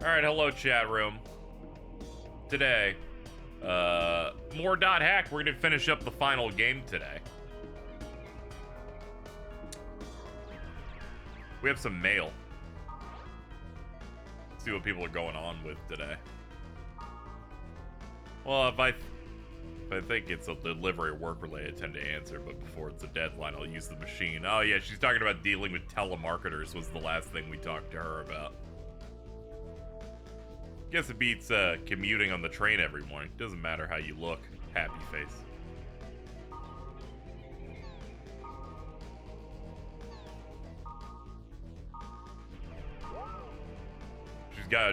Alright, hello chat room. Today, more .hack, we're gonna finish up the final game today. We have some mail. Let's see what people are going on with today. Well, if I think it's a delivery or work related, I tend to answer, but before it's a deadline, I'll use the machine. Oh yeah, she's talking about dealing with telemarketers was the last thing we talked to her about. Guess it beats commuting on the train every morning. Doesn't matter how you look. Happy face.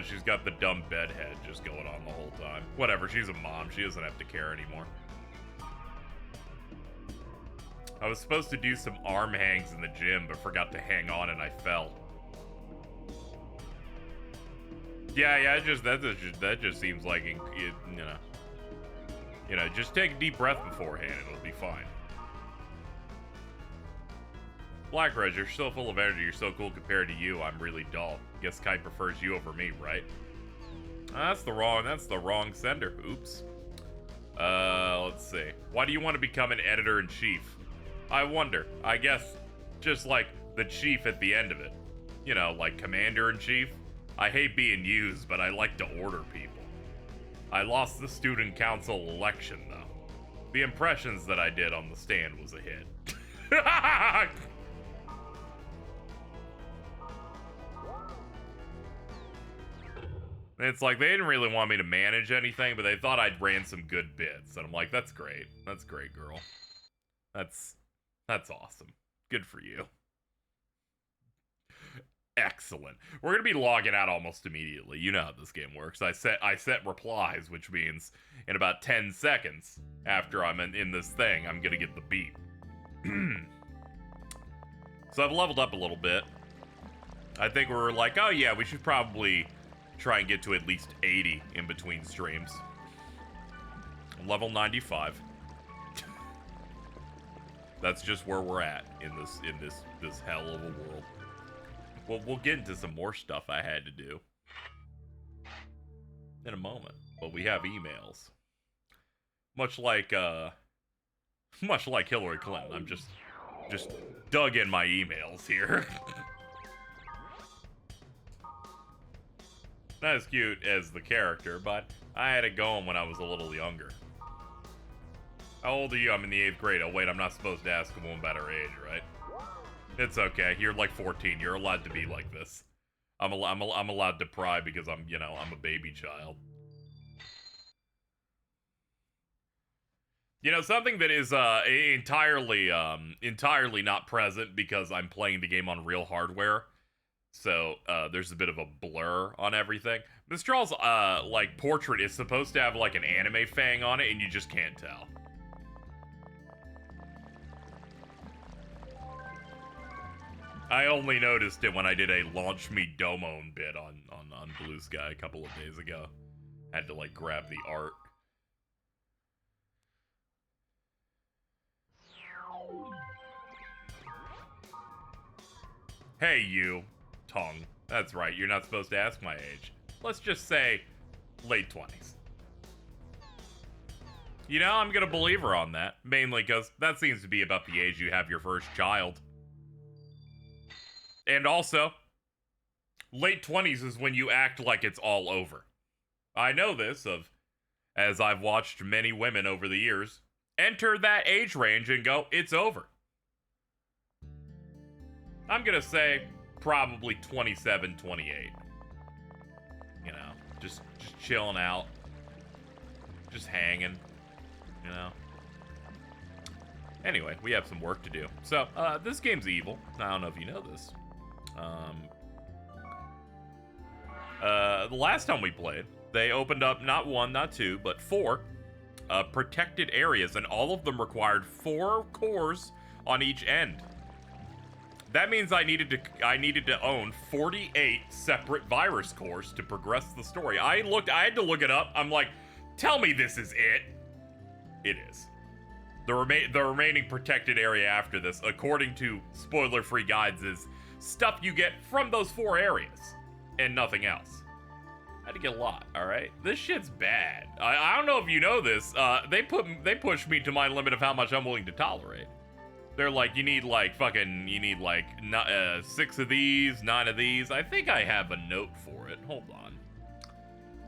She's got the dumb bedhead just going on the whole time. Whatever, she's a mom. She doesn't have to care anymore. I was supposed to do some arm hangs in the gym, but forgot to hang on and I fell. Yeah, that just seems like it, you know, just take a deep breath beforehand and it'll be fine. Black Rose, you're so full of energy, you're so cool compared to you, I'm really dull. Guess Kai prefers you over me, right? That's the wrong sender. Oops. Let's see. Why do you want to become an editor-in-chief? I wonder. I guess just like the chief at the end of it. You know, like commander-in-chief. I hate being used, but I like to order people. I lost the student council election, though. The impressions that I did on the stand was a hit. It's like they didn't really want me to manage anything, but they thought I'd ran some good bits. And I'm like, that's great. That's great, girl. That's awesome. Good for you. Excellent. We're gonna be logging out almost immediately. You know how this game works. I set replies, which means in about 10 seconds after I'm in this thing, I'm gonna get the beep. So I've leveled up a little bit. I think we're like, oh yeah, we should probably try and get to at least 80 in between streams. Level 95. That's just where we're at in this hell of a world. Well, we'll get into some more stuff I had to do in a moment, but we have emails. Much like Hillary Clinton, I'm just dug in my emails here. Not as cute as the character, but I had it going when I was a little younger. How old are you? I'm in the 8th grade. Oh wait, I'm not supposed to ask a woman about her age, right? It's okay. You're like 14. You're allowed to be like this. I'm allowed to pry because I'm a baby child. You know, something that is entirely not present because I'm playing the game on real hardware. So there's a bit of a blur on everything. Mistral's like portrait is supposed to have like an anime fang on it, and you just can't tell. I only noticed it when I did a Launch Me Domon bit on Blue Sky a couple of days ago. Had to like grab the art. Hey you, tongue. That's right, you're not supposed to ask my age. Let's just say late 20s. You know, I'm gonna believe her on that. Mainly because that seems to be about the age you have your first child. And also, late 20s is when you act like it's all over. I know this as I've watched many women over the years enter that age range and go, it's over. I'm gonna say probably 27, 28. You know, just chilling out. Just hanging, you know. Anyway, we have some work to do. So, this game's evil. I don't know if you know this. The last time we played, they opened up not 1, not 2, but 4 protected areas, and all of them required 4 cores on each end. That means I needed to own 48 separate virus cores to progress the story. I had to look it up. I'm like, tell me this is it. It is. The remaining protected area after this, according to spoiler-free guides, is stuff you get from those 4 areas and nothing else. I had to get a lot, alright? This shit's bad. I don't know if you know this. They pushed me to my limit of how much I'm willing to tolerate. They're like, you need like 6 of these, 9 of these. I think I have a note for it. Hold on.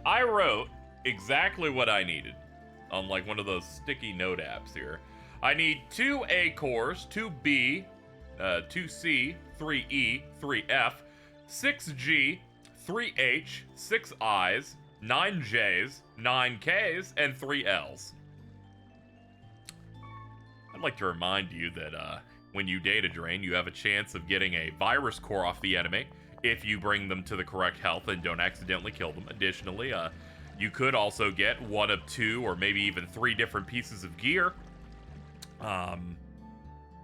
I wrote exactly what I needed on like one of those sticky note apps here. I need 2 A cores, 2 B, 2 C, 3 E, 3 F, 6 G, 3 H, 6 I's, 9 J's, 9 K's, and 3 L's. I'd like to remind you that when you data drain, you have a chance of getting a virus core off the enemy if you bring them to the correct health and don't accidentally kill them. Additionally, you could also get 1 of 2 or maybe even 3 different pieces of gear.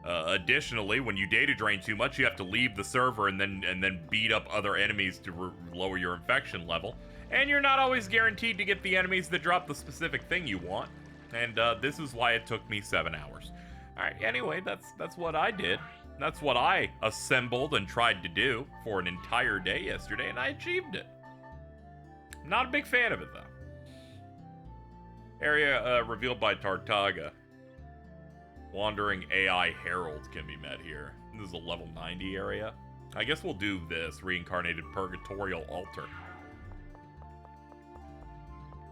Additionally, when you data drain too much, you have to leave the server and then beat up other enemies to lower your infection level. And you're not always guaranteed to get the enemies that drop the specific thing you want. And this is why it took me 7 hours. All right. Anyway, that's what I did. That's what I assembled and tried to do for an entire day yesterday, and I achieved it. Not a big fan of it though. Area revealed by Tartaga. Wandering AI Herald can be met here. This is a level 90 area. I guess we'll do this. Reincarnated Purgatorial Altar.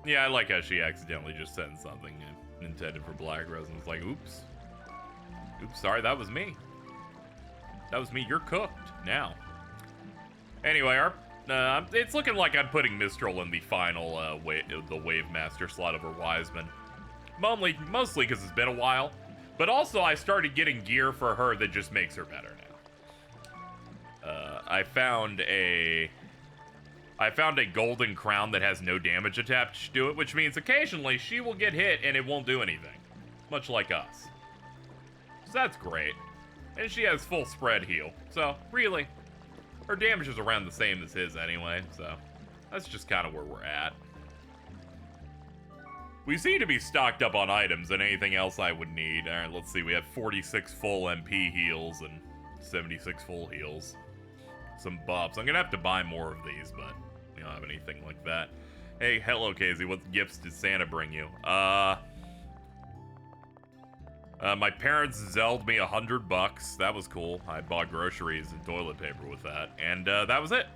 Yeah, I like how she accidentally just sent something intended for Black Rose and it's like, oops. Oops, sorry, that was me. That was me. You're cooked now. Anyway, it's looking like I'm putting Mistral in the final the Wave Master slot over Wiseman. Mostly because it's been a while. But also, I started getting gear for her that just makes her better now. I found a golden crown that has no damage attached to it, which means occasionally she will get hit and it won't do anything. Much like us. So that's great. And she has full spread heal. So, really, her damage is around the same as his anyway, so that's just kind of where we're at. We seem to be stocked up on items and anything else I would need. Alright, let's see. We have 46 full MP heals and 76 full heals. Some buffs. I'm gonna have to buy more of these, but we don't have anything like that. Hey, hello, Casey. What gifts did Santa bring you? My parents zelled me $100. That was cool. I bought groceries and toilet paper with that. And that was it.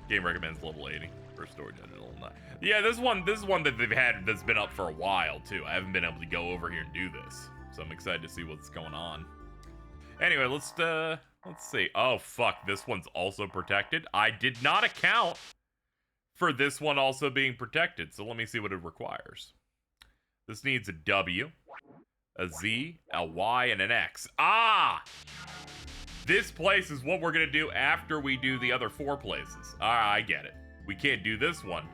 Game recommends level 80. For storage engine level 9. Yeah, this is one that they've had that's been up for a while too. I haven't been able to go over here and do this, so I'm excited to see what's going on. Anyway, let's see. Oh fuck, this one's also protected. I did not account for this one also being protected, so let me see what it requires. This needs a W, a Z, a Y, and an X. Ah! This place is what we're gonna do after we do the other 4 places. I get it. We can't do this one.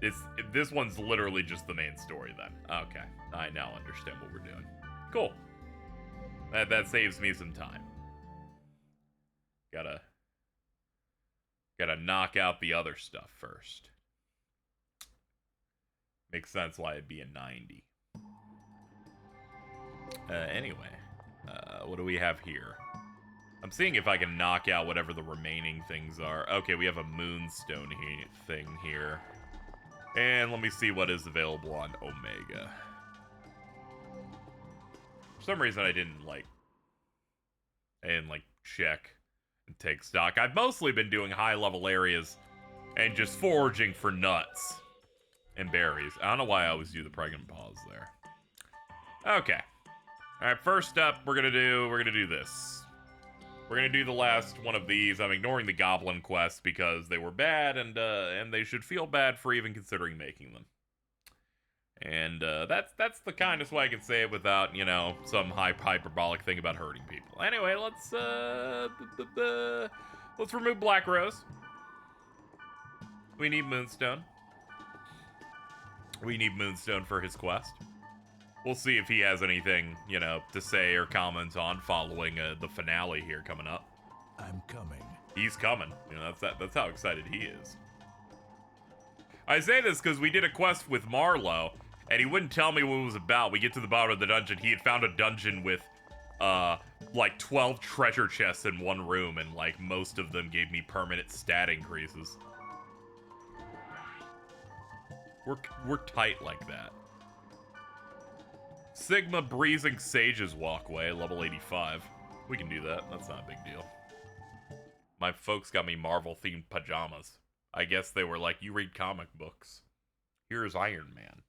This one's literally just the main story then. Okay, I now understand what we're doing. Cool. That saves me some time. Gotta knock out the other stuff first. Makes sense why it'd be a 90. Anyway, what do we have here? I'm seeing if I can knock out whatever the remaining things are. Okay, we have a moonstone thing here. And let me see what is available on Omega. For some reason I didn't check and take stock. I've mostly been doing high level areas and just foraging for nuts and berries. I don't know why I always do the pregnant pause there. Okay. Alright, first up we're gonna do this. We're gonna do the last one of these. I'm ignoring the goblin quests because they were bad, and they should feel bad for even considering making them. And that's the kindest way I can say it without, you know, some hyperbolic thing about hurting people. Anyway, let's remove Black Rose. We need Moonstone. We need Moonstone for his quest. We'll see if he has anything, you know, to say or comment on following the finale here coming up. I'm coming. He's coming. You know, that's how excited he is. I say this because we did a quest with Marlowe, and he wouldn't tell me what it was about. We get to the bottom of the dungeon. He had found a dungeon with like 12 treasure chests in one room, and like most of them gave me permanent stat increases. We're tight like that. Sigma Breezing Sage's Walkway, level 85. We can do that. That's not a big deal. My folks got me Marvel-themed pajamas. I guess they were like, you read comic books. Here's Iron Man.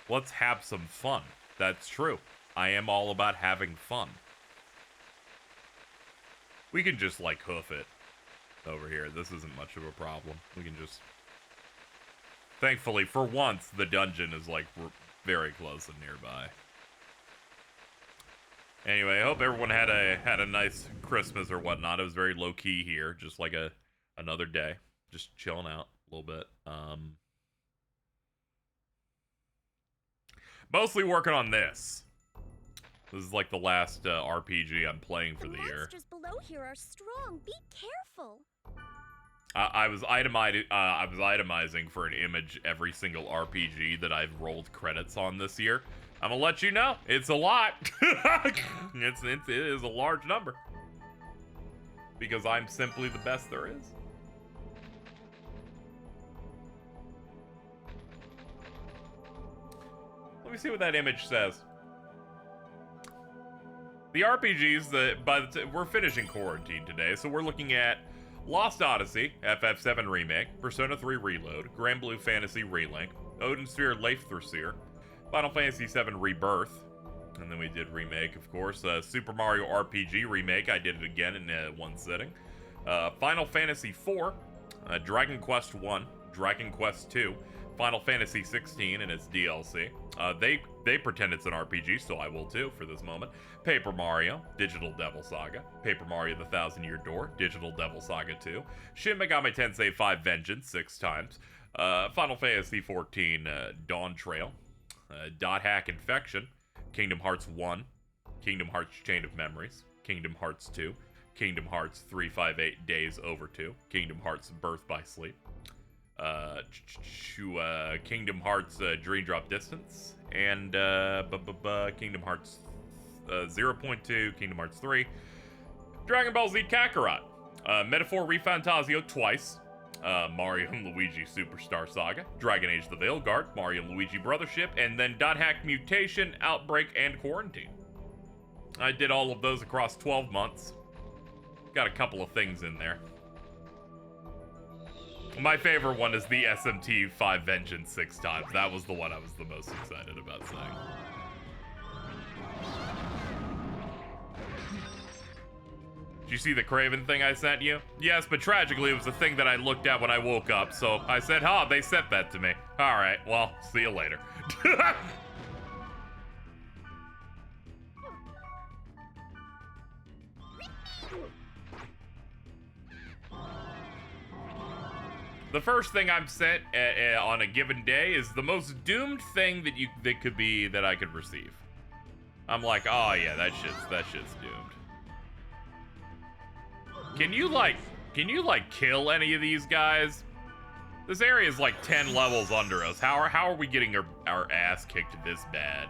Let's have some fun. That's true. I am all about having fun. We can just, like, hoof it over here. This isn't much of a problem. We can just... Thankfully, for once, the dungeon is, like, very close and nearby. Anyway, I hope everyone had a nice Christmas or whatnot. It was very low-key here. Just like another day. Just chilling out a little bit. Mostly working on this. This is like the last RPG I'm playing for the year. The monsters below here are strong. Be careful. I was itemizing for an image every single RPG that I've rolled credits on this year. I'm gonna let you know, it's a lot. it is a large number. Because I'm simply the best there is. Let me see what that image says. The RPGs that we're finishing Quarantine today, so we're looking at Lost Odyssey, FF7 Remake, Persona 3 Reload, Grand Blue Fantasy Relink, Odin Sphere Leifthusir, Final Fantasy VII Rebirth, and then we did Remake, of course, Super Mario RPG Remake, I did it again in one sitting, Final Fantasy IV, Dragon Quest I, Dragon Quest II, Final Fantasy 16 and its DLC. They pretend it's an RPG, so I will too for this moment. Paper Mario, Digital Devil Saga. Paper Mario The Thousand Year Door, Digital Devil Saga 2. Shin Megami Tensei 5 Vengeance 6 times. Final Fantasy 14 Dawn Trail. Dot Hack Infection. Kingdom Hearts 1. Kingdom Hearts Chain of Memories. Kingdom Hearts 2. Kingdom Hearts 358 Days Over 2. Kingdom Hearts Birth by Sleep. Kingdom Hearts Dream Drop Distance, and Kingdom Hearts 0.2, Kingdom Hearts 3, Dragon Ball Z Kakarot, Metaphor Refantasio twice, Mario and Luigi Superstar Saga, Dragon Age the Veilguard, Mario and Luigi Brothership, and then Dot Hack Mutation, Outbreak, and Quarantine. I did all of those across 12 months. Got a couple of things in there. My favorite one is the SMT 5 Vengeance 6 times. That was the one I was the most excited about saying. Did you see the Craven thing I sent you? Yes, but tragically it was the thing that I looked at when I woke up, so I said, they sent that to me. Alright, well, see you later. The first thing I'm sent on a given day is the most doomed thing that I could receive. I'm like, oh yeah, that shit's doomed. Can you kill any of these guys? This area is like 10 levels under us. How are we getting our ass kicked this bad?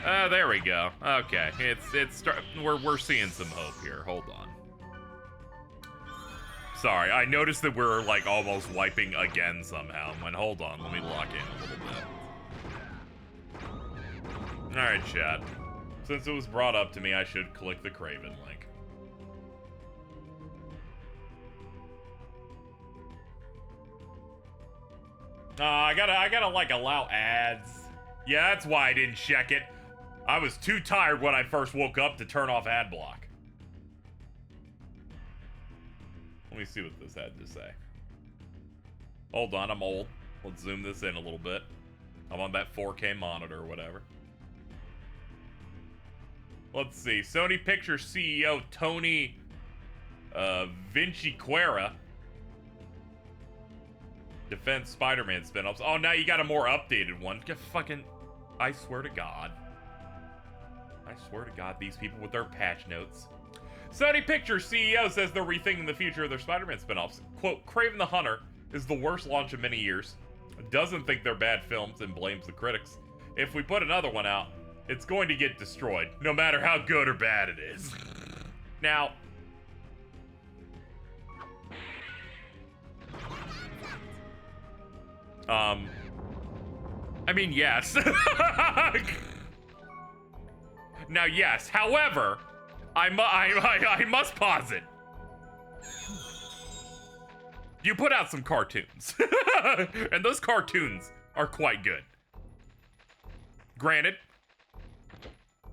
There we go. Okay, we're seeing some hope here. Hold on. Sorry, I noticed that we're like almost wiping again somehow. Hold on, let me lock in a little bit. All right, chat. Since it was brought up to me, I should click the Craven link. I gotta like allow ads. Yeah, that's why I didn't check it. I was too tired when I first woke up to turn off ad block. Let me see what this had to say. Hold on, I'm old. Let's zoom this in a little bit. I'm on that 4K monitor or whatever. Let's see. Sony Pictures CEO Tony Vinciquerra defends Spider-Man spin-offs. Oh, now you got a more updated one. Fucking, I swear to God. I swear to God, these people with their patch notes. Sony Pictures CEO says they're rethinking the future of their Spider-Man spinoffs. Quote, Kraven the Hunter is the worst launch in many years. Doesn't think they're bad films and blames the critics. If we put another one out, it's going to get destroyed, no matter how good or bad it is. Now, I mean, yes. Now, yes, however, I must posit. You put out some cartoons. And those cartoons are quite good. Granted,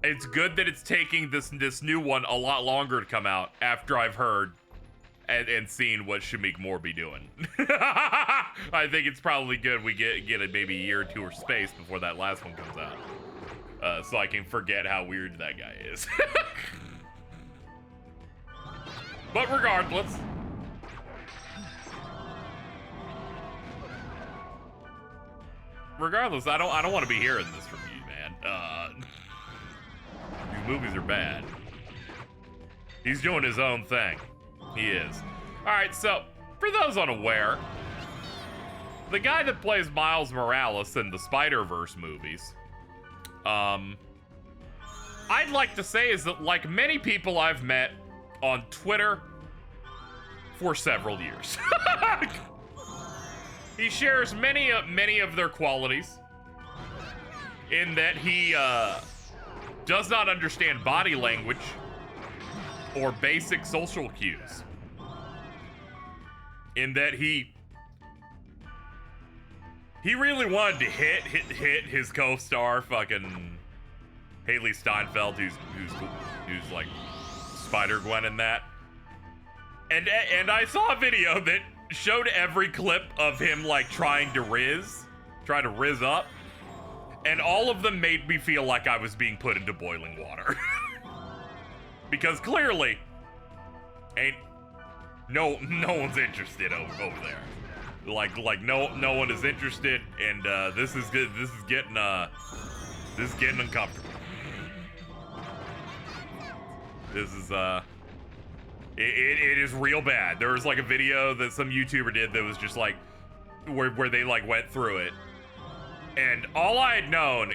it's good that it's taking this new one a lot longer to come out after I've heard and seen what Shamik Moore be doing. I think it's probably good we get it maybe a year or two or space before that last one comes out. So I can forget how weird that guy is. But regardless, I don't want to be hearing this from you, man. These movies are bad. He's doing his own thing. He is. All right, so for those unaware, the guy that plays Miles Morales in the Spider-Verse movies, I'd like to say is that, like many people I've met on Twitter for several years, he shares many of their qualities in that he does not understand body language or basic social cues. In that he really wanted to hit his co-star fucking Haley Steinfeld, who's like Spider-Gwen in that. And I saw a video that showed every clip of him like trying to riz up, and all of them made me feel like I was being put into boiling water. Because clearly no one's interested over there. Like no one is interested, and this is good. This is getting uncomfortable. This is it is real bad. There was like a video that some YouTuber did that was just like where they like went through it, and all I had known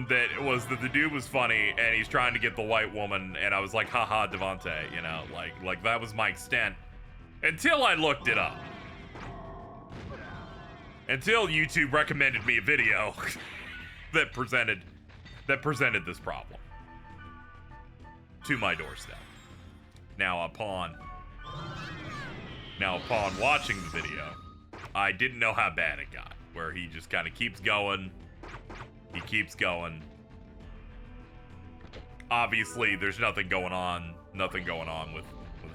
that was that the dude was funny and he's trying to get the white woman, and I was like, haha, Devontae, you know, like that was my extent until I looked it up. Until YouTube recommended me a video that presented this problem to my doorstep. Now upon watching the video, I didn't know how bad it got, where he just kind of keeps going. He keeps going. Obviously, there's nothing going on with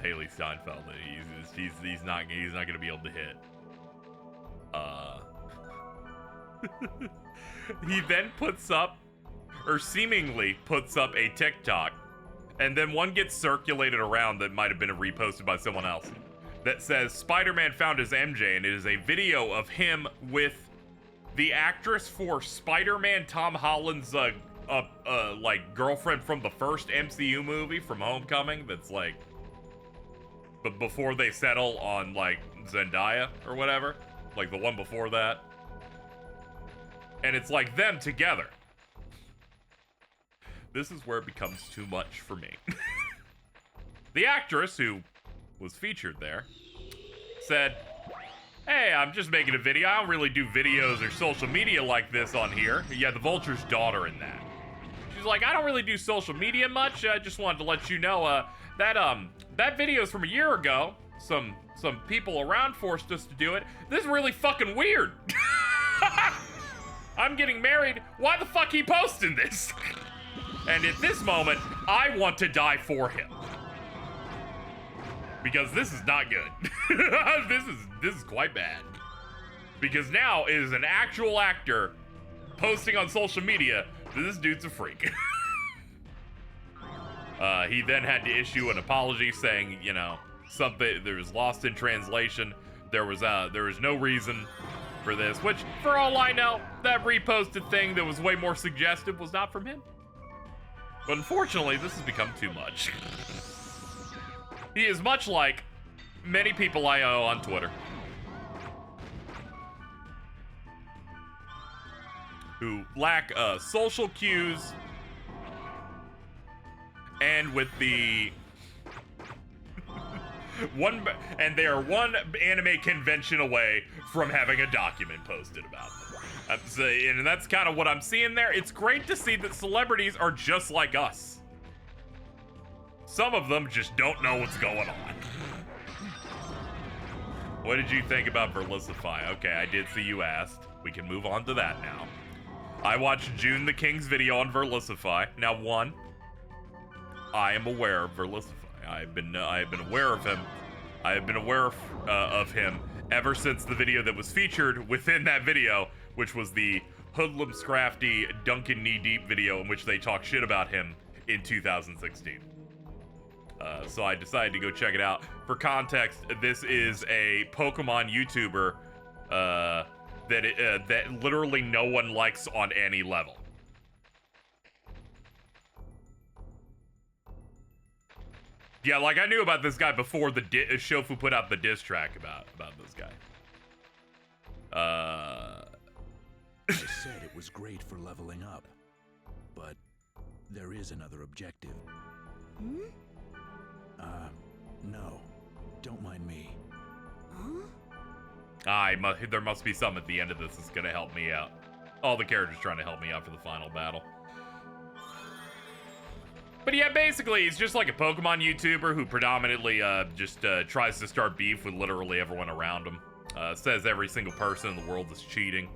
Haley Steinfeld. He's not gonna be able to hit. He then puts up, or seemingly puts up, a TikTok, and then one gets circulated around that might have been reposted by someone else that says Spider-Man found his MJ, and it is a video of him with the actress for Spider-Man, Tom Holland's like girlfriend from the first MCU movie, from Homecoming. That's like, but before they settle on like Zendaya or whatever, like the one before that. And it's like them together. This is where it becomes too much for me. The actress who was featured there said, hey, I'm just making a video. I don't really do videos or social media like this on here. Yeah, the Vulture's daughter in that. She's like, I don't really do social media much. I just wanted to let you know that video's from a year ago. Some people around forced us to do it. This is really fucking weird. I'm getting married. Why the fuck he posting this? And at this moment, I want to die for him. Because this is not good. This is quite bad. Because now it is an actual actor posting on social media that this dude's a freak. He then had to issue an apology saying, you know, something there was lost in translation. There was no reason for this, which for all I know, that reposted thing that was way more suggestive was not from him. But unfortunately, this has become too much. He is much like many people I know on Twitter, who lack social cues, and with the they are one anime convention away from having a document posted about them. And that's kind of what I'm seeing there. It's great to see that celebrities are just like us. Some of them just don't know what's going on. What did you think about Verlicify? Okay, I did see you asked. We can move on to that now. I watched June the King's video on Verlicify. Now, one, I am aware of Verlicify. I have been aware of him. I have been aware of him ever since the video that was featured within that video, which was the Hoodlum Scrafty Duncan Knee Deep video in which they talk shit about him in 2016. So I decided to go check it out. For context, this is a Pokemon YouTuber that literally no one likes on any level. Yeah, like I knew about this guy before the Shofu put out the diss track about this guy. I said it was great for leveling up, but there is another objective. Hmm? No, don't mind me. Huh? There must be some at the end of this that's gonna help me out. All the characters trying to help me out for the final battle. But yeah, basically, he's just like a Pokemon YouTuber who predominantly just tries to start beef with literally everyone around him. Says every single person in the world is cheating.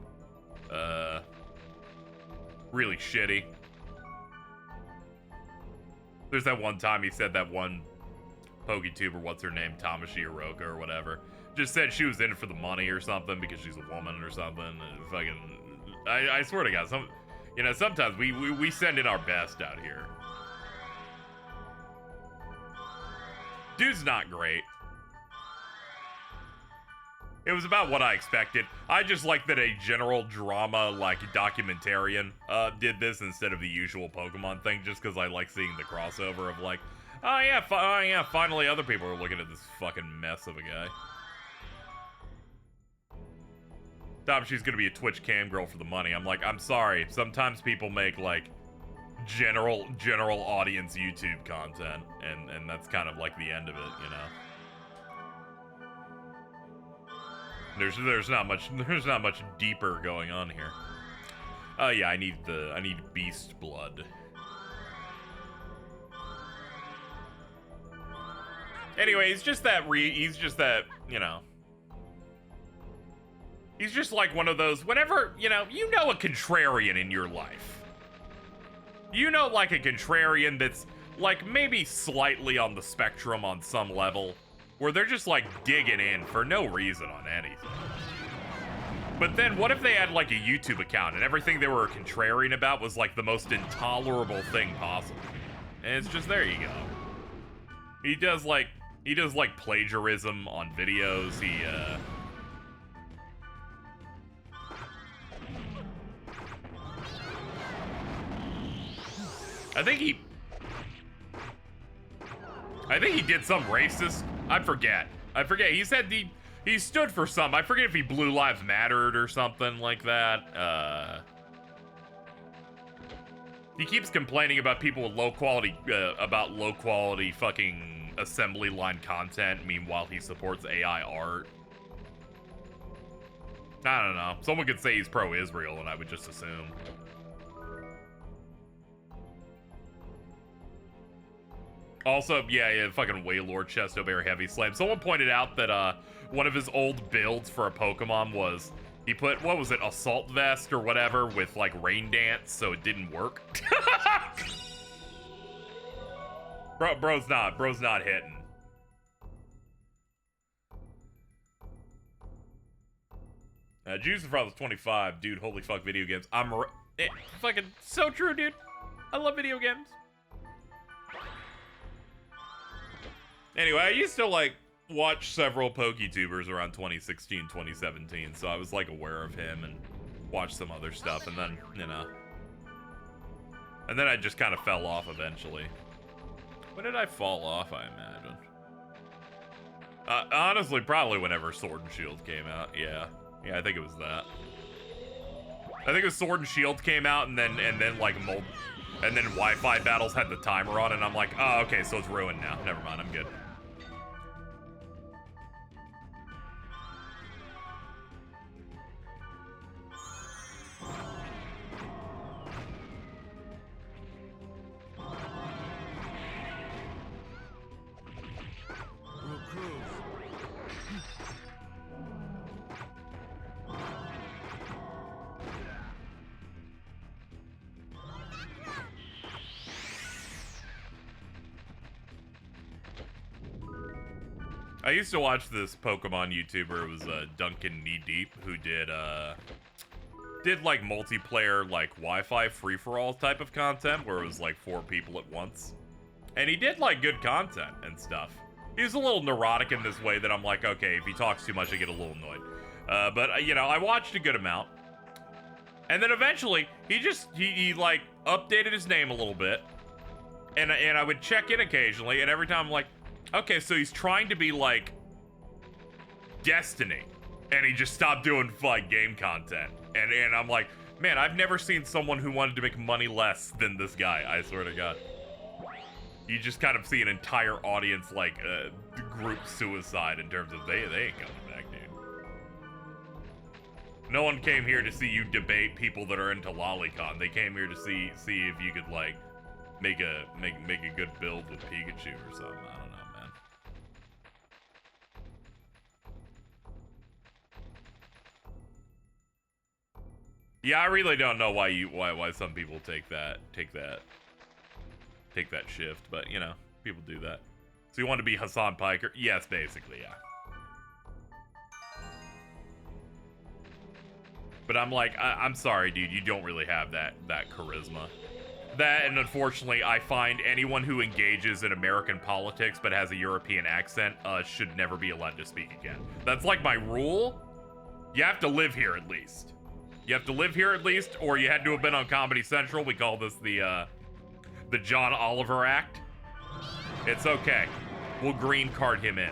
Really shitty. There's that one time he said that one PokeTuber, what's her name, Tamashi Iroka or whatever, just said she was in it for the money or something because she's a woman or something. And fucking, I swear to God, sometimes we send in our best out here. Dude's not great. It was about what I expected. I just like that a general drama, like, documentarian did this instead of the usual Pokemon thing, just because I like seeing the crossover of, like, oh yeah, finally other people are looking at this fucking mess of a guy. She's gonna be a Twitch cam girl for the money. I'm like, I'm sorry. Sometimes people make, like, general audience YouTube content, and that's kind of like the end of it, you know? There's not much deeper going on here. Oh yeah, I need beast blood. Anyway, he's just that, you know. He's just like one of those, whenever, you know a contrarian in your life. You know, like a contrarian that's, like, maybe slightly on the spectrum on some level, where they're just, like, digging in for no reason on anything. But then, what if they had, like, a YouTube account, and everything they were a contrarian about was, like, the most intolerable thing possible? And it's just, there you go. He does, like, plagiarism on videos. I think he did some racist. I forget. He said he stood for some. I forget if he Blue Lives Mattered or something like that. He keeps complaining about people with low quality fucking assembly line content. Meanwhile, he supports AI art. I don't know. Someone could say he's pro-Israel, and I would just assume. Also, yeah, fucking Wailord Chesto Bear Heavy Slam. Someone pointed out that one of his old builds for a Pokemon was he put, what was it, Assault Vest or whatever with like Rain Dance, so it didn't work. Bro's not hitting. Juice and Frost 25, dude. Holy fuck, video games. Fucking so true, dude. I love video games. Anyway, I used to, like, watch several PokeTubers around 2016, 2017, so I was, like, aware of him and watched some other stuff, and then, you know. And then I just kind of fell off eventually. When did I fall off, I imagine? Honestly, probably whenever Sword and Shield came out. Yeah. Yeah, I think it was that. I think it was Sword and Shield came out, and then like and then Wi-Fi battles had the timer on, and I'm like, oh, okay, so it's ruined now. Never mind, I'm good. I used to watch this Pokemon YouTuber. It was Duncan Knee Deep, who did like multiplayer like Wi-Fi free-for-all type of content where it was like 4 people at once. And he did like good content and stuff. He's a little neurotic in this way that I'm like, okay, if he talks too much, I get a little annoyed. But you know, I watched a good amount. And then eventually, he like updated his name a little bit. And I would check in occasionally, and every time I'm like, okay, so he's trying to be like Destiny, and he just stopped doing like game content. And I'm like, man, I've never seen someone who wanted to make money less than this guy, I swear to God. You just kind of see an entire audience like group suicide in terms of they ain't coming back, dude. No one came here to see you debate people that are into Lolicon. They came here to see if you could like make a good build with Pikachu or something. I don't know, man. Yeah, I really don't know why some people take that shift, but you know, people do that. So you want to be Hassan Piker? Yes, basically, yeah. But I'm like, I'm sorry, dude, you don't really have that charisma. That, and unfortunately, I find anyone who engages in American politics but has a European accent should never be allowed to speak again. That's like my rule. You have to live here at least. You have to live here at least, or you had to have been on Comedy Central. We call this the John Oliver Act. It's okay. We'll green card him in.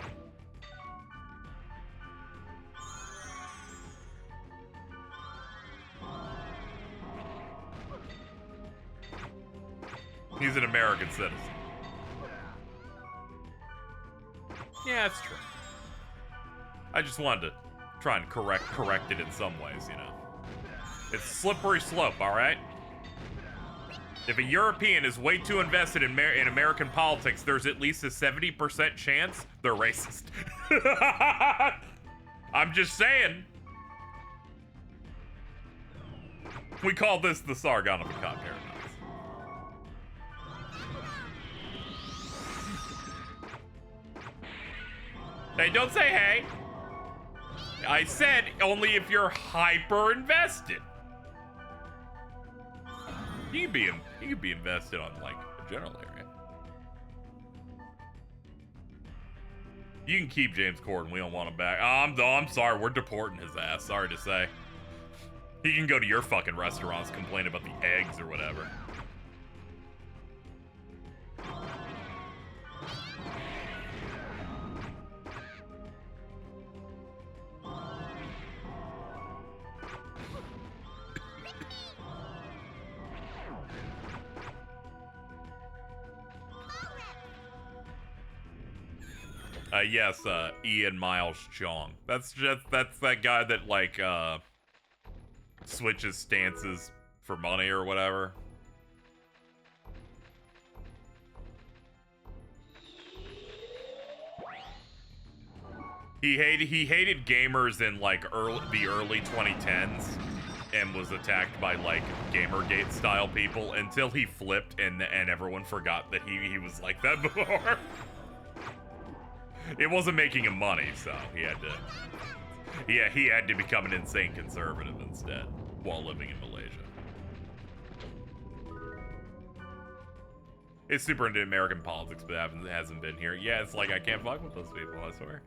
He's an American citizen. Yeah, that's true. I just wanted to try and correct it in some ways, you know. It's slippery slope, all right? If a European is way too invested in American politics, there's at least a 70% chance they're racist. I'm just saying. We call this the Sargon of Akkad paradox. Hey, don't say hey. I said only if you're hyper invested. You can be invested on like a general area. You can keep James Corden. We don't want him back. I'm sorry. We're deporting his ass. Sorry to say. He can go to your fucking restaurants, complain about the eggs or whatever. Yes, Ian Miles Chong. That's that guy that like switches stances for money or whatever. He hated gamers in like the early 2010s and was attacked by like Gamergate style people until he flipped and everyone forgot that he was like that before. It wasn't making him money, so he had to become an insane conservative instead while living in Malaysia. It's super into American politics, but hasn't been here. Yeah, it's like I can't fuck with those people, I swear.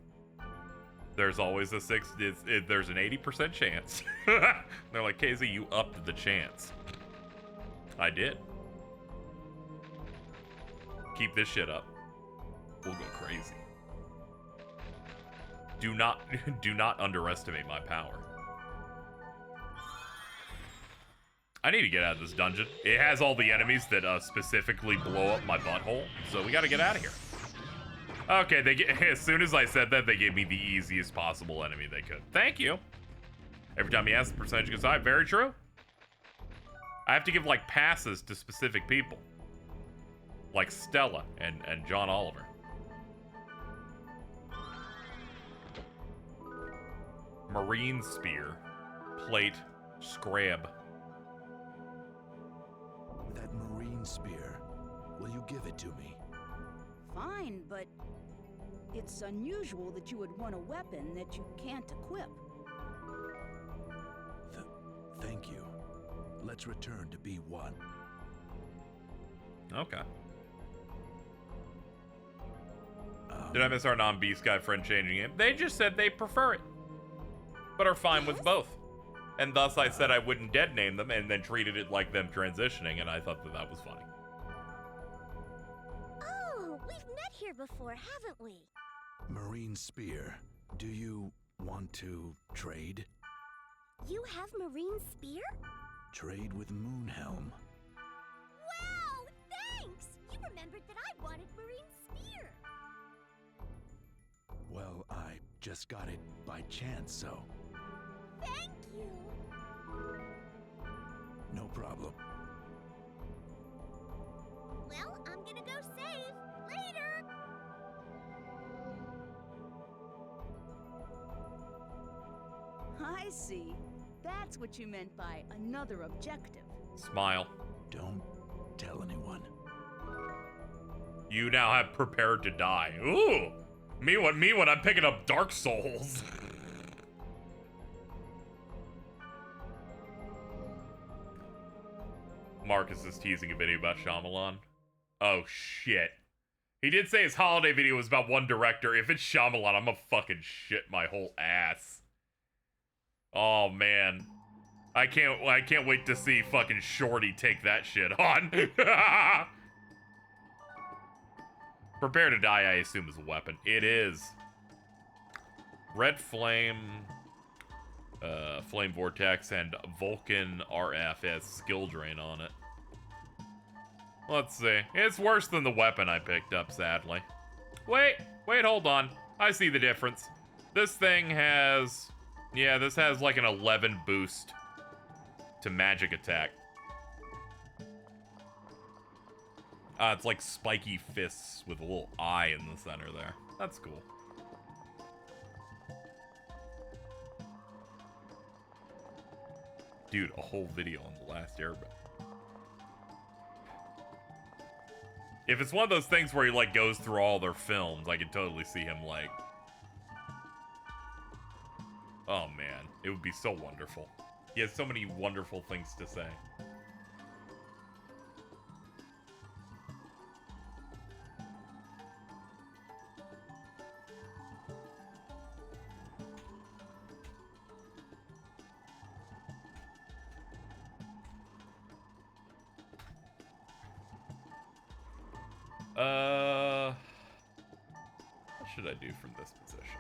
There's always a there's an 80% chance. They're like, KZ, you upped the chance. I did. keep this shit up, we'll go crazy. Do not underestimate my power. I need to get out of this dungeon. It has all the enemies that specifically blow up my butthole, so we gotta get out of here. Okay, as soon as I said that, they gave me the easiest possible enemy they could. Thank you. Every time you ask, the percentage goes high. Very true. I have to give, like, passes to specific people. Like Stella and John Oliver. Marine Spear. Plate. Scrab. That marine spear. Will you give it to me? Fine, but it's unusual that you would want a weapon that you can't equip. Thank you. Let's return to B1. Okay. Did I miss our non-B Sky friend changing it? They just said they prefer it, but are fine with both. And thus I said I wouldn't dead name them and then treated it like them transitioning, and I thought that that was funny. Oh, we've met here before, haven't we? Marine spear. Do you want to trade? You have marine spear? Trade with Moonhelm. Wow, thanks! You remembered that I wanted marine spear. Well, I just got it by chance, so... Thank you. No problem. Well, I'm gonna go save. Later! I see. That's what you meant by another objective. Smile. Don't tell anyone. You now have prepared to die. Ooh! Me when I'm picking up Dark Souls. Marcus is teasing a video about Shyamalan. Oh, shit. He did say his holiday video was about one director. If it's Shyamalan, I'm gonna fucking shit my whole ass. Oh, man. I can't wait to see fucking Shorty take that shit on. Prepare to die, I assume, is a weapon. It is. Red Flame, Flame Vortex, and Vulcan RF has skill drain on it. Let's see. It's worse than the weapon I picked up, sadly. Wait, hold on. I see the difference. This thing has... Yeah, this has like an 11 boost to magic attack. It's like spiky fists with a little eye in the center there. That's cool. Dude, a whole video on The Last Airbender. If it's one of those things where he, like, goes through all their films, I could totally see him, like... Oh, man. It would be so wonderful. He has so many wonderful things to say. What should I do from this position?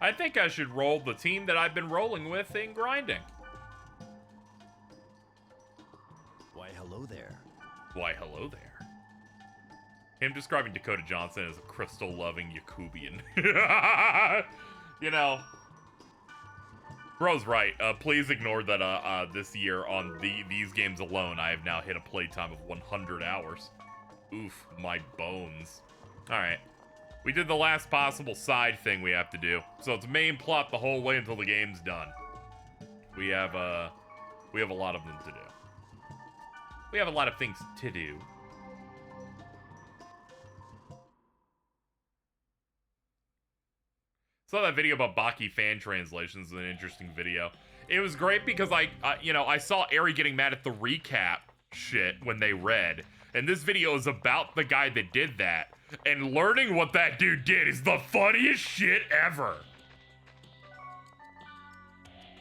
I think I should roll the team that I've been rolling with in grinding. Why, hello there. Why, hello there. Him describing Dakota Johnson as a crystal-loving Yakubian. You know, bro's right. Please ignore that this year on these games alone, I have now hit a playtime of 100 hours. Oof, my bones. Alright. We did the last possible side thing we have to do. So it's main plot the whole way until the game's done. We have a lot of them to do. We have a lot of things to do. Saw that video about Baki fan translations. Is an interesting video. It was great because I saw Ari getting mad at the recap shit when they read. And this video is about the guy that did that. And learning what that dude did is the funniest shit ever.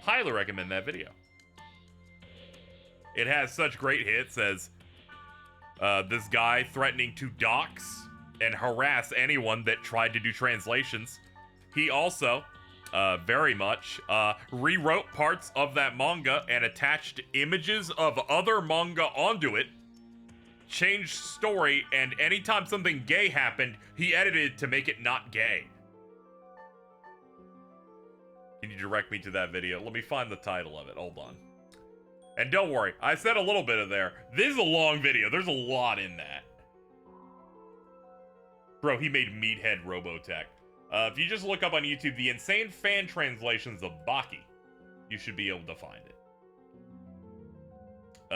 Highly recommend that video. It has such great hits as This guy threatening to dox and harass anyone that tried to do translations. He also, very much, rewrote parts of that manga and attached images of other manga onto it, changed story, and anytime something gay happened, he edited it to make it not gay. Can you direct me to that video? Let me find the title of it. Hold on. And don't worry, I said a little bit of there. This is a long video. There's a lot in that. Bro, he made Meathead Robotech. If you just look up on YouTube the insane fan translations of Baki, you should be able to find it.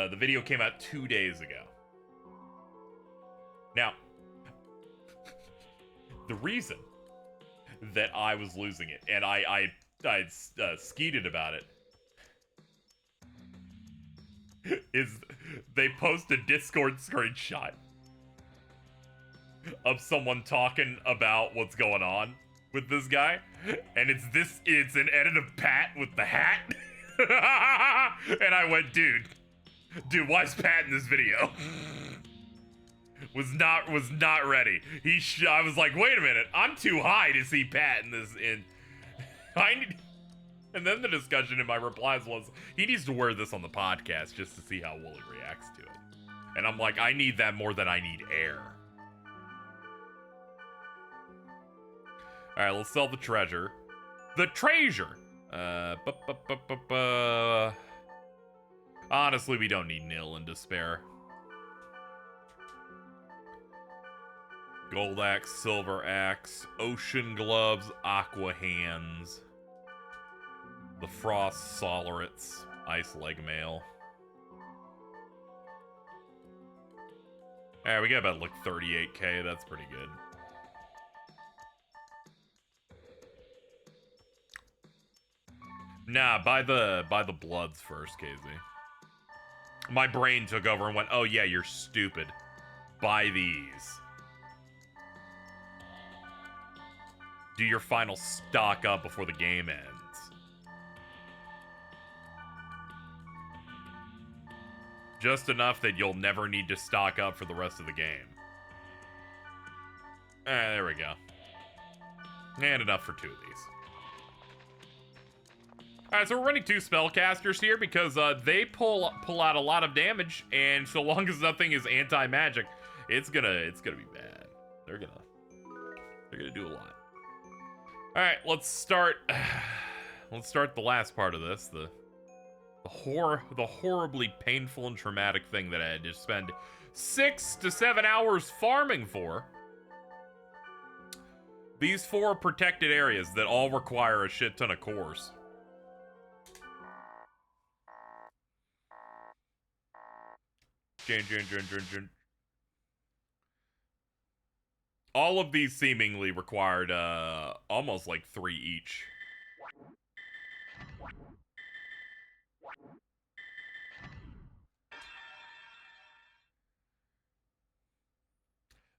The video came out 2 days ago. Now, the reason that I was losing it, and I skeeted about it, is they post a Discord screenshot of someone talking about what's going on with this guy, and it's an edit of Pat with the hat. And I went, dude, why is Pat in this video? was not ready. I was like, wait a minute, I'm too high to see Pat in this. And then the discussion in my replies was, he needs to wear this on the podcast just to see how Wooly reacts to it. And I'm like, I need that more than I need air. All right, let's sell the treasure. The treasure. Honestly, we don't need nil and despair. Gold axe, silver axe, ocean gloves, aqua hands, the frost solarates, ice leg mail. All right, we got about like 38k. That's pretty good. Nah, buy the bloods first, KZ. My brain took over and went, oh yeah, you're stupid. Buy these. Do your final stock up before the game ends. Just enough that you'll never need to stock up for the rest of the game. There we go. And enough for 2 of these. Alright, so we're running 2 spellcasters here because they pull out a lot of damage, and so long as nothing is anti-magic, it's gonna be bad. They're gonna do a lot. Alright, let's start the last part of this, the horribly painful and traumatic thing that I had to spend 6 to 7 hours farming for. These 4 protected areas that all require a shit ton of cores. All of these seemingly required almost like 3 each.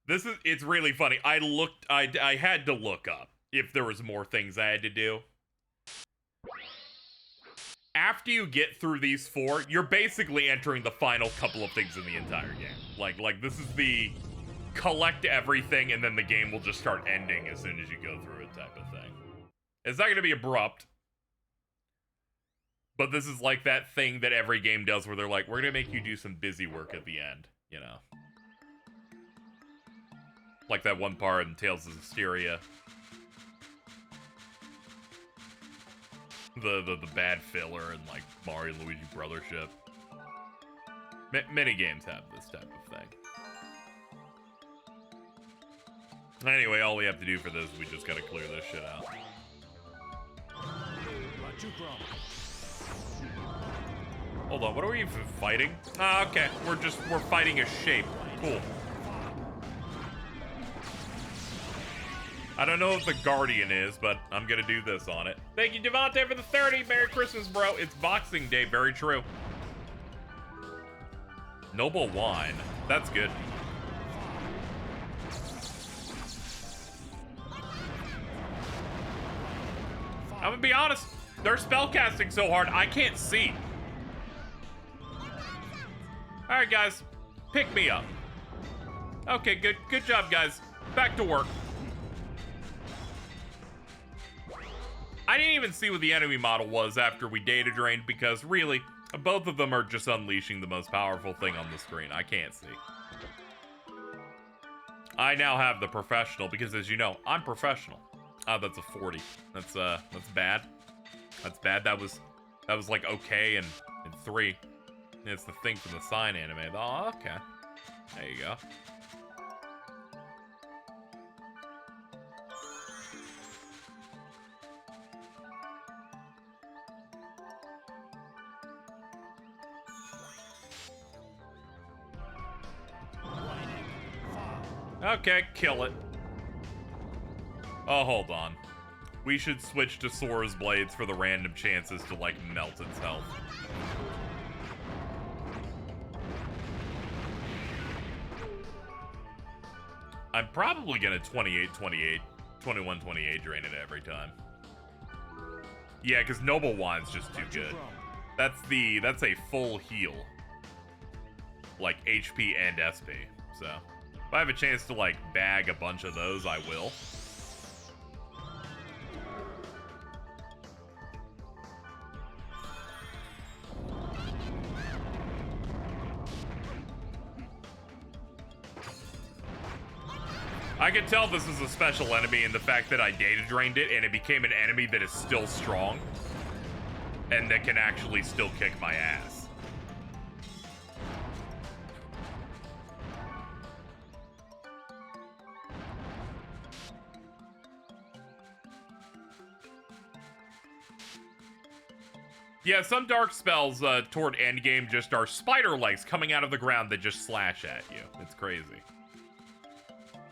It's really funny. I had to look up if there was more things I had to do. After you get through these 4, you're basically entering the final couple of things in the entire game. Like this is the collect everything and then the game will just start ending as soon as you go through it type of thing. It's not going to be abrupt. But this is like that thing that every game does where they're like, we're going to make you do some busy work at the end, you know. Like that one part in Tales of Hysteria. The bad filler and like Mario and Luigi Brothership. Many games have this type of thing. Anyway, all we have to do for this is we just gotta clear this shit out. Hold on, what are we even fighting? Ah, okay, we're fighting a shape. Cool. I don't know what the Guardian is, but I'm gonna do this on it. Thank you, Devontae, for the 30. Merry Christmas, bro. It's Boxing Day. Very true. Noble wine. That's good. I'm gonna be honest. They're spellcasting so hard, I can't see. Alright, guys. Pick me up. Okay, good job, guys. Back to work. I didn't even see what the enemy model was after we data drained because really, both of them are just unleashing the most powerful thing on the screen. I can't see. I now have the professional because, as you know, I'm professional. Oh, that's a 40. That's bad. That's bad. That was like okay in 3. It's the thing from the sign anime. Oh, okay. There you go. Okay, kill it. Oh, hold on. We should switch to Sora's blades for the random chances to, like, melt its health. I'm probably gonna 21-28 drain it every time. Yeah, because Noble Wand's just too good. That's a full heal. Like, HP and SP, so... If I have a chance to, like, bag a bunch of those, I will. I can tell this is a special enemy in the fact that I data drained it and it became an enemy that is still strong. And that can actually still kick my ass. Yeah, some dark spells toward endgame just are spider legs coming out of the ground that just slash at you. It's crazy.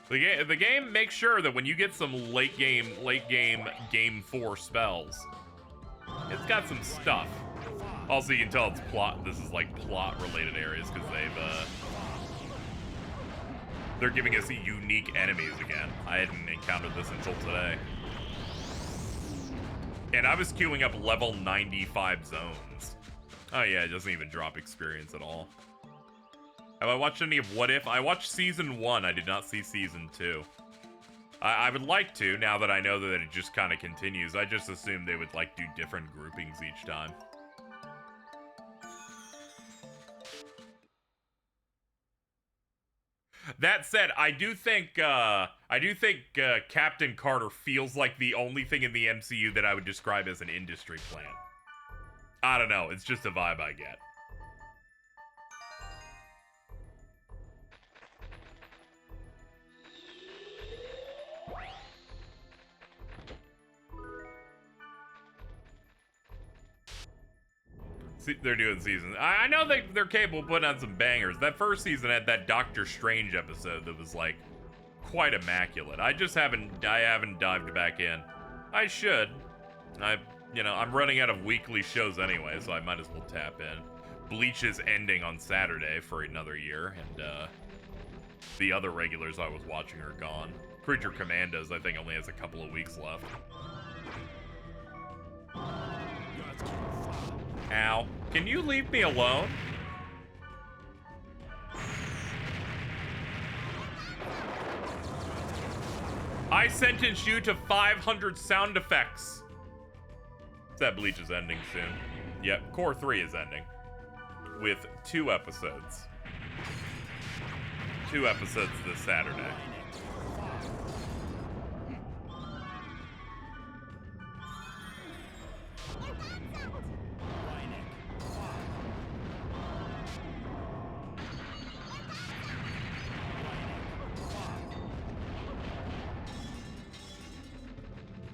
The game makes sure that when you get some late game game 4 spells, it's got some stuff. Also, you can tell it's plot. This is like plot related areas because they're giving us unique enemies again. I hadn't encountered this until today. And I was queuing up level 95 zones. Oh yeah, it doesn't even drop experience at all. Have I watched any of What If? I watched season 1, I did not see season 2. I would like to, now that I know that it just kind of continues. I just assumed they would like do different groupings each time. That said, I do think Captain Carter feels like the only thing in the MCU that I would describe as an industry plan. I don't know, it's just a vibe I get. See, they're doing seasons. I know they're capable of putting on some bangers. That first season had that Doctor Strange episode that was like quite immaculate. I haven't dived back in. I should. I'm running out of weekly shows anyway, so I might as well tap in. Bleach is ending on Saturday for another year, and the other regulars I was watching are gone. Creature Commandos, I think, only has a couple of weeks left. Ow. Can you leave me alone? I sentence you to 500 sound effects. That Bleach is ending soon. Yep, Core 3 is ending. With 2 episodes. 2 episodes this Saturday.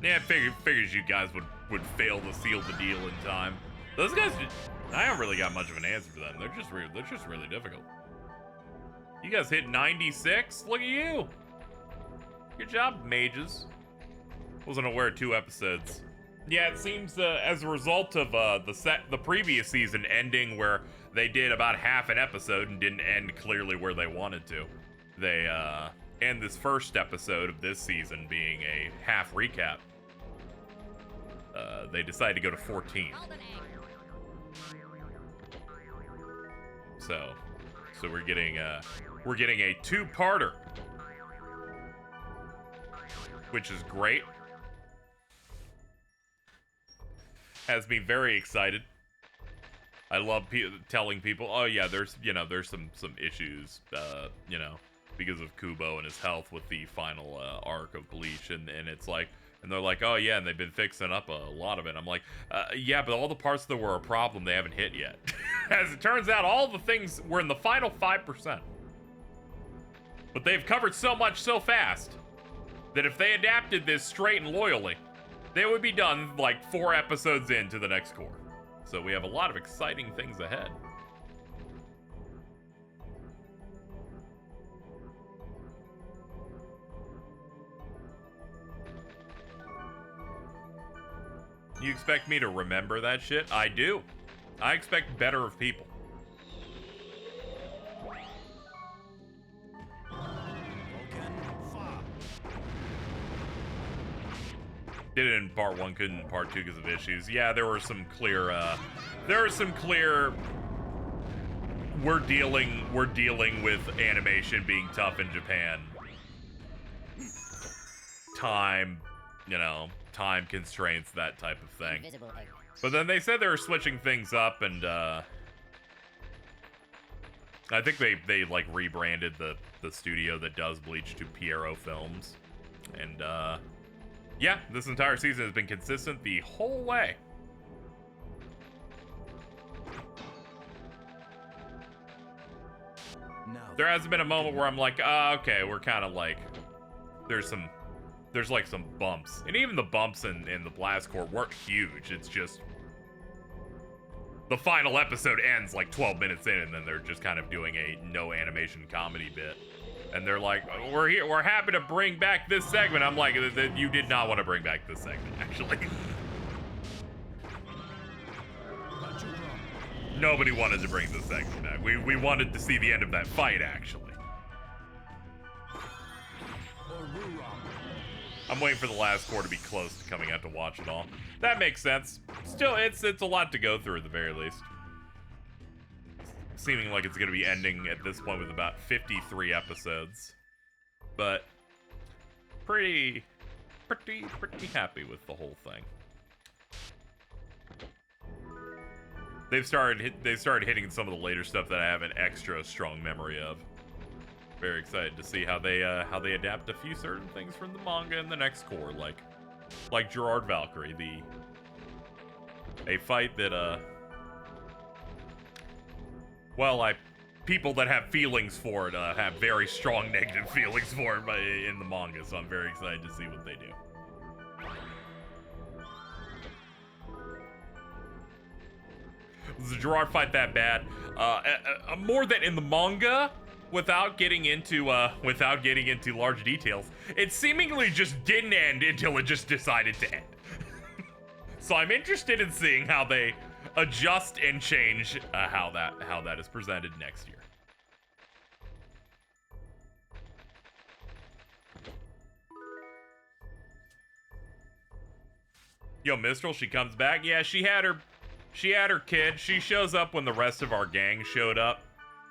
Yeah, figures you guys would fail to seal the deal in time. Those guys, I haven't really got much of an answer for them. They're just really difficult. You guys hit 96? Look at you. Good job, mages. Wasn't aware of 2 episodes. Yeah, it seems as a result of the previous season ending where they did about half an episode and didn't end clearly where they wanted to. They end this first episode of this season being a half recap. They decided to go to 14. So we're getting We're getting a two-parter, which is great. Has me very excited. I love telling people, oh yeah, there's some issues, because of Kubo and his health with the final arc of Bleach, and it's like, and they're like, oh yeah, and they've been fixing up a lot of it. I'm like, yeah, but all the parts that were a problem, they haven't hit yet. As it turns out, all the things were in the final 5%. But they've covered so much so fast that if they adapted this straight and loyally, they would be done like 4 episodes into the next core. So we have a lot of exciting things ahead. You expect me to remember that shit? I do. I expect better of people. Did it in part 1, couldn't in part 2 because of issues. Yeah, there were some clear, we're dealing with animation being tough in Japan. Time, time constraints, that type of thing. But then they said they were switching things up, and I think they like rebranded the studio that does Bleach to Pierrot Films, and yeah, this entire season has been consistent the whole way. There hasn't been a moment where I'm like, okay, we're kind of like, there's like some bumps. And even the bumps in the Blast Core weren't huge. It's just, the final episode ends like 12 minutes in, and then they're just kind of doing a no animation comedy bit. And they're like, we're happy to bring back this segment. I'm like, you did not want to bring back this segment, actually. Nobody wanted to bring this segment back. We wanted to see the end of that fight, actually. I'm waiting for the last core to be close to coming out to watch it all. That makes sense. Still, it's a lot to go through at the very least. Seeming like it's going to be ending at this point with about 53 episodes. But pretty happy with the whole thing. They started hitting some of the later stuff that I have an extra strong memory of. Very excited to see how they adapt a few certain things from the manga in the next core, like Gerard Valkyrie, a fight that people that have feelings for it have very strong negative feelings for it in the manga, so I'm very excited to see what they do. Was the Gerard fight that bad? More than in the manga, without getting into large details. It seemingly just didn't end until it just decided to end. So I'm interested in seeing how they adjust and change how that is presented next year. Yo, Mistral, she comes back. Yeah, she had her kid. She shows up when the rest of our gang showed up.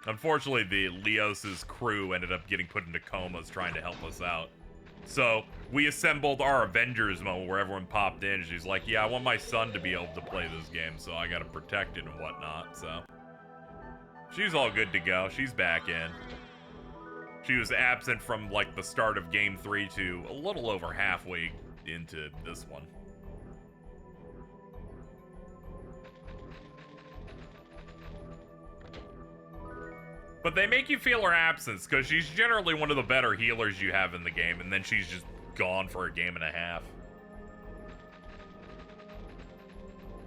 Unfortunately, the Leos's crew ended up getting put into comas trying to help us out. So we assembled our Avengers moment where everyone popped in. She's like, yeah, I want my son to be able to play this game, so I gotta protect it and whatnot. So she's all good to go. She's back in. She was absent from like the start of Game 3 to a little over halfway into this one. But they make you feel her absence, because she's generally one of the better healers you have in the game, and then she's just gone for a game and a half.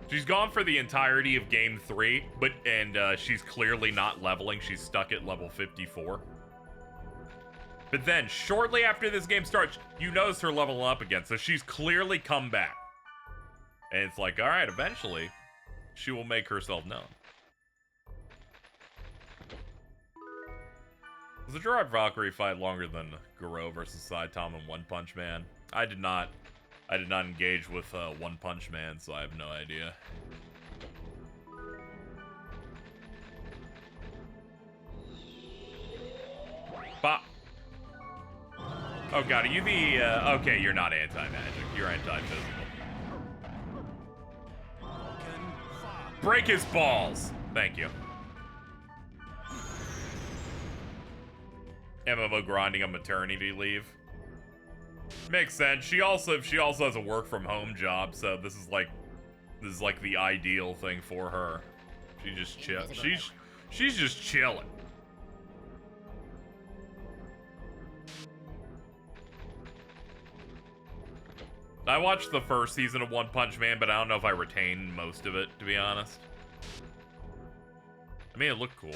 She's gone for the entirety of Game 3, and she's clearly not leveling. She's stuck at level 54. But then, shortly after this game starts, you notice her leveling up again, so she's clearly come back. And it's like, alright, eventually, she will make herself known. Was the Gerard Valkyrie fight longer than Garo versus Saitama and One Punch Man? I did not engage with One Punch Man, so I have no idea. Bop. Oh god, are you the, okay, you're not anti-magic. You're anti-physical. Break his balls! Thank you. MMO grinding on maternity leave. Makes sense. She also has a work from home job, so this is like the ideal thing for her. She just chill. She's just chilling. I watched the first season of One Punch Man, but I don't know if I retained most of it, to be honest. I mean, it looked cool.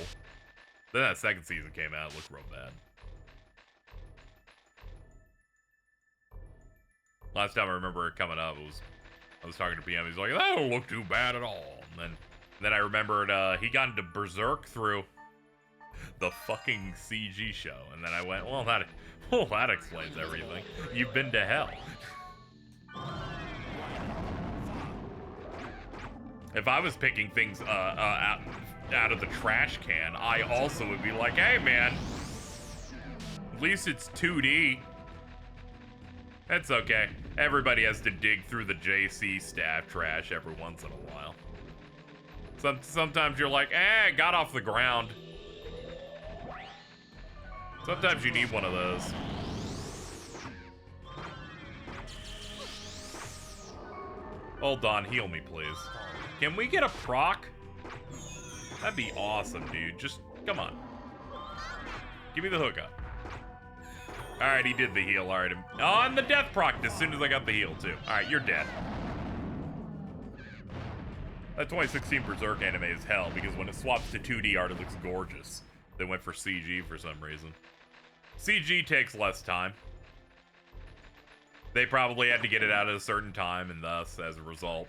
Then that second season came out, it looked real bad. Last time I remember it coming up, I was talking to PM, he's like, that don't look too bad at all. And then I remembered he got into Berserk through the fucking CG show. And then I went, well, that explains everything. You've been to hell. If I was picking things out of the trash can, I also would be like, hey man, at least it's 2D. That's okay. Everybody has to dig through the JC staff trash every once in a while. Sometimes you're like, got off the ground. Sometimes you need one of those. Hold on, heal me, please. Can we get a proc? That'd be awesome, dude. Just, come on. Give me the hookup. Alright, he did the heal, alright. Oh, and the death proc as soon as I got the heal, too. Alright, you're dead. That 2016 Berserk anime is hell, because when it swaps to 2D art, it looks gorgeous. They went for CG for some reason. CG takes less time. They probably had to get it out at a certain time, and thus, as a result,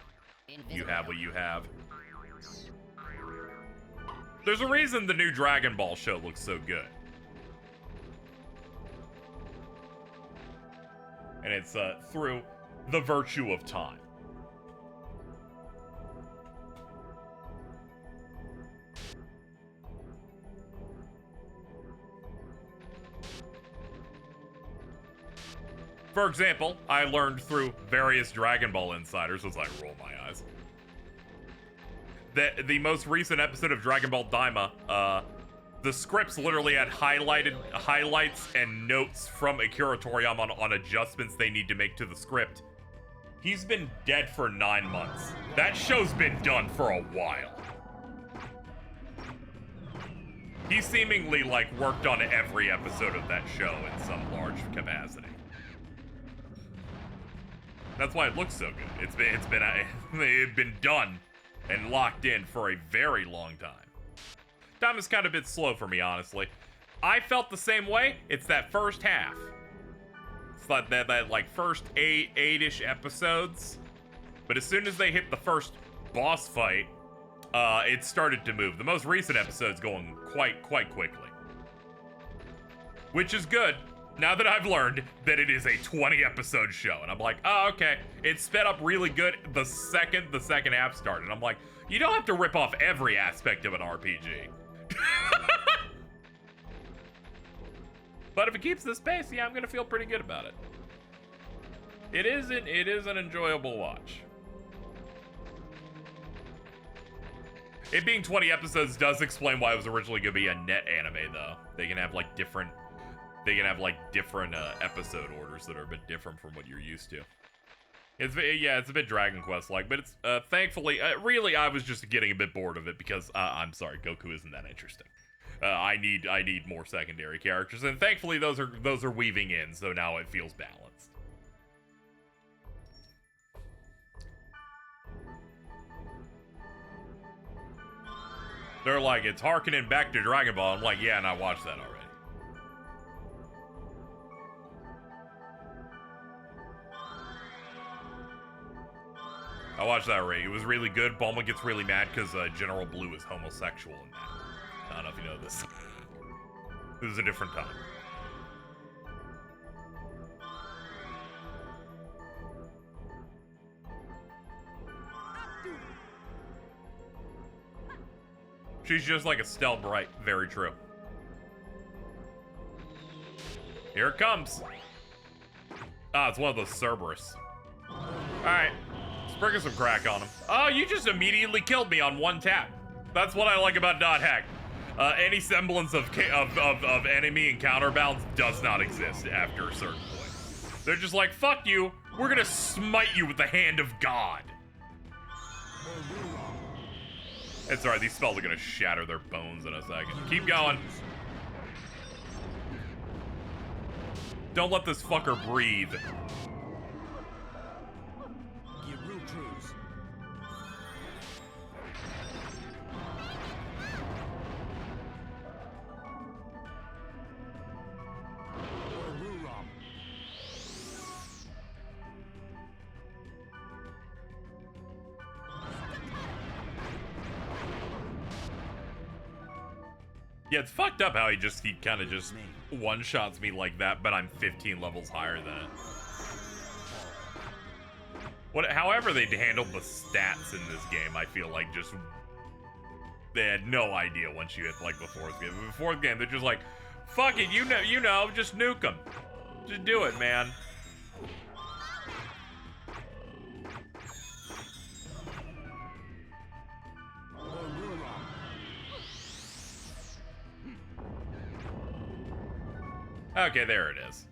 you have what you have. There's a reason the new Dragon Ball show looks so good. And it's through the virtue of time. For example, I learned through various Dragon Ball insiders as I roll my eyes that the most recent episode of Dragon Ball Daima, the scripts literally had highlights and notes from Akira Toriyama on adjustments they need to make to the script. He's been dead for 9 months. That show's been done for a while. He seemingly worked on every episode of that show in some large capacity. That's why it looks so good. It's been done and locked in for a very long time. Time is kind of a bit slow for me, honestly. I felt the same way. It's that first half. It's like that first eight-ish episodes. But as soon as they hit the first boss fight, it started to move. The most recent episode's going quite quickly. Which is good, now that I've learned that it is a 20-episode show. And I'm like, oh, okay. It sped up really good the second half started. And I'm like, you don't have to rip off every aspect of an RPG. But if it keeps this pace, yeah, I'm gonna feel pretty good about it. It is an enjoyable watch. It being 20 episodes does explain why it was originally gonna be a net anime, though. They can have different episode orders that are a bit different from what you're used to. It's a bit Dragon Quest-like, but it's thankfully, really, I was just getting a bit bored of it because I'm sorry, Goku isn't that interesting. I need more secondary characters, and thankfully those are weaving in, so now it feels balanced. They're like, it's harkening back to Dragon Ball. I'm like, yeah, and I watched that already. I watched that already. It was really good. Bulma gets really mad because General Blue is homosexual in that. I don't know if you know this. It was a different time. She's just like Estelle Bright. Very true. Here it comes. Ah, it's one of those Cerberus. Alright. Sprinkle some crack on him. Oh, you just immediately killed me on one tap. That's what I like about Dot Hack. Any semblance of enemy and counterbalance does not exist after a certain point. They're just like, fuck you, we're gonna smite you with the hand of God. It's alright, these spells are gonna shatter their bones in a second. Keep going. Don't let this fucker breathe. Yeah, it's fucked up how he kind of just one-shots me like that, but I'm 15 levels higher than it. However they handled the stats in this game, I feel like just... They had no idea once you hit, like, the fourth game. The fourth game, they're just like, fuck it, you know, just nuke them. Just do it, man. Okay, there it is.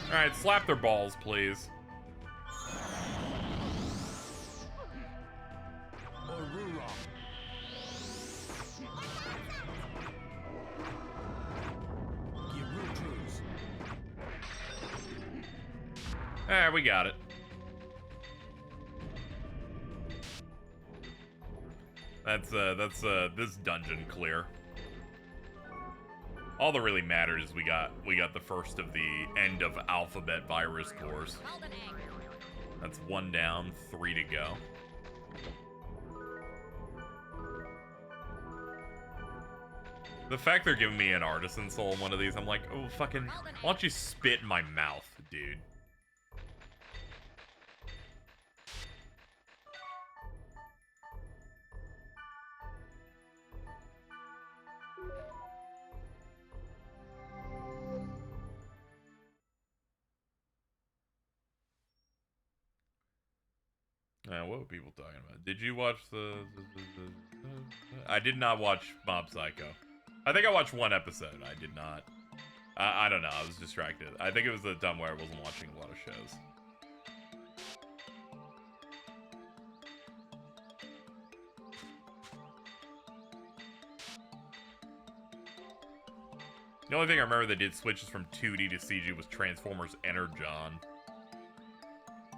Alright, slap their balls, please. Alright, we got it. That's this dungeon clear. All that really matters is we got the first of the end of alphabet virus cores. That's 1 down, 3 to go. The fact they're giving me an artisan soul in one of these, I'm like, oh fucking, why don't you spit in my mouth, dude? What were people talking about? Did you watch the I did not watch Mob Psycho. I think I watched 1 episode. I did not. I don't know. I was distracted. I think it was the time where I wasn't watching a lot of shows. The only thing I remember that did switches from 2D to CG was Transformers Energon.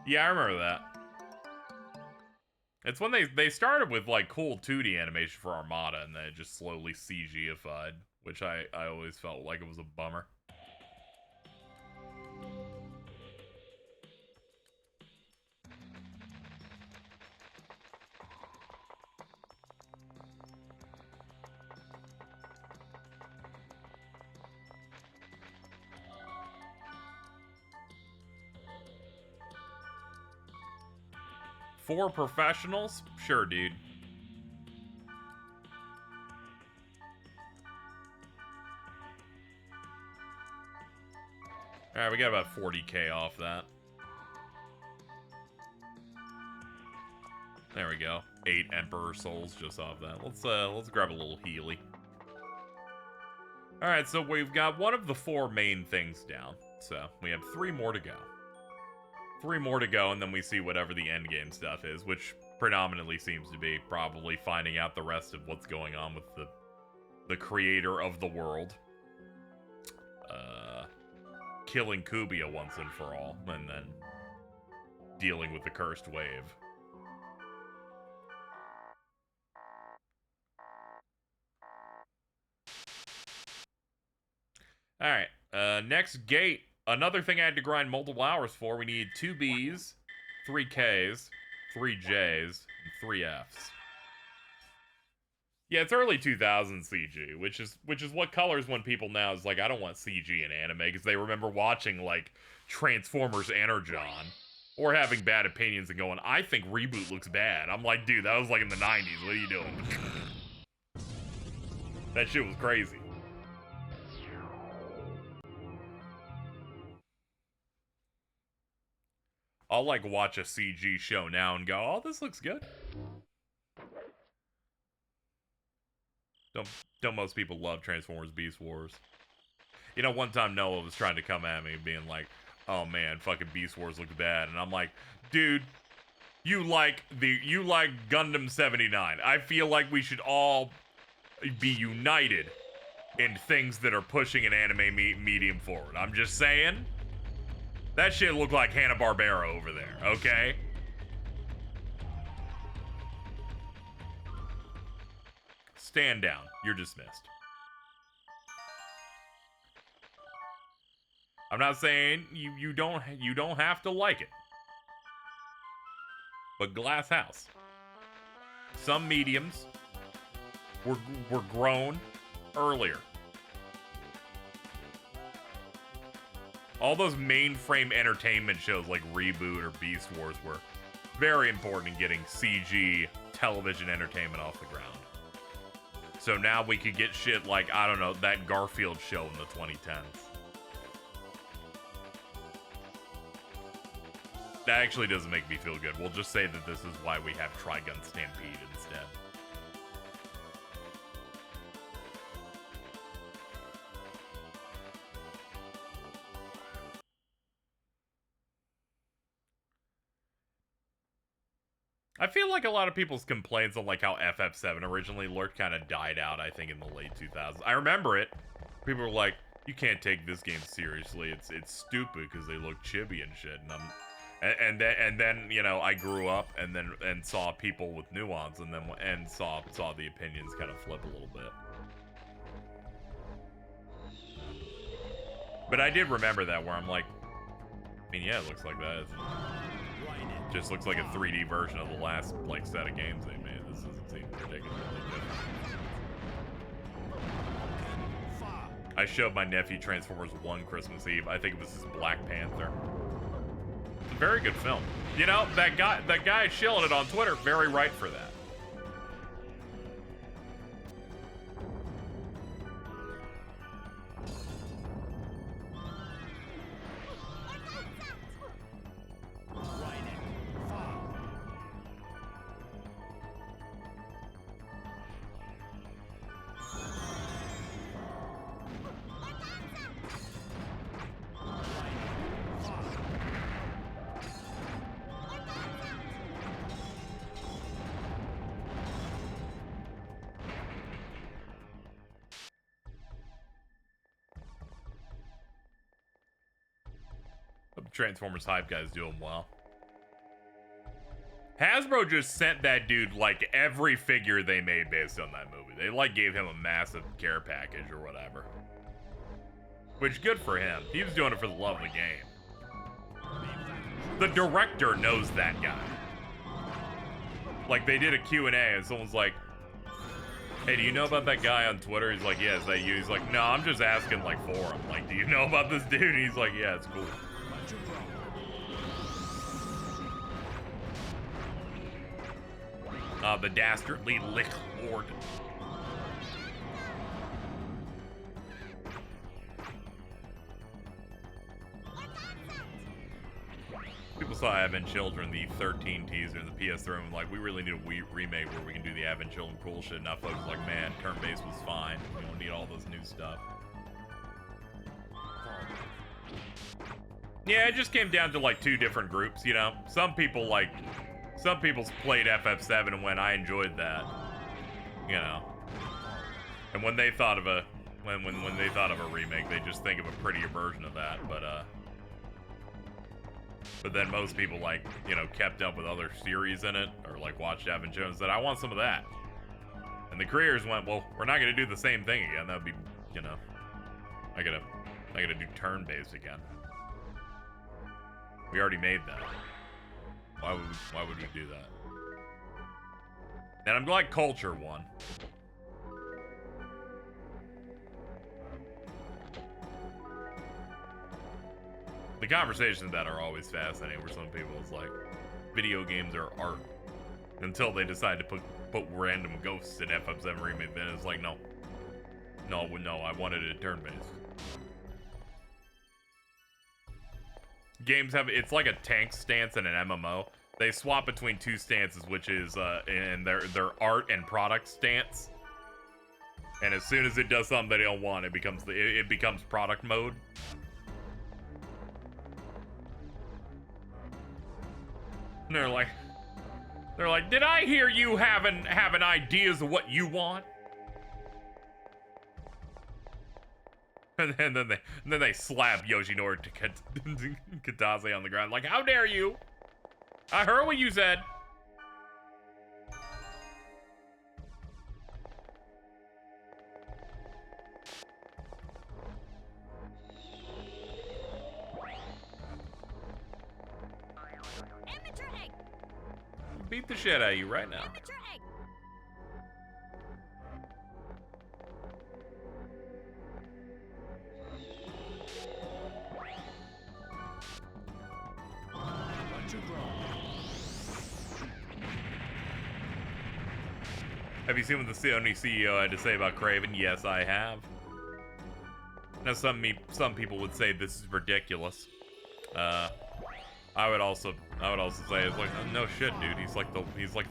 Yeah, I remember that. It's when they started with, like, cool 2D animation for Armada, and then it just slowly CG-ified, which I always felt like it was a bummer. For professionals? Sure, dude. Alright, we got about 40k off that. There we go. 8 Emperor Souls just off that. Let's grab a little Healy. Alright, so we've got one of the 4 main things down. So, we have 3 more to go. 3 more to go, and then we see whatever the endgame stuff is, which predominantly seems to be probably finding out the rest of what's going on with the creator of the world. Killing Kubia once and for all, and then dealing with the cursed wave. Alright, next gate. Another thing I had to grind multiple hours for. We need 2 Bs, 3 Ks, 3 Js, and 3 Fs. Yeah, it's early 2000s CG, which is what colors when people now is like, I don't want CG in anime, because they remember watching, like, Transformers Energon. Or having bad opinions and going, I think Reboot looks bad. I'm like, dude, that was like in the 90s. What are you doing? That shit was crazy. I'll like watch a CG show now and go, oh, this looks good. Don't most people love Transformers Beast Wars? You know, one time Noah was trying to come at me being like, oh man, fucking Beast Wars looks bad. And I'm like, dude, you like Gundam 79. I feel like we should all be united in things that are pushing an anime medium forward. I'm just saying. That shit looked like Hanna-Barbera over there, okay? Stand down. You're dismissed. I'm not saying you don't have to like it. But Glass House. Some mediums were grown earlier. All those mainframe entertainment shows like Reboot or Beast Wars were very important in getting CG television entertainment off the ground. So now we could get shit like, I don't know, that Garfield show in the 2010s. That actually doesn't make me feel good. We'll just say that this is why we have Trigun Stampede instead. I feel like a lot of people's complaints on like how FF7 originally looked kind of died out, I think, in the late 2000s. I remember it. People were like, you can't take this game seriously. It's stupid because they look chibi and shit. And then you know, I grew up and saw people with nuance and saw the opinions kind of flip a little bit. But I did remember that where I'm like, I mean, yeah, it looks like that. It just looks like a 3D version of the last like set of games they made. This doesn't seem ridiculously different. I showed my nephew Transformers 1 Christmas Eve. I think it was his Black Panther. It's a very good film. You know, that guy shilling it on Twitter, very right for that. Transformers hype guys doing well. Hasbro just sent that dude like every figure they made based on that movie. They like gave him a massive care package or whatever. Which, good for him. He was doing it for the love of the game. The director knows that guy. Like, they did a Q&A and someone's like, hey, do you know about that guy on Twitter? He's like, yeah, is that you? He's like, no, I'm just asking like for him. Like, do you know about this dude? And he's like, yeah, it's cool. The dastardly Lick Lord. People saw Advent Children, the 13 teaser in the PS3, and like, we really need a remake where we can do the Advent Children cool shit. Now folks are like, man, turn-based was fine. We don't need all this new stuff. Yeah, it just came down to like two different groups, you know? Some people played FF7 and went, I enjoyed that. You know. And when they thought of a when they thought of a remake, they just think of a prettier version of that, but then most people, like, you know, kept up with other series in it, or like watched Advent Children and said, I want some of that. And the creators went, well, we're not gonna do the same thing again. That would be, you know, I gotta do turn-based again. We already made that. Why would we do that? And I'm glad Culture won. The conversations that are always fascinating, where some people is like, video games are art. Until they decide to put random ghosts in FF7 Remake, then it's like, no. No, I wanted it turn-based. Games have, it's like a tank stance and an MMO. They swap between two stances, which is in their art and product stance. And as soon as it does something they don't want, it becomes product mode. And they're like, did I hear you having ideas of what you want? And then they slap Yoshinori Kitase on the ground, like, how dare you? I heard what you said. Amateur egg. Beat the shit out of you right now. Amateur egg. Have you seen what the Sony CEO had to say about Craven? Yes, I have. Now, some people would say this is ridiculous. I would also say it's like, no shit, dude. He's like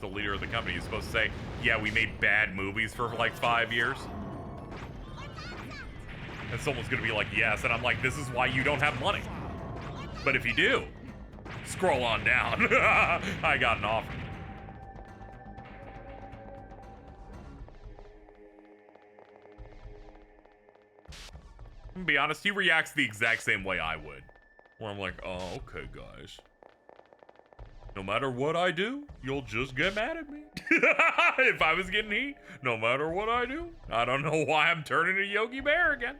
the leader of the company. He's supposed to say, yeah, we made bad movies for like 5 years. And someone's gonna be like, yes, and I'm like, this is why you don't have money. But if you do, scroll on down. I got an offer. I'm gonna be honest, he reacts the exact same way I would. Where I'm like, oh, okay, guys. No matter what I do, you'll just get mad at me. If I was getting heat, no matter what I do, I don't know why I'm turning to Yogi Bear again.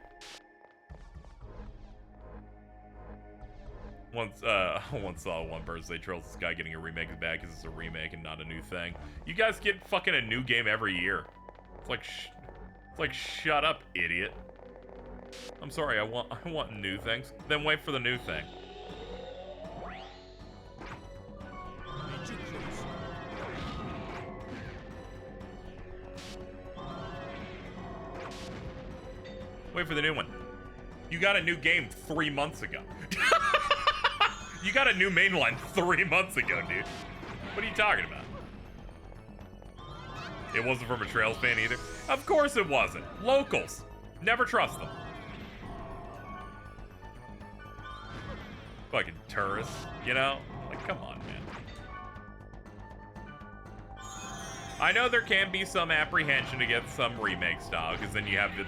Once saw one person say Trails this guy getting a remake is bad because it's a remake and not a new thing. You guys get fucking a new game every year. It's like shut up, idiot. I'm sorry, I want new things. Then wait for the new thing. Wait for the new one. You got a new game 3 months ago. You got a new mainline 3 months ago, dude. What are you talking about? It wasn't from a Trails fan either. Of course it wasn't. Locals. Never trust them. Fucking tourists, you know? Like, come on, man. I know there can be some apprehension to get some remake style, because then you have the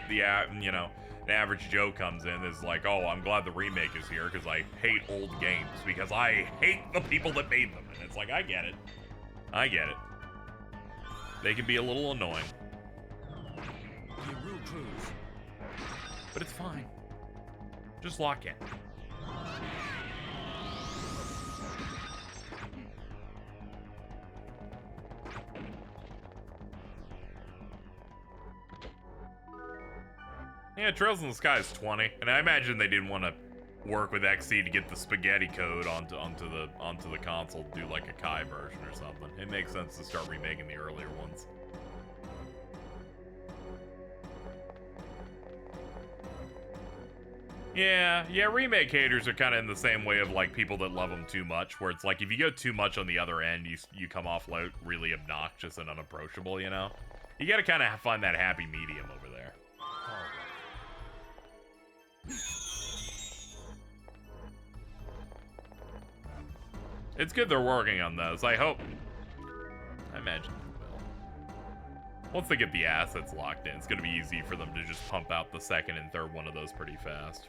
you know, the average Joe comes in is like, oh, I'm glad the remake is here, because I hate old games, because I hate the people that made them. And it's like, I get it. I get it. They can be a little annoying. But it's fine. Just lock in. Yeah, Trails in the Sky is 20, and I imagine they didn't want to work with XC to get the spaghetti code onto the console to do like a Kai version or something. It makes sense to start remaking the earlier ones. Yeah, remake haters are kind of in the same way of like people that love them too much, where it's like if you go too much on the other end, you come off like really obnoxious and unapproachable, you know? You gotta kind of find that happy medium over there. It's good they're working on those. I hope. I imagine they will. Once they get the assets locked in, it's going to be easy for them to just pump out the second and third one of those pretty fast.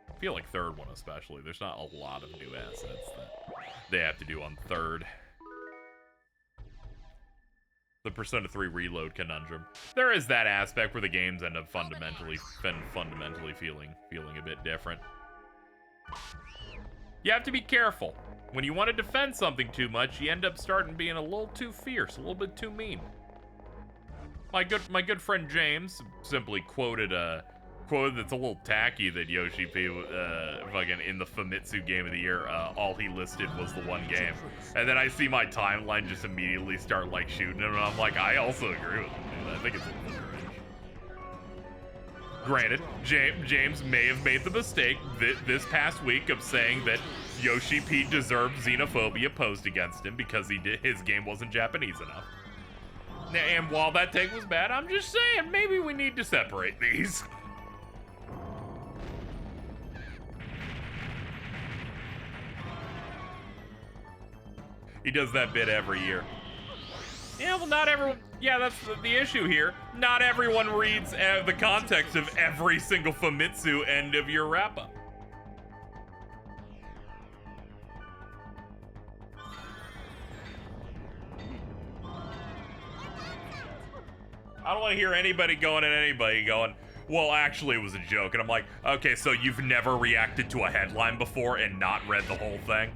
I feel like third one especially. There's not a lot of new assets that they have to do on third. The Persona 3 Reload conundrum. There is that aspect where the games end up fundamentally feeling a bit different. You have to be careful. When you want to defend something too much, you end up starting being a little too fierce, a little bit too mean. My good friend James simply quoted quoted that's a little tacky that Yoshi P, fucking in the Famitsu Game of the Year, all he listed was the one game. And then I see my timeline just immediately start, like, shooting him, and I'm like, I also agree with him, dude. I think it's a little cringe. Granted, James may have made the mistake this past week of saying that Yoshi P deserved xenophobia posed against him because his game wasn't Japanese enough. And while that take was bad, I'm just saying, maybe we need to separate these. He does that bit every year. Yeah, well, not everyone. Yeah, that's the issue here. Not everyone reads the context of every single Famitsu end of your wrap-up. I don't want to hear anybody going, well, actually, it was a joke. And I'm like, okay, so you've never reacted to a headline before and not read the whole thing?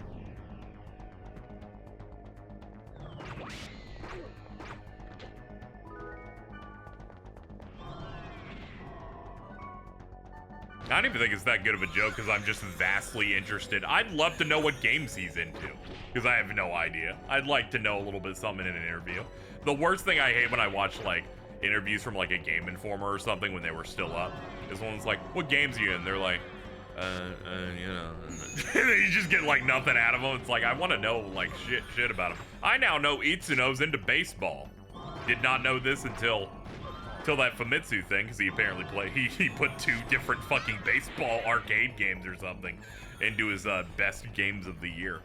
I don't even think it's that good of a joke because I'm just vastly interested. I'd love to know what games he's into because I have no idea. I'd like to know a little bit something in an interview. The worst thing I hate when I watch like interviews from like a Game Informer or something when they were still up is when it's like, what games are you in? They're like, you know, you just get like nothing out of them. It's like, I want to know like shit about him. I now know Itsuno's into baseball. Did not know this until that Famitsu thing, because he apparently he put 2 different fucking baseball arcade games or something into his best games of the year.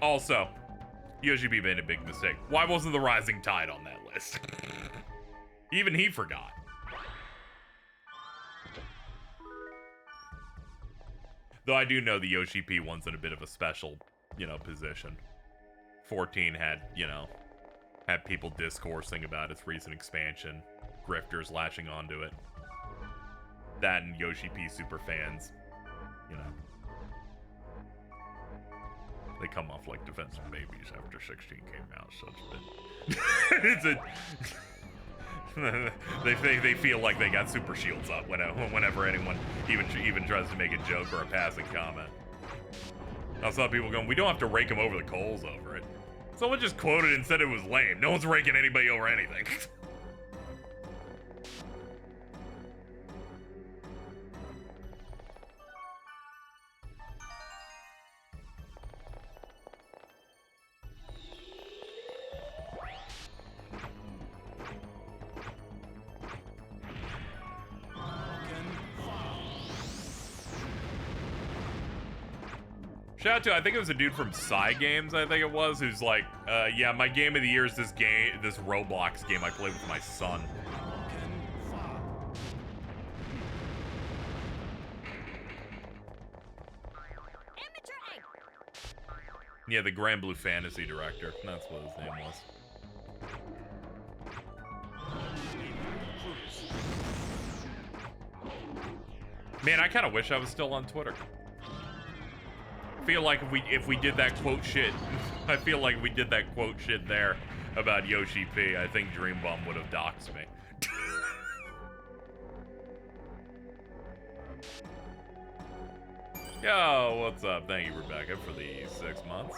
Also, Yoshi P made a big mistake. Why wasn't the Rising Tide on that list? Even he forgot. Though I do know the Yoshi P one's in a bit of a special, you know, position. 14 had, you know, had people discoursing about its recent expansion, grifters latching onto it. That and Yoshi P super fans, you know. They come off like defensive babies after 16 came out, so it's a they feel like they got super shields up whenever anyone even tries to make a joke or a passing comment. I saw people going, we don't have to rake them over the coals over it. Someone just quoted and said it was lame. No one's raking anybody over anything. Shout out to, I think it was a dude from Psy Games, I think it was, who's like, yeah, my game of the year is this Roblox game I played with my son. Yeah, the Grand Blue Fantasy director. That's what his name was. Man, I kind of wish I was still on Twitter. I feel like if we did that quote shit, I feel like we did that quote shit there about Yoshi P, I think Dream Bum would have doxed me. Yo, what's up? Thank you, Rebecca, for the 6 months.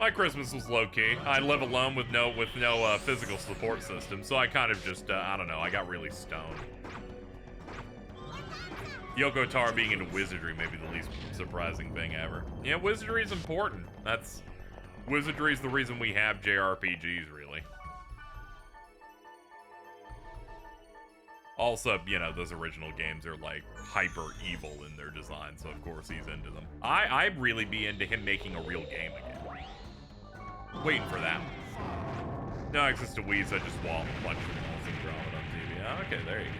My Christmas was low-key. I live alone with no physical support system, so I kind of just, I don't know, I got really stoned. Yoko Taro being into wizardry may be the least surprising thing ever. Yeah, wizardry is important. Wizardry is the reason we have JRPGs, really. Also, you know, those original games are like hyper evil in their design, so of course he's into them. I'd really be into him making a real game again. Waiting for that. No access to Wii, so I just punch the walls and draw it on TV. Oh, okay, there you go.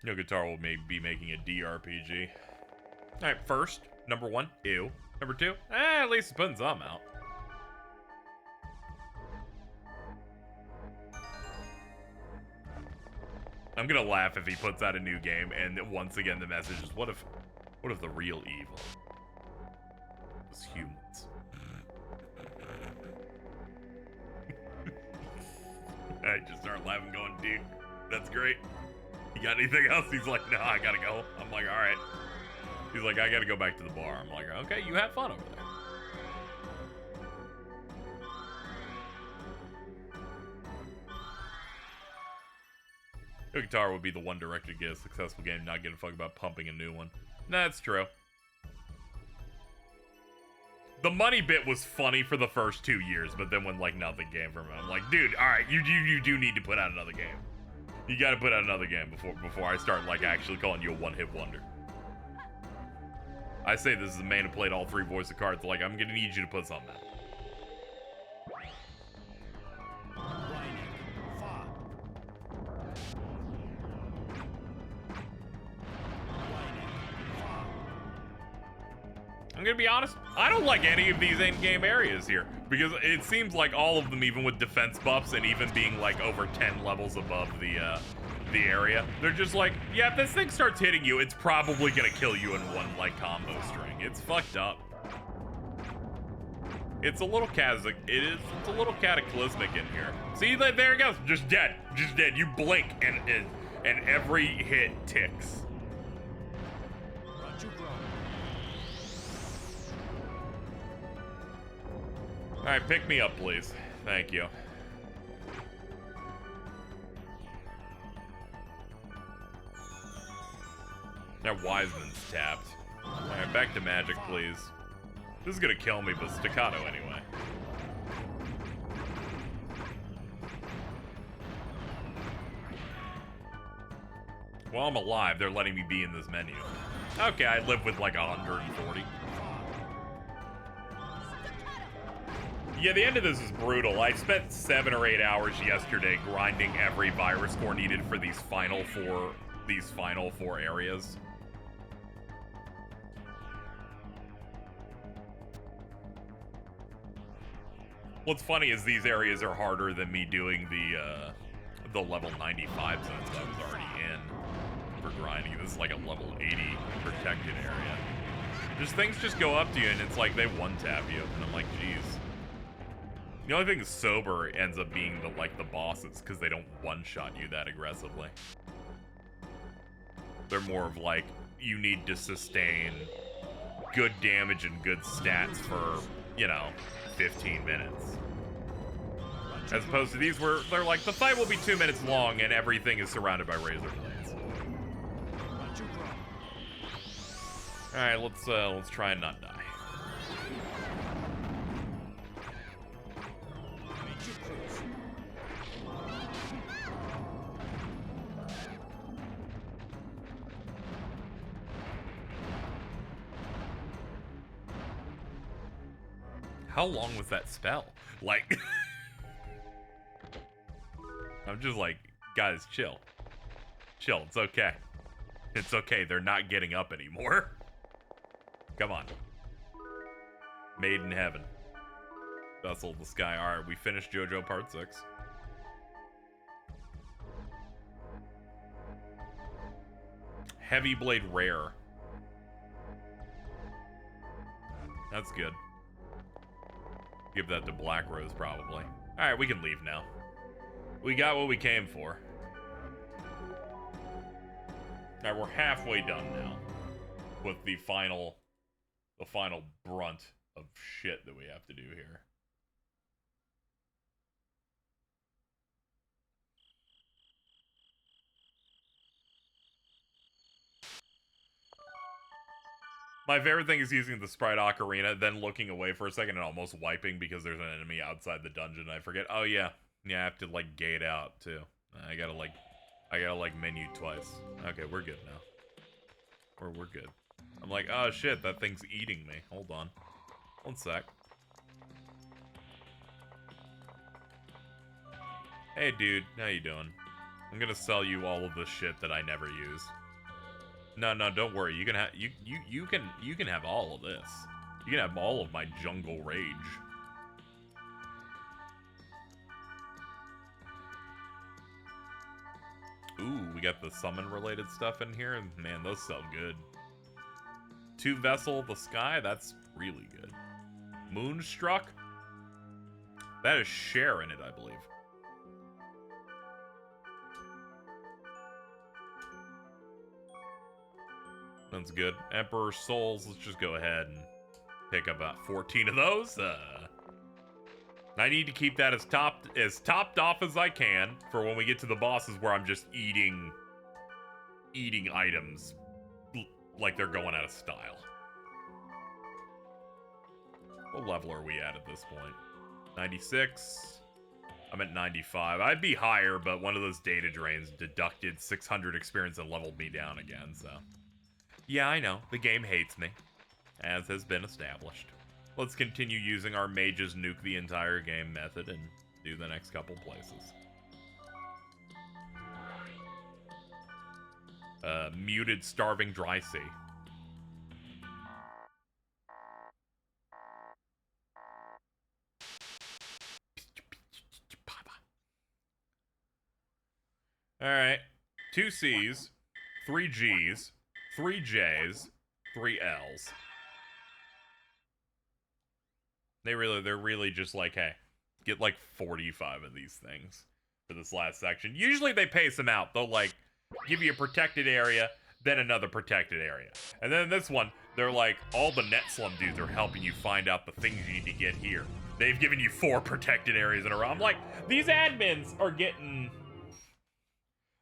No Guitar will be making a DRPG. Alright, first, number 1, ew. Number 2, at least it's putting some out. I'm gonna laugh if he puts out a new game and once again the message is, what if the real evil was humans? I just start laughing going, dude, that's great. You got anything else? He's like, no, I gotta go. I'm like, all right. He's like, I gotta go back to the bar. I'm like, okay, you have fun over there. Guitar would be the one directed to get a successful game, not give a fuck about pumping a new one. That's true. The money bit was funny for the first 2 years, but then when like nothing came from it, I'm like, dude, all right, you do need to put out another game. You got to put out another game before I start like actually calling you a one-hit wonder. I say this is a man who played all 3 voice of cards. Like, I'm gonna need you to put something out. I'm gonna be honest, I don't like any of these end-game areas here, because it seems like all of them, even with defense buffs and even being like over 10 levels above the area, they're just like, yeah, if this thing starts hitting you, it's probably gonna kill you in one like combo string. It's fucked up. It's a little it's a little cataclysmic in here. See, like, there it goes, just dead. You blink and every hit ticks. Alright, pick me up, please. Thank you. Now Wiseman's tapped. Alright, back to magic, please. This is gonna kill me, but staccato anyway. While I'm alive, they're letting me be in this menu. Okay, I live with like 140. Yeah, the end of this is brutal. I spent 7 or 8 hours yesterday grinding every virus core needed for these final four areas. What's funny is these areas are harder than me doing the level 95 zones I was already in for grinding. This is like a level 80 protected area. Just things just go up to you and it's like they one-tap you, and I'm like, geez. The only thing sober ends up being the bosses, because they don't one-shot you that aggressively. They're more of like, you need to sustain good damage and good stats for, 15 minutes. As opposed to these where they're like, the fight will be 2 minutes long and everything is surrounded by razor blades. Alright, let's try and not die. How long was that spell? Like, I'm just like, guys, chill. Chill, it's okay. It's okay, they're not getting up anymore. Come on. Made in heaven. Vessel of the sky. Alright, we finished JoJo Part 6. Heavy Blade Rare. That's good. Give that to Black Rose, probably. Alright, we can leave now. We got what we came for. Alright, we're halfway done now. With the final brunt of shit that we have to do here. My favorite thing is using the Sprite Ocarina, then looking away for a second and almost wiping because there's an enemy outside the dungeon. I forget. Oh yeah, I have to like gate out too. I gotta menu twice. Okay, we're good now. We're good. I'm like, oh shit, that thing's eating me. Hold on, 1 sec. Hey dude, how you doing? I'm gonna sell you all of the shit that I never use. No, don't worry. You can have you can have all of this. You can have all of my jungle rage. Ooh, we got the summon-related stuff in here, and man, those sell good. 2 Vessel the Sky, that's really good. Moonstruck? That is Cher in it, I believe. That's good. Emperor Souls, let's just go ahead and pick up about 14 of those. I need to keep that as topped off as I can for when we get to the bosses where I'm just eating items like they're going out of style. What level are we at this point? 96. I'm at 95. I'd be higher, but one of those data drains deducted 600 experience and leveled me down again, so. Yeah, I know. The game hates me, as has been established. Let's continue using our mages nuke the entire game method and do the next couple places. Muted Starving Dry Sea. Alright. 2 C's, 3 G's, 3 J's, 3 L's. They're really just like, hey, get like 45 of these things for this last section. Usually they pace them out. They'll like give you a protected area, then another protected area. And then this one, they're like, all the net slum dudes are helping you find out the things you need to get here. They've given you 4 protected areas in a row. I'm like, these admins are getting...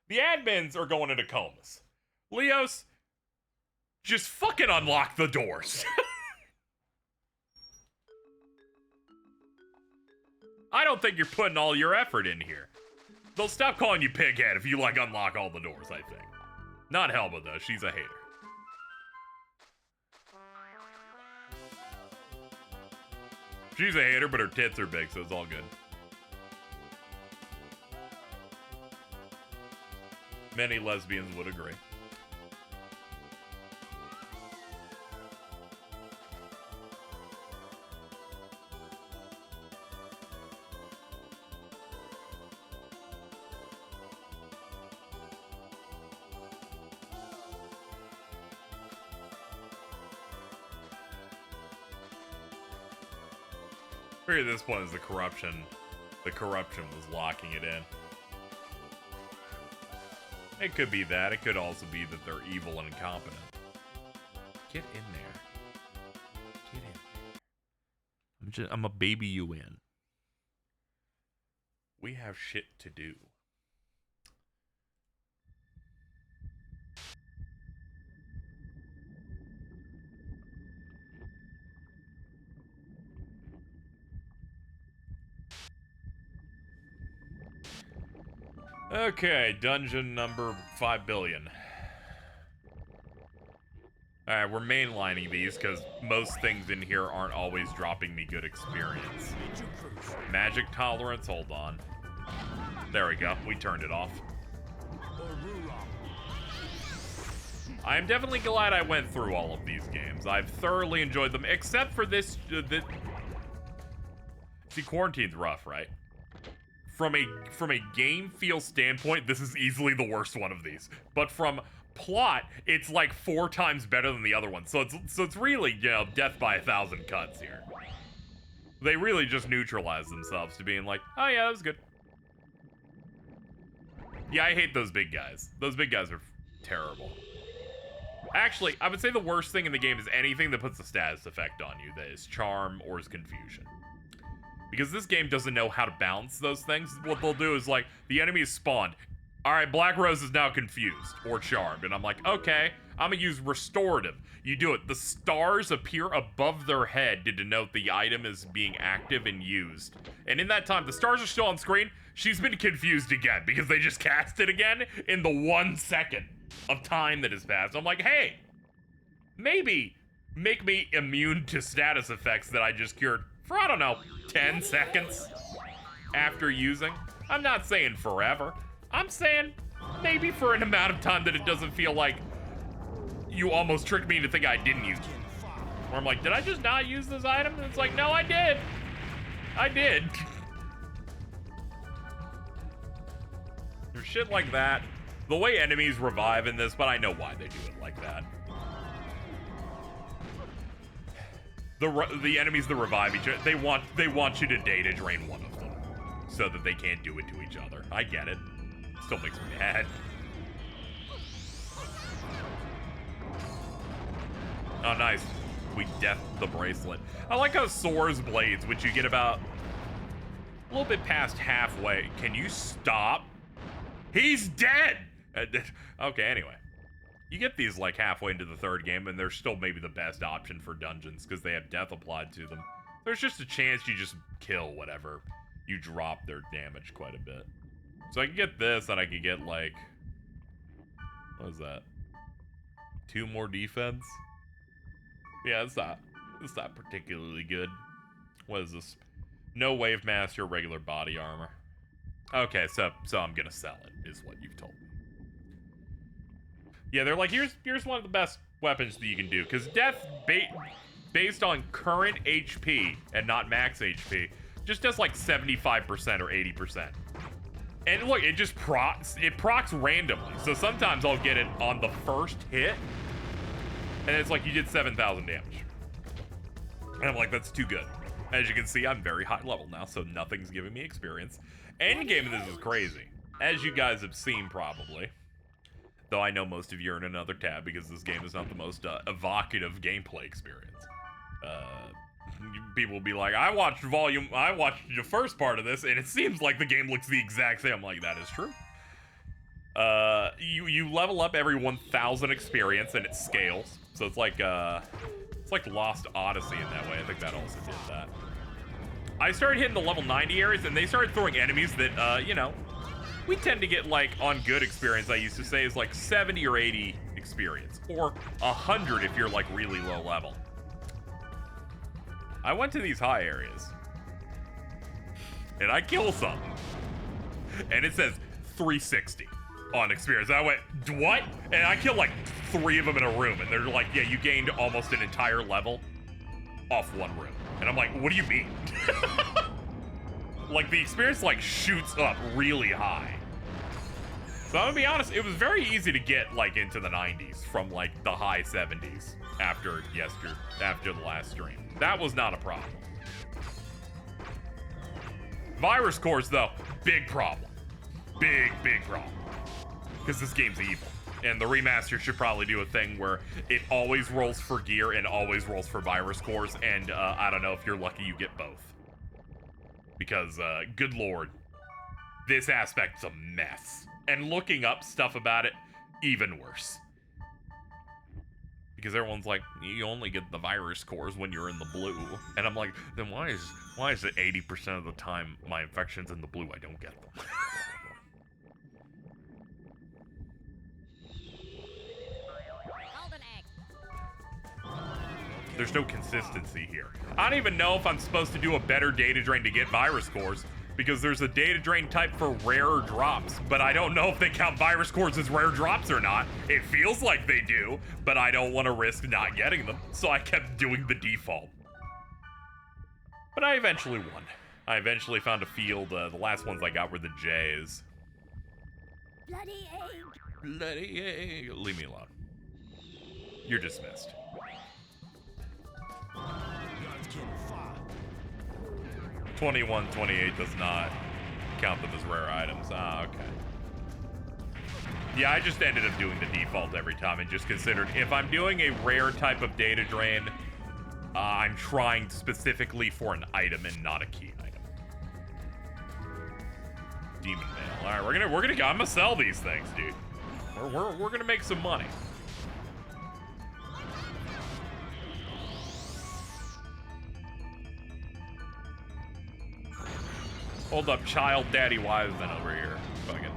The admins are going into comas. Leos, just fucking unlock the doors. I don't think you're putting all your effort in here. They'll stop calling you pighead if you, like, unlock all the doors, I think. Not Helma, though. She's a hater. She's a hater, but her tits are big, so it's all good. Many lesbians would agree. At this point is the corruption was locking it in. It could be that. It could also be that they're evil and incompetent. Get in there. Get in. I'm a baby you in. We have shit to do. Okay, dungeon number 5 billion. Alright, we're mainlining these because most things in here aren't always dropping me good experience. Magic tolerance, hold on. There we go, we turned it off. I am definitely glad I went through all of these games. I've thoroughly enjoyed them, except for this... See, quarantine's rough, right? From a game feel standpoint, this is easily the worst one of these. But from plot, it's like 4 times better than the other one. So it's really, you know, death by 1,000 cuts here. They really just neutralize themselves to being like, oh yeah, that was good. Yeah, I hate those big guys. Those big guys are terrible. Actually, I would say the worst thing in the game is anything that puts a status effect on you that is charm or is confusion. Because this game doesn't know how to balance those things. What they'll do is like, the enemy is spawned. Alright, Black Rose is now confused or charmed. And I'm like, okay, I'm gonna use restorative. You do it. The stars appear above their head to denote the item is being active and used. And in that time, the stars are still on screen. She's been confused again because they just cast it again in the 1 second of time that has passed. I'm like, hey, maybe make me immune to status effects that I just cured for, I don't know, 10 seconds after using. I'm not saying forever. I'm saying maybe for an amount of time that it doesn't feel like you almost tricked me to think I didn't use it. Or I'm like, did I just not use this item? And it's like, no, I did. I did. There's shit like that. The way enemies revive in this, but I know why they do it like that. The enemies that revive each other, they want you to data drain one of them so that they can't do it to each other. I get it. Still makes me mad. Oh, nice. We death the bracelet. I like how Sora's blades, which you get about a little bit past halfway. Can you stop? He's dead! Okay, anyway. You get these like halfway into the third game, and they're still maybe the best option for dungeons because they have death applied to them. There's just a chance you just kill whatever. You drop their damage quite a bit. So I can get this, and I can get like... What is that? 2 more defense? Yeah, it's not particularly good. What is this? No Wave Master, regular body armor. Okay, so I'm gonna sell it, is what you've told me. Yeah, they're like, here's one of the best weapons that you can do, because death, based on current HP and not max HP, just does like 75% or 80%. And look, it just procs randomly. So sometimes I'll get it on the first hit, and it's like you did 7,000 damage. And I'm like, that's too good. As you can see, I'm very high level now, so nothing's giving me experience. Endgame of this is crazy, as you guys have seen probably. Though I know most of you are in another tab because this game is not the most evocative gameplay experience. People will be like, I watched the first part of this, and it seems like the game looks the exact same. I'm like, that is true. You level up every 1,000 experience, and it scales. So it's like Lost Odyssey in that way. I think that also did that. I started hitting the level 90 areas, and they started throwing enemies that, you know, we tend to get, like, on good experience, I used to say, is like 70 or 80 experience. Or 100 if you're, like, really low level. I went to these high areas. And I kill something. And it says 360 on experience. I went, what? And I killed, like, 3 of them in a room. And they're like, yeah, you gained almost an entire level off one room. And I'm like, what do you mean? Like, the experience, like, shoots up really high. So I'm gonna be honest, it was very easy to get, like, into the 90s from, like, the high 70s after the last stream. That was not a problem. Virus cores, though, big problem. Big problem. Because this game's evil. And the remaster should probably do a thing where it always rolls for gear and always rolls for virus cores, and I don't know if you're lucky you get both. Because, good lord, this aspect's a mess. And looking up stuff about it, even worse. Because everyone's like, you only get the virus cores when you're in the blue. And I'm like, then why is it 80% of the time my infection's in the blue, I don't get them? There's no consistency here. I don't even know if I'm supposed to do a better data drain to get virus cores, because there's a data drain type for rarer drops, but I don't know if they count virus cores as rare drops or not. It feels like they do, but I don't want to risk not getting them, so I kept doing the default. But I eventually won. I eventually found a field. The last ones I got were the J's. Bloody egg. Bloody egg. Leave me alone. You're dismissed. 21, 28 does not count them as rare items. Ah, okay. Yeah, I just ended up doing the default every time and just considered if I'm doing a rare type of data drain, I'm trying specifically for an item and not a key item. Demon mail. All right, I'm gonna sell these things, dude. We're gonna make some money. Hold up, child daddy Wiseman over here. Fucking.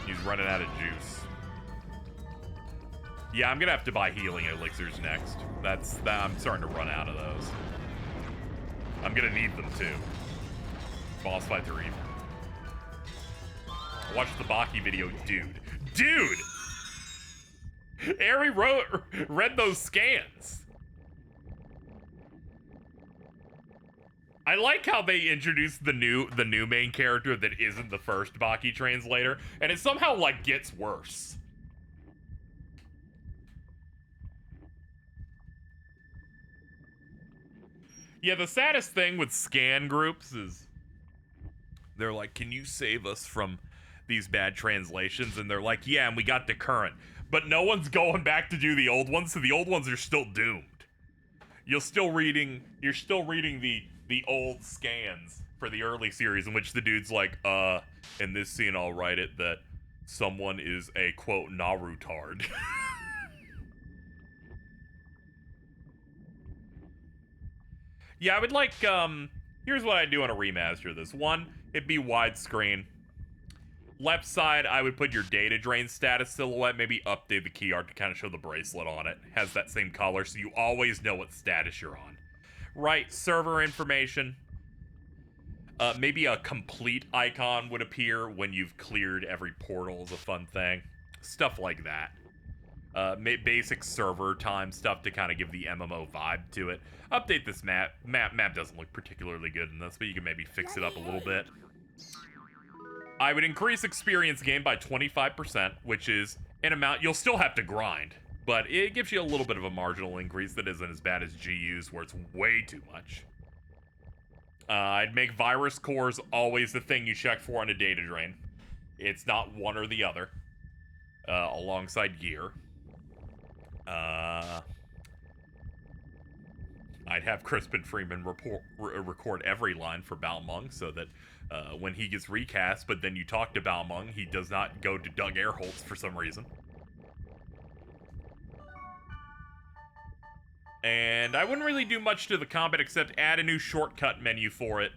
He's running out of juice. Yeah, I'm gonna have to buy healing elixirs next. I'm starting to run out of those. I'm gonna need them too. Boss fights are evil. Watch the Baki video, dude. Dude! Ari read those scans. I like how they introduced the new main character that isn't the first Baki translator, and it somehow like gets worse. Yeah, the saddest thing with scan groups is they're like, "Can you save us from these bad translations?" And they're like, "Yeah, and we got the current." But no one's going back to do the old ones, so the old ones are still doomed. You're still reading the old scans for the early series in which the dude's like, in this scene I'll write it that someone is a quote Narutard. Yeah, I would like, here's what I'd do on a remaster of this. One, it'd be widescreen. Left side, I would put your data drain status silhouette, maybe update the key art to kind of show the bracelet on it. Has that same color, so you always know what status you're on. Right, server information. Maybe a complete icon would appear when you've cleared every portal is a fun thing. Stuff like that. Basic server time stuff to kind of give the MMO vibe to it. Update this map. Map doesn't look particularly good in this, but you can maybe fix it up a little bit. I would increase experience gain by 25%, which is an amount you'll still have to grind, but it gives you a little bit of a marginal increase that isn't as bad as GU's, where it's way too much. I'd make virus cores always the thing you check for on a data drain. It's not one or the other. Alongside gear. I'd have Crispin Freeman record every line for Balmung so that when he gets recast, but then you talk to Balmung, he does not go to Doug Airholtz for some reason. And I wouldn't really do much to the combat except add a new shortcut menu for it.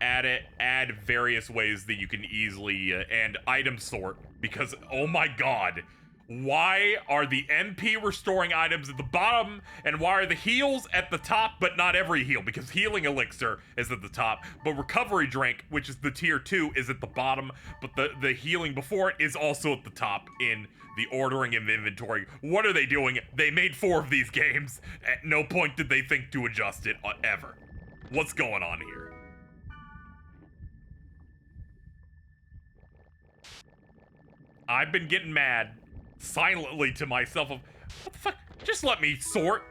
Add various ways that you can easily, and item sort, because, oh my god, why are the MP restoring items at the bottom, and why are the heals at the top, but not every heal? Because healing elixir is at the top, but recovery drink, which is the tier 2, is at the bottom, but the healing before it is also at the top in the ordering of inventory. What are they doing? They made 4 of these games. At no point did they think to adjust it, ever. What's going on here? I've been getting mad silently to myself of, what the fuck? Just let me sort.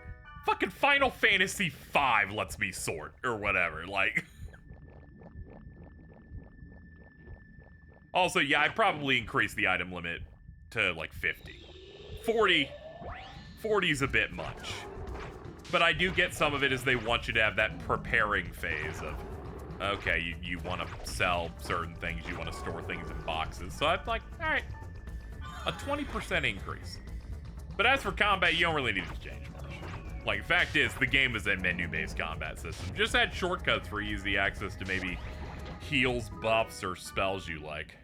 Fucking Final Fantasy V lets me sort, or whatever, like. Also, yeah, I'd probably increase the item limit to, like, 50. 40's a bit much. But I do get some of it as they want you to have that preparing phase of, okay, you want to sell certain things, you want to store things in boxes. So I'm like, all right, a 20% increase. But as for combat, you don't really need to change much. Like, fact is, the game is a menu-based combat system. Just add shortcuts for easy access to maybe heals, buffs, or spells you like.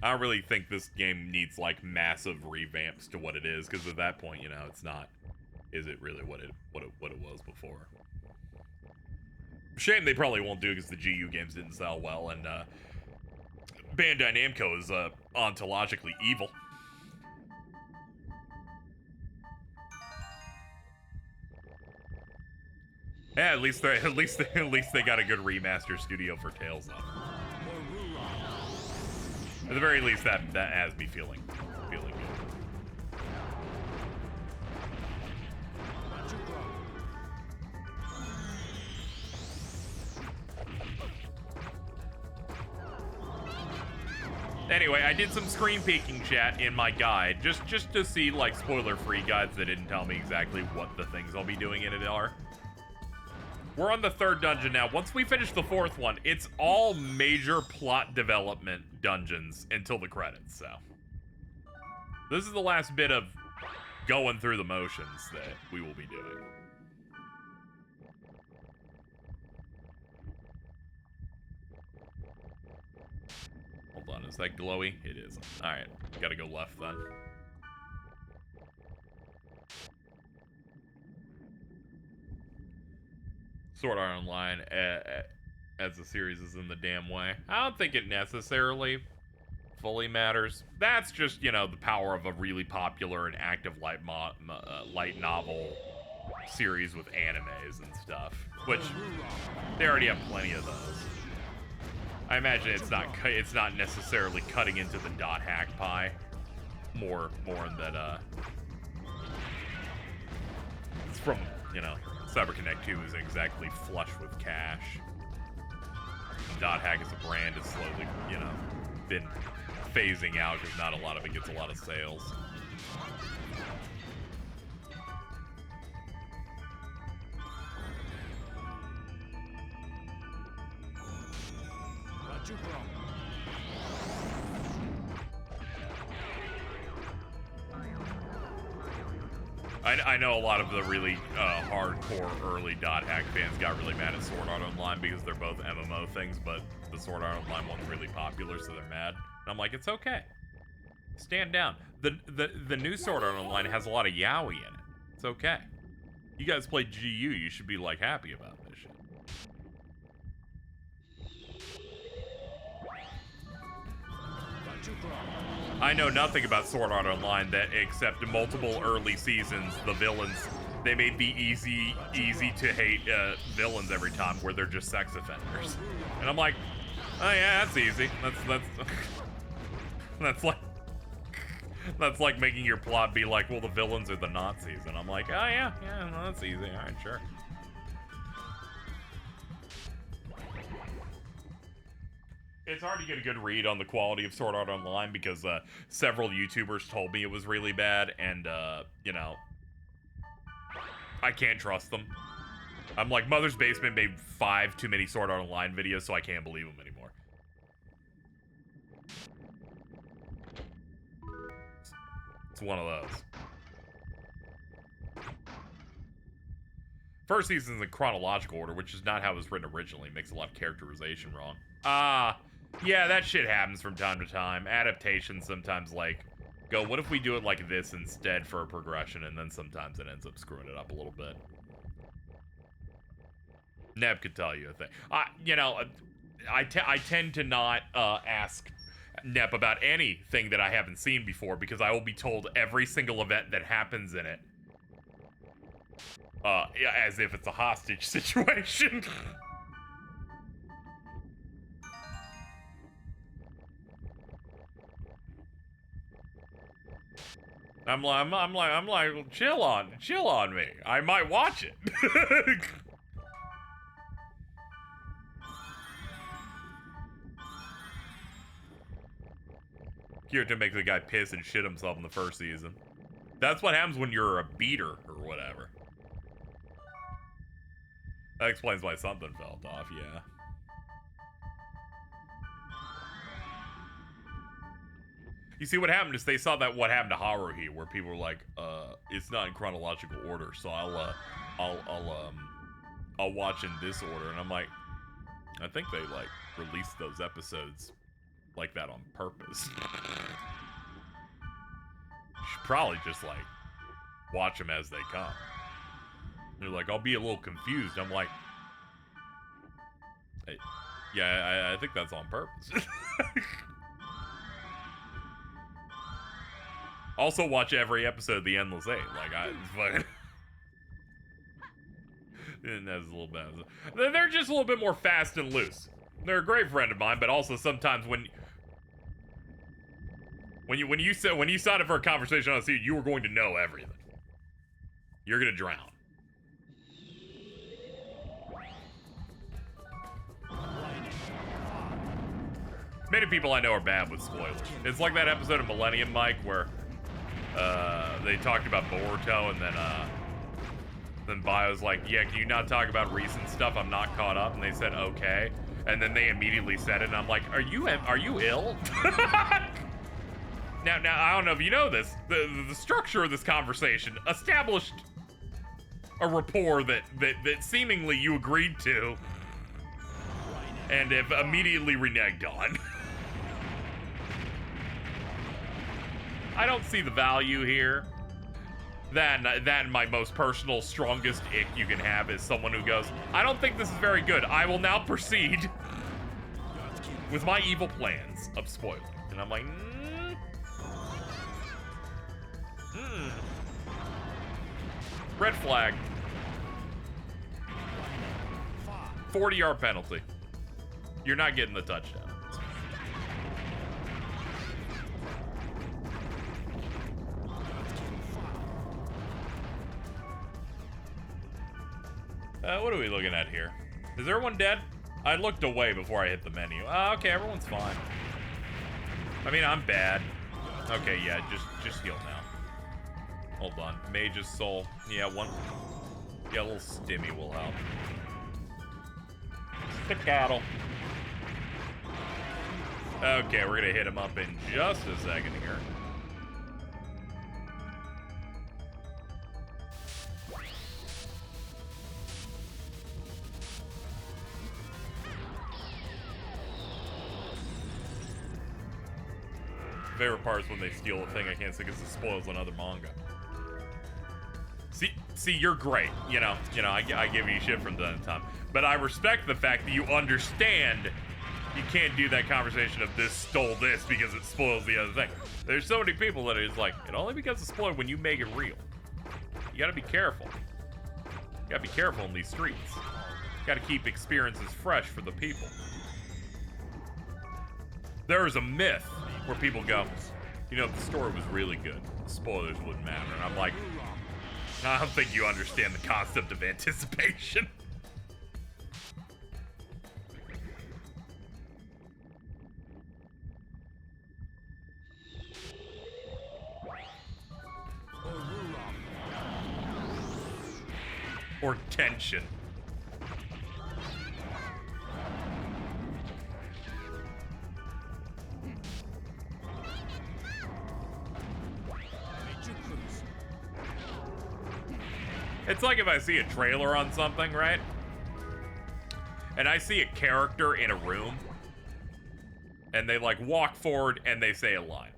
I don't really think this game needs, like, massive revamps to what it is, because at that point, you know, it's not, is it really what it was before? Shame they probably won't do it because the GU games didn't sell well, and Bandai Namco is ontologically evil. Yeah, at least they got a good remaster studio for Tales of. At the very least, that has me feeling good. Anyway, I did some screen peeking chat in my guide, just to see, like, spoiler-free guides that didn't tell me exactly what the things I'll be doing in it are. We're on the 3rd dungeon now. Once we finish the 4th one, it's all major plot development dungeons until the credits, so. This is the last bit of going through the motions that we will be doing. Hold on, is that glowy? It is. Alright, gotta go left then. Sword Art Online as the series is in the damn way. I don't think it necessarily fully matters. That's just, you know, the power of a really popular and active light novel series with animes and stuff, which they already have plenty of those. I imagine it's not necessarily cutting into the dot hack pie, more in that it's from, you know, CyberConnect 2 isn't exactly flush with cash. Dot hack as a brand is slowly, you know, been phasing out because not a lot of it gets a lot of sales. I know a lot of the really hardcore early dot hack fans got really mad at Sword Art Online because they're both MMO things, but the Sword Art Online one's really popular, so they're mad. And I'm like, it's okay. Stand down. The new Sword Art Online has a lot of yaoi in it. It's okay. You guys play GU, you should be like happy about this shit. I know nothing about Sword Art Online except multiple early seasons, the villains, they made the easy to hate villains every time where they're just sex offenders. And I'm like, oh yeah, that's easy. That's like making your plot be like, well, the villains are the Nazis. And I'm like, oh yeah, no, that's easy. All right, sure. It's hard to get a good read on the quality of Sword Art Online because several YouTubers told me it was really bad, and you know, I can't trust them. I'm like, Mother's Basement made 5 too many Sword Art Online videos, so I can't believe them anymore. It's one of those. First season's in chronological order, which is not how it was written originally. It makes a lot of characterization wrong. Yeah, that shit happens from time to time. Adaptations sometimes, like, go, what if we do it like this instead for a progression? And then sometimes it ends up screwing it up a little bit. Neb could tell you a thing. You know, I tend to not ask Neb about anything that I haven't seen before because I will be told every single event that happens in it. As if it's a hostage situation. I'm like, chill on me. I might watch it. Kirito makes the guy piss and shit himself in the first season. That's what happens when you're a beater or whatever. That explains why something fell off, yeah. You see, what happened is they saw that what happened to Haruhi, where people were like, it's not in chronological order, so I'll watch in this order. And I'm like, I think they like released those episodes like that on purpose. You should probably just like watch them as they come. They're like, I'll be a little confused. I'm like, hey, yeah, I think that's on purpose. Also watch every episode of The Endless Eight. Like, fucking... And that's a little bit... They're just a little bit more fast and loose. They're a great friend of mine, but also sometimes when you signed up for a conversation on the seat, you were going to know everything. You're gonna drown. Many people I know are bad with spoilers. It's like that episode of Millennium Mike where they talked about Boruto, and then Bio's like, yeah, can you not talk about recent stuff? I'm not caught up. And they said, okay. And then they immediately said it, and I'm like, are you ill? Now, I don't know if you know this. The structure of this conversation established a rapport that seemingly you agreed to, and have immediately reneged on. I don't see the value here. Then my most personal, strongest ick you can have is someone who goes, I don't think this is very good. I will now proceed with my evil plans of spoiling. And I'm like, red flag. 40-yard penalty. You're not getting the touchdown. What are we looking at here? Is everyone dead? I looked away before I hit the menu. Okay, everyone's fine. I mean, I'm bad. Okay, yeah, just heal now. Hold on. Mage's Soul. Yeah, a little stimmy will help. Skedaddle. Okay, we're gonna hit him up in just a second here. Favorite part is when they steal a thing I can't say because it spoils another manga. See, you're great. You know, I give you shit from time to time, but I respect the fact that you understand you can't do that conversation of this stole this because it spoils the other thing. There's so many people that it's like, it only becomes a spoiler when you make it real. You gotta be careful. You gotta be careful in these streets. You gotta keep experiences fresh for the people. There is a myth where people go, you know, if the story was really good, spoilers wouldn't matter. And I'm like, I don't think you understand the concept of anticipation. Or tension. It's like if I see a trailer on something, right? And I see a character in a room, and they like walk forward and they say a line.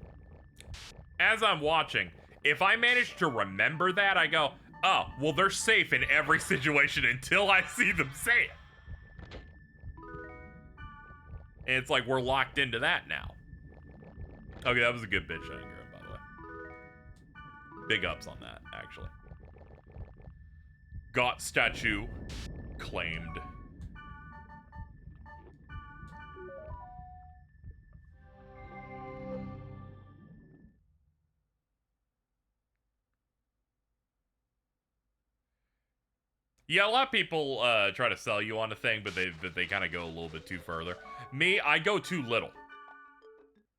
As I'm watching, if I manage to remember that, I go, oh, well, they're safe in every situation until I see them say it. And it's like we're locked into that now. Okay, that was a good bitch shine, by the way. Big ups on that, actually. Got statue claimed. Yeah, a lot of people try to sell you on a thing, but they kind of go a little bit too further. Me, I go too little.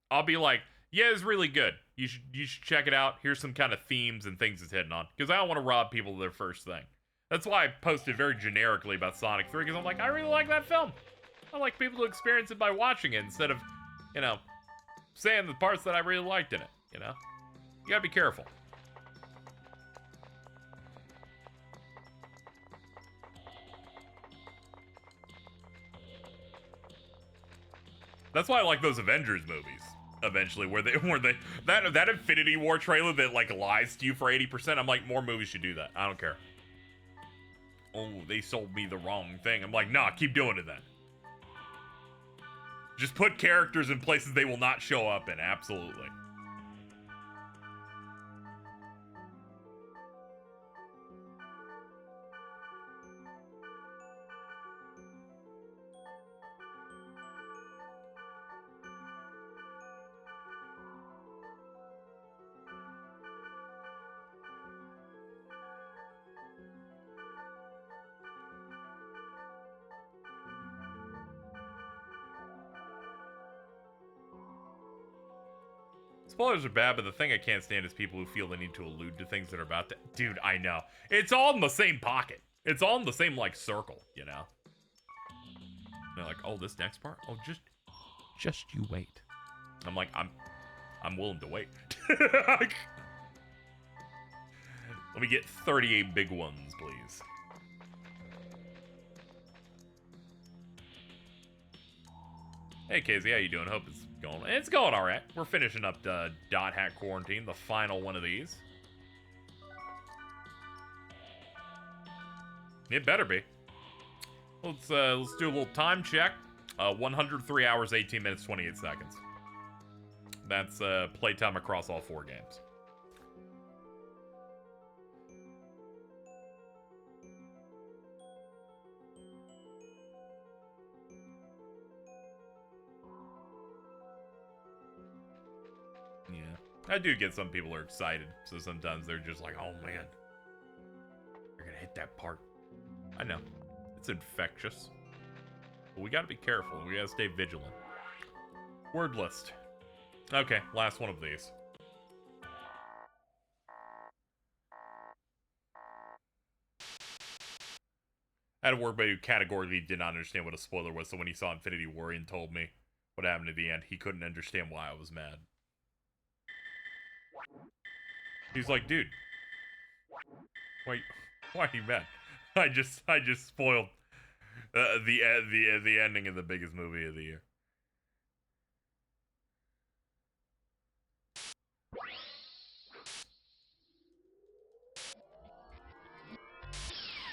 I'll be like, yeah, it's really good. You should check it out. Here's some kind of themes and things it's hitting on. Because I don't want to rob people of their first thing. That's why I posted very generically about Sonic 3, because I'm like, I really like that film. I like people to experience it by watching it instead of, you know, saying the parts that I really liked in it, you know? You gotta be careful. That's why I like those Avengers movies. Eventually, where that Infinity War trailer that like lies to you for 80%. I'm like, more movies should do that. I don't care. Oh, they sold me the wrong thing. I'm like, nah, keep doing it then. Just put characters in places they will not show up in. Absolutely. Spoilers are bad, but the thing I can't stand is people who feel the need to allude to things that are about to... Dude, I know. It's all in the same pocket. It's all in the same, like, circle, you know? They're like, oh, this next part? Oh, just you wait. I'm like, I'm willing to wait. Let me get 38 big ones, please. Hey, Casey, how you doing? Hope it's going. It's going all right. We're finishing up the Dot Hack Quarantine, the final one of these. It better be. Let's do a little time check. 103 hours, 18 minutes, 28 seconds. That's playtime across all 4 games. I do get some people are excited, so sometimes they're just like, oh man, you're gonna hit that part. I know, it's infectious. But we gotta be careful, we gotta stay vigilant. Word list. Okay, last one of these. I had a workmate who categorically did not understand what a spoiler was, so when he saw Infinity War and told me what happened at the end, he couldn't understand why I was mad. He's like, dude, why are you mad? I just spoiled the ending of the biggest movie of the year.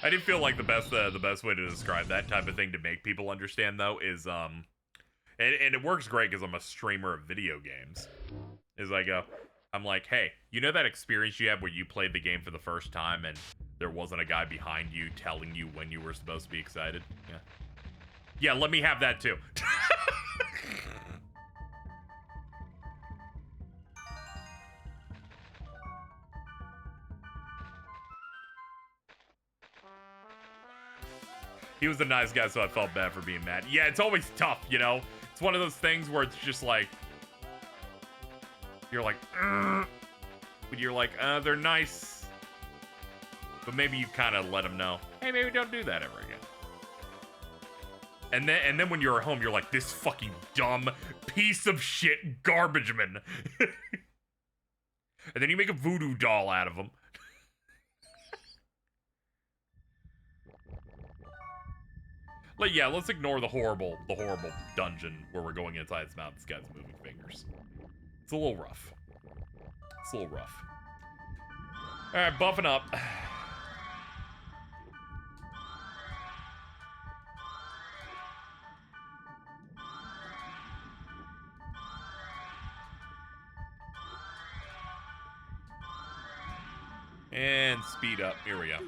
I did feel like the best way to describe that type of thing to make people understand though is and it works great because I'm a streamer of video games. Is I'm like, hey, you know that experience you had where you played the game for the first time and there wasn't a guy behind you telling you when you were supposed to be excited? Yeah. Yeah, let me have that too. He was a nice guy, so I felt bad for being mad. Yeah, it's always tough, you know? It's one of those things where it's just like, you're like, but you're like, they're nice. But maybe you kind of let them know, hey, maybe don't do that ever again. And then when you're at home, you're like, this fucking dumb piece of shit garbage man. And then you make a voodoo doll out of them. Yeah, let's ignore the horrible dungeon where we're going inside its mouth. This guy's moving fingers. It's a little rough. It's a little rough. Alright, buffing up. And speed up. Here we go.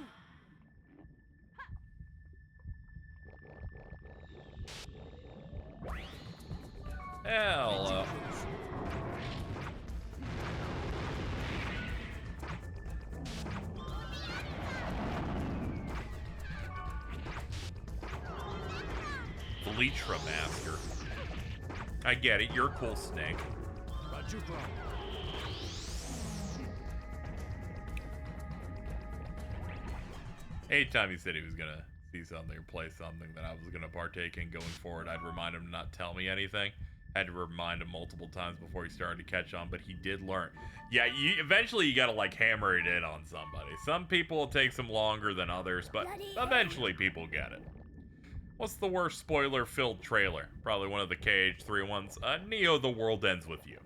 Hello. Bleach remaster. I get it. You're a cool snake. Anytime he said he was gonna see something or play something that I was gonna partake in going forward, I'd remind him to not tell me anything. Had to remind him multiple times before he started to catch on, but he did learn. Yeah, eventually you gotta like hammer it in on somebody. Some people it takes them longer than others, but eventually people get it. What's the worst spoiler-filled trailer? Probably one of the KH3 ones. Neo: The World Ends With You.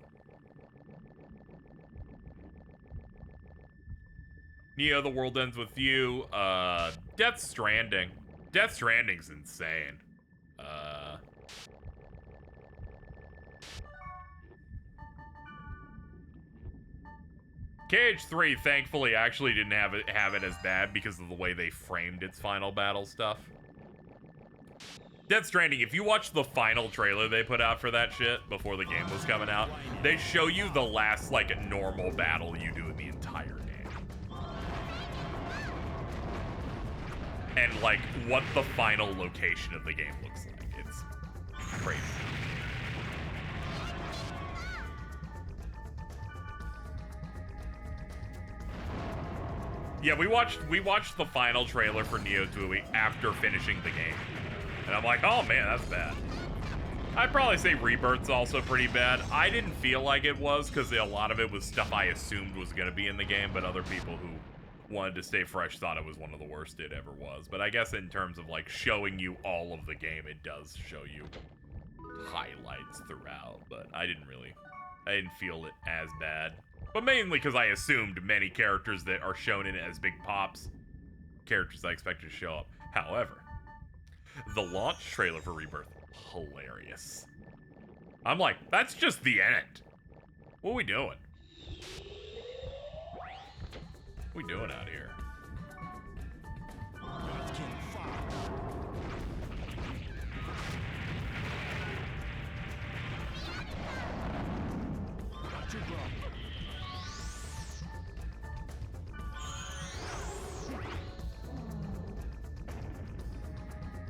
Neo: The World Ends With You. Death Stranding. Death Stranding's insane. KH3 thankfully actually didn't have it as bad because of the way they framed its final battle stuff. Death Stranding, if you watch the final trailer they put out for that shit before the game was coming out, they show you the last, like, normal battle you do in the entire game. And, like, what the final location of the game looks like. It's crazy. Yeah, we watched the final trailer for Neo 2 after finishing the game. And I'm like, oh man, that's bad. I'd probably say Rebirth's also pretty bad. I didn't feel like it was, because a lot of it was stuff I assumed was going to be in the game, but other people who wanted to stay fresh thought it was one of the worst it ever was. But I guess in terms of, like, showing you all of the game, it does show you highlights throughout. But I didn't feel it as bad. But mainly because I assumed many characters that are shown in it as big pops, characters I expected to show up. However, the launch trailer for Rebirth, hilarious. I'm like, that's just the end. What are we doing? What are we doing out here?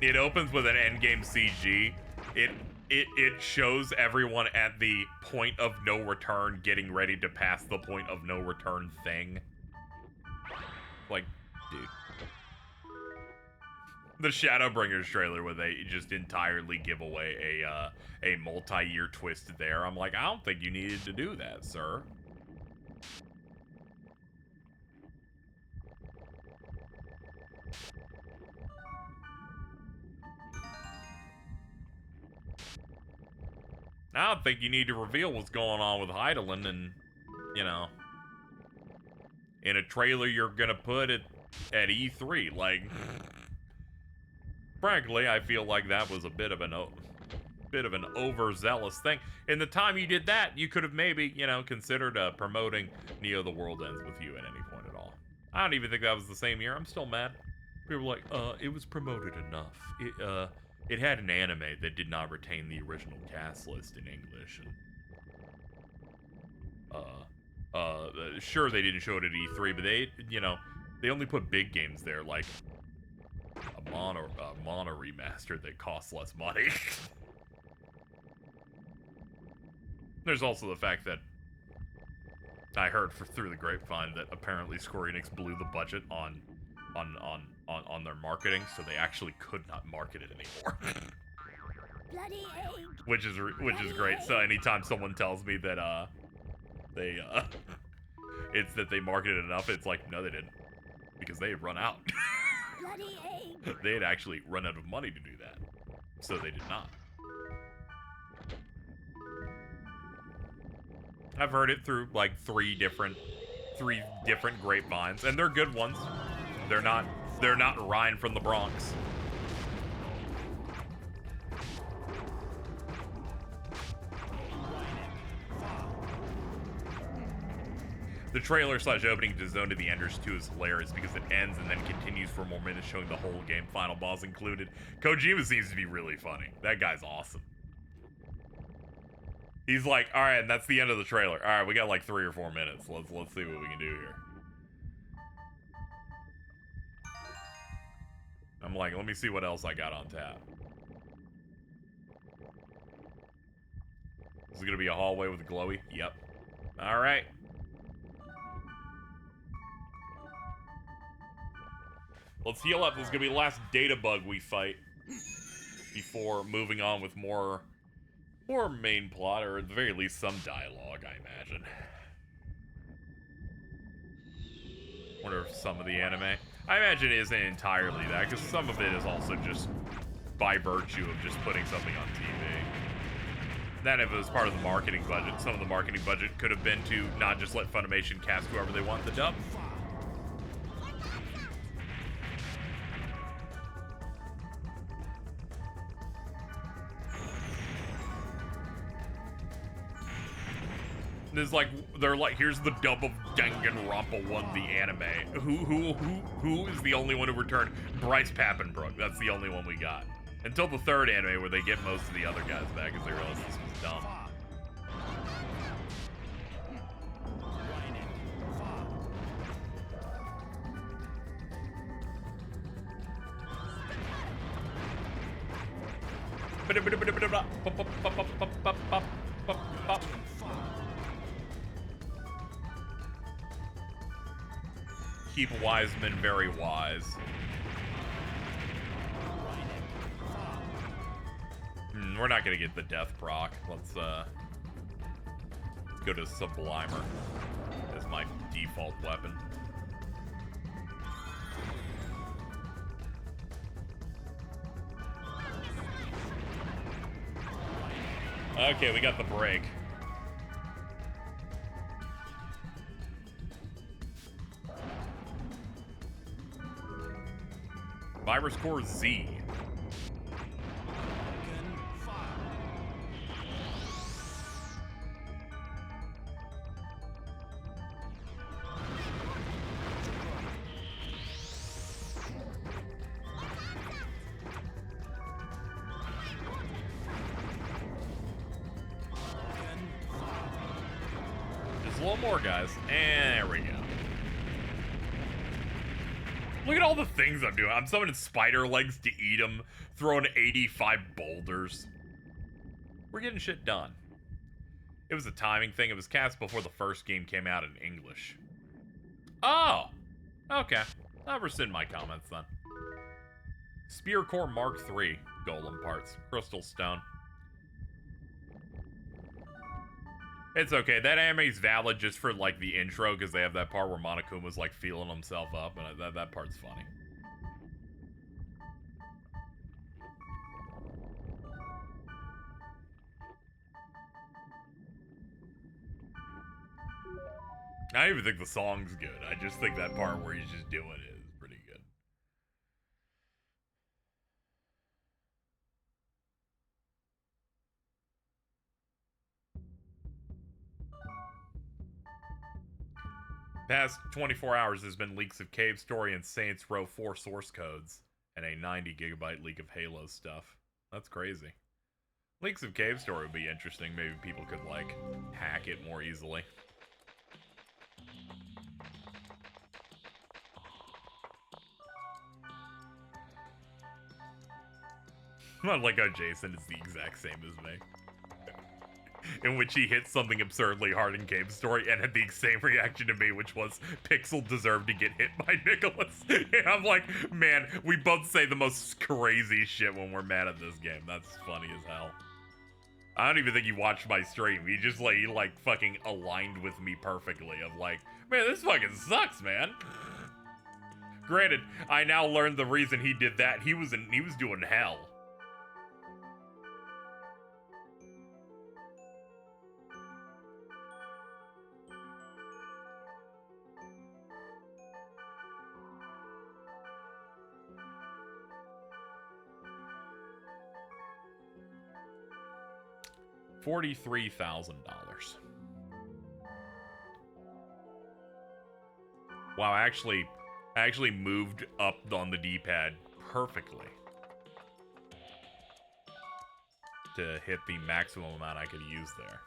It opens with an endgame CG. It shows everyone at the point of no return getting ready to pass the point of no return thing. Like, dude. The Shadowbringers trailer where they just entirely give away a multi-year twist there. I'm like, I don't think you needed to do that, sir. I don't think you need to reveal what's going on with Heidelin and, you know, in a trailer you're gonna put it at E3. Like, frankly, I feel like that was a bit of an overzealous thing. In the time you did that, you could have maybe, you know, considered promoting Neo The World Ends With You at any point at all. I don't even think that was the same year. I'm still mad. People were like, it was promoted enough. It had an anime that did not retain the original cast list in English. And, sure, they didn't show it at E3, but they, you know, they only put big games there, like a mono remaster that costs less money. There's also the fact that I heard through the grapevine that apparently Square Enix blew the budget on their marketing, so they actually could not market it anymore. Bloody egg. which is great. So anytime someone tells me that it's that they marketed enough, it's like, no, they didn't, because they had run out. Bloody egg. They had actually run out of money to do that, so they did not. I've heard it through like three different grapevines, and they're good ones. They're not Ryan from the Bronx. The trailer / opening to Zone of the Enders 2 is hilarious because it ends and then continues for more minutes, showing the whole game, final boss included. Kojima seems to be really funny. That guy's awesome. He's like, all right, and that's the end of the trailer. All right, we got like 3 or 4 minutes. Let's see what we can do here. I'm like, let me see what else I got on tap. Is it gonna be a hallway with a glowy? Yep. All right. Let's heal up. This is gonna be the last data bug we fight before moving on with more main plot, or at the very least some dialogue, I imagine. Wonder if some of the anime, I imagine it isn't entirely that, because some of it is also just by virtue of just putting something on TV. Then if it was part of the marketing budget, some of the marketing budget could have been to not just let Funimation cast whoever they want the dub. It's like, they're like, here's the dub of Danganronpa 1, the anime. Who is the only one who returned? Bryce Papenbrook. That's the only one we got. Until the third anime where they get most of the other guys back because they realize this was dumb. Keep wise men very wise. We're not gonna get the death proc. Let's go to Sublimer as my default weapon. Okay, we got the break. Virus Core Z. Just a little more, guys. And there we go. Look at all the things I'm doing. I'm summoning spider legs to eat them, throwing 85 boulders. We're getting shit done. It was a timing thing. It was cast before the first game came out in English. Oh! Okay. I'll rescind my comments then. Spear Core Mark III. Golem parts. Crystal Stone. It's okay. That anime's valid just for, like, the intro, because they have that part where Monokuma's, like, feeling himself up, and that part's funny. I don't even think the song's good. I just think that part where he's just doing it is pretty good. Past 24 hours, there's been leaks of Cave Story and Saints Row 4 source codes, and a 90 gigabyte leak of Halo stuff. That's crazy. Leaks of Cave Story would be interesting. Maybe people could, like, hack it more easily. I like how Jason is the exact same as me. In which he hit something absurdly hard in Cave Story and had the same reaction to me, which was, Pixel deserved to get hit by Nicholas. And I'm like, man, we both say the most crazy shit when we're mad at this game. That's funny as hell. I don't even think he watched my stream. He just, like, fucking aligned with me perfectly of like, man, this fucking sucks, man. Granted, I now learned the reason he did that. He was doing hell. $43,000. Wow, I actually moved up on the D-pad perfectly to hit the maximum amount I could use there.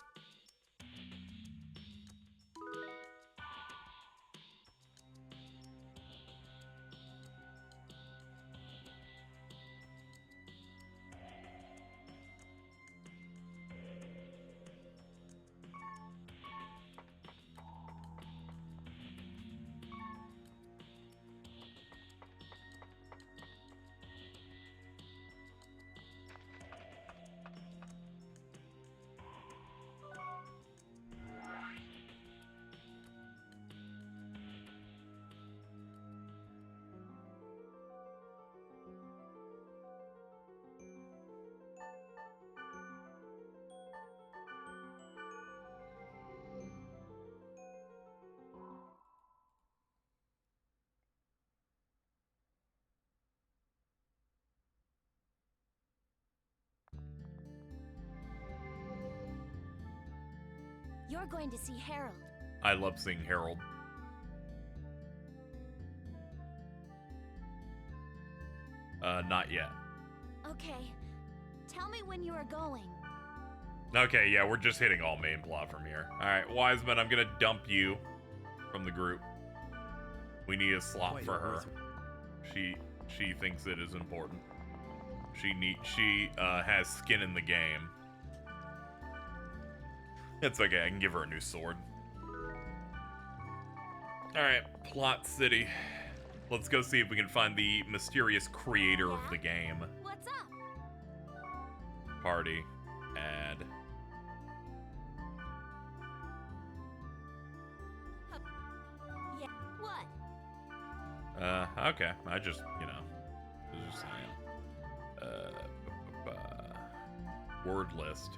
You're going to see Harold. I love seeing Harold. Not yet. Okay. Tell me when you are going. Okay, yeah, we're just hitting all main plot from here. Alright, Wiseman, I'm gonna dump you from the group. We need a slot for her. She thinks it is important. She has skin in the game. It's okay, I can give her a new sword. Alright, Plot City. Let's go see if we can find the mysterious creator of the game. What's up? Party. Add. Yeah. What? Okay. I just, you know, was just saying. Word list.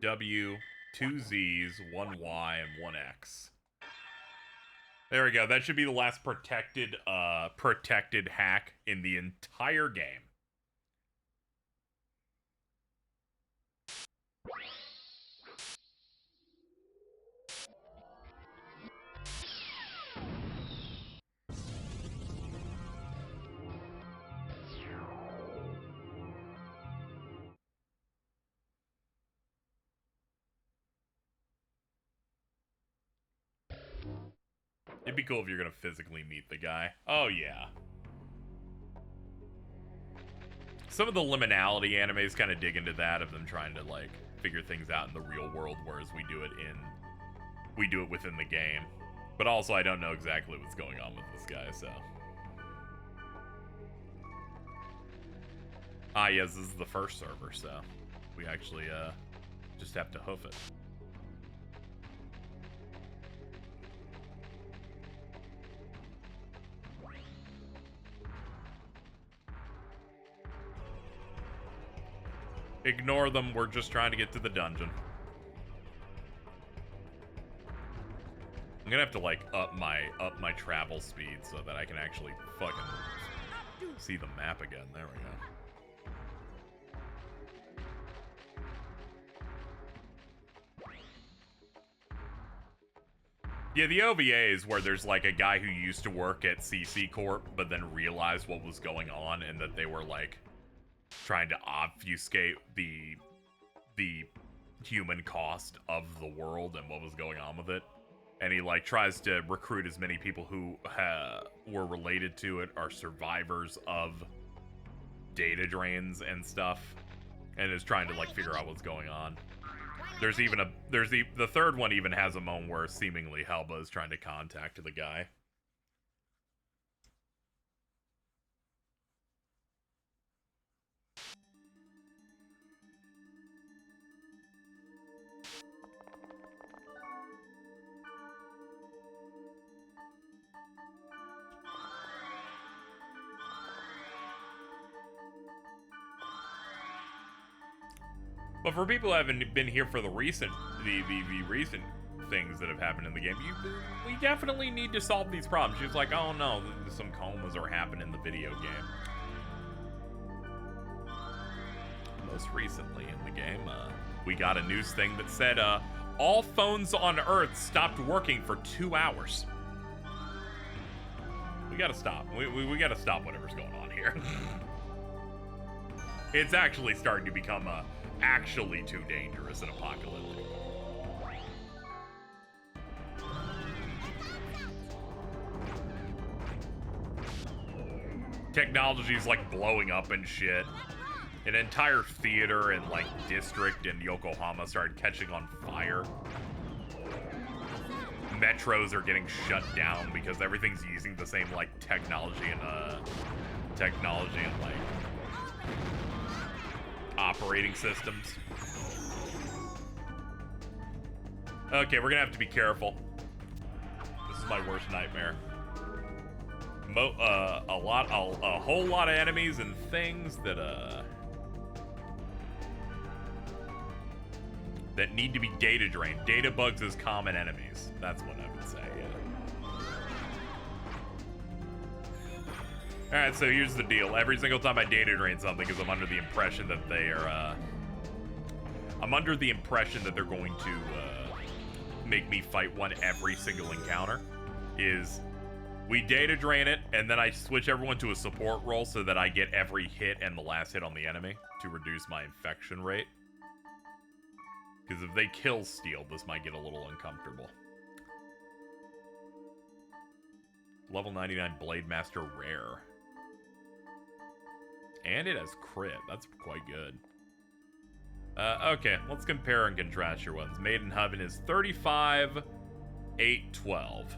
W, 2 Z's, 1 Y, and 1 X. There we go. That should be the last protected hack in the entire game. It'd be cool if you're gonna physically meet the guy. Oh, yeah. Some of the liminality animes kind of dig into that, of them trying to, like, figure things out in the real world, whereas we do it within the game. But also, I don't know exactly what's going on with this guy, so. Ah, yes, this is the first server, so we actually, just have to hoof it. Ignore them, we're just trying to get to the dungeon. I'm gonna have to, like, up my travel speed so that I can actually fucking see the map again. There we go. Yeah, the OVA is where there's, like, a guy who used to work at CC Corp, but then realized what was going on and that they were, like, trying to obfuscate the human cost of the world and what was going on with it. And he, like, tries to recruit as many people who were related to it, are survivors of data drains and stuff, and is trying to, like, figure out what's going on. There's even the third one even has a moment where seemingly Helba is trying to contact the guy. But for people who haven't been here for the recent things that have happened in the game, we definitely need to solve these problems. She was like, oh no, some comas are happening in the video game. Most recently in the game, we got a news thing that said, all phones on Earth stopped working for 2 hours. We gotta stop. We gotta stop whatever's going on here. It's actually starting to become actually too dangerous and apocalyptic. Technology's like blowing up and shit. An entire theater and like district in Yokohama started catching on fire. Metros are getting shut down because everything's using the same like technology and like operating systems. Okay, we're gonna have to be careful. This is my worst nightmare. A whole lot of enemies and things that need to be data drained. Data bugs as common enemies. That's what I would say, yeah. Alright, so here's the deal. Every single time I data drain something, because I'm under the impression that they are, I'm under the impression that they're going to, make me fight one every single encounter, is we data drain it, and then I switch everyone to a support role so that I get every hit and the last hit on the enemy to reduce my infection rate. Because if they kill Steel, this might get a little uncomfortable. Level 99 Blade Master Rare. And it has crit. That's quite good. Okay, let's compare and contrast your ones. Maiden Heaven is 35, 8, 12.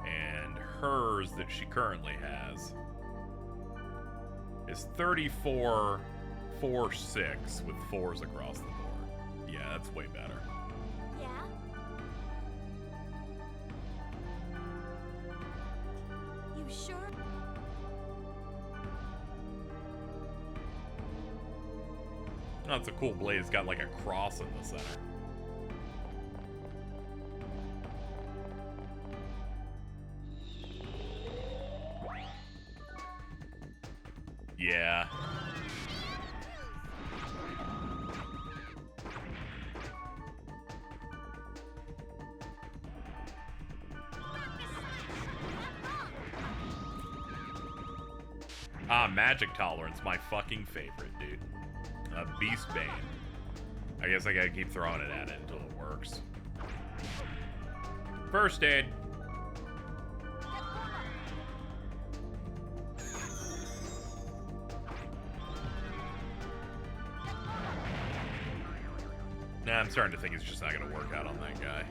And hers that she currently has is 34, 4, 6 with 4s across the board. Yeah, that's way better. Yeah? You sure? Oh, it's a cool blade. It's got like a cross in the center. Yeah. Ah, magic tolerance, my fucking favorite, dude. Beast Bane. I guess I gotta keep throwing it at it until it works. First aid. Nah, I'm starting to think it's just not gonna work out on that guy.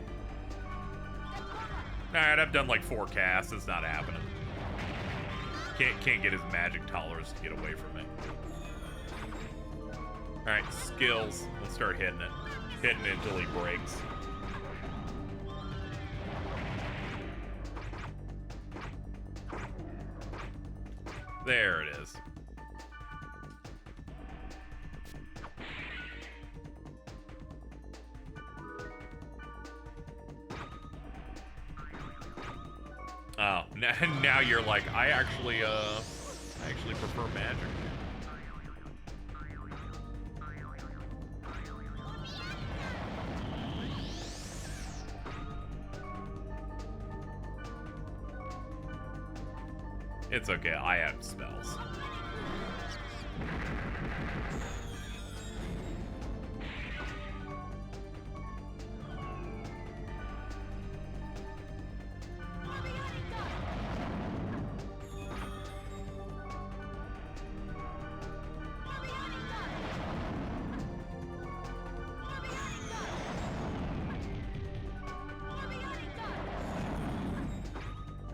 Alright, I've done like 4 casts. It's not happening. Can't get his magic tolerance to get away from me. Alright, skills. Let's start hitting it. Hitting it until he breaks. There it is. Oh, now you're like, I actually prefer magic. It's okay, I have spells.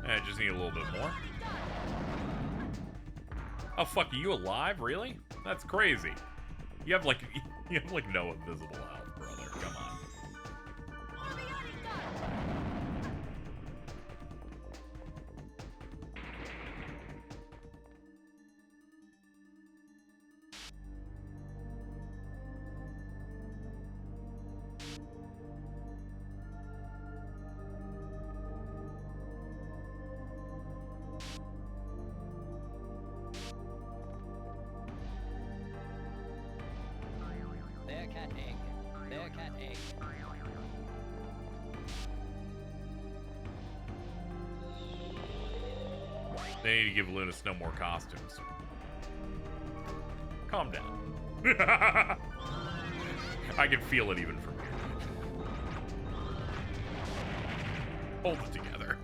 I just need a little bit more. Oh fuck, are you alive? Really? That's crazy. You have like no invisible health, brother. Come on. Bearcat egg. Bearcat egg. They need to give Lunas no more costumes. Calm down. I can feel it even from here. Hold it together.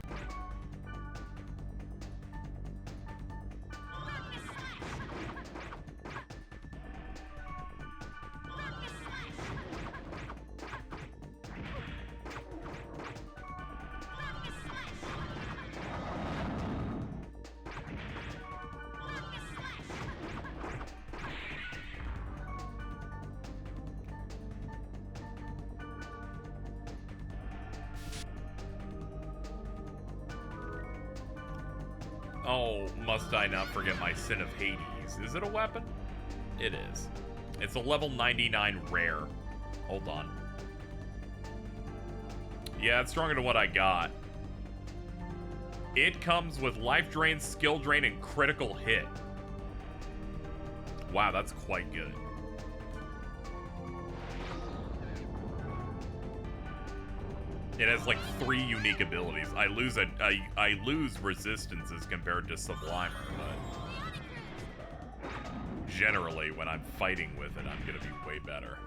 Oh, must I not forget my Sin of Hades. Is it a weapon? It is. It's a level 99 rare. Hold on. Yeah, it's stronger than what I got. It comes with life drain, skill drain, and critical hit. Wow, that's quite good. It has like 3 unique abilities. I lose resistances compared to Sublimer, but generally when I'm fighting with it, I'm gonna be way better.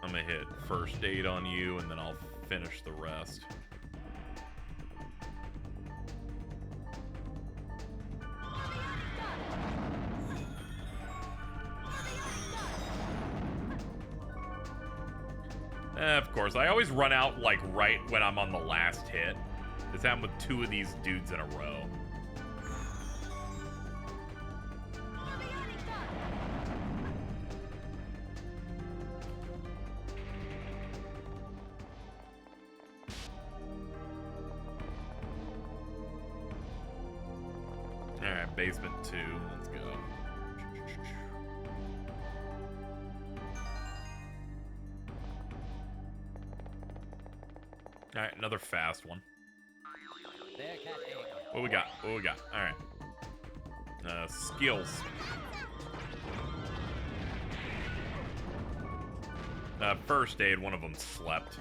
I'm gonna hit first aid on you and then I'll finish the rest. Of course, I always run out, like, right when I'm on the last hit. This happened with 2 of these dudes in a row. Alright, basement 2. Let's go. Alright, another fast one. What we got? What we got? Alright. Skills. First aid, one of them slept.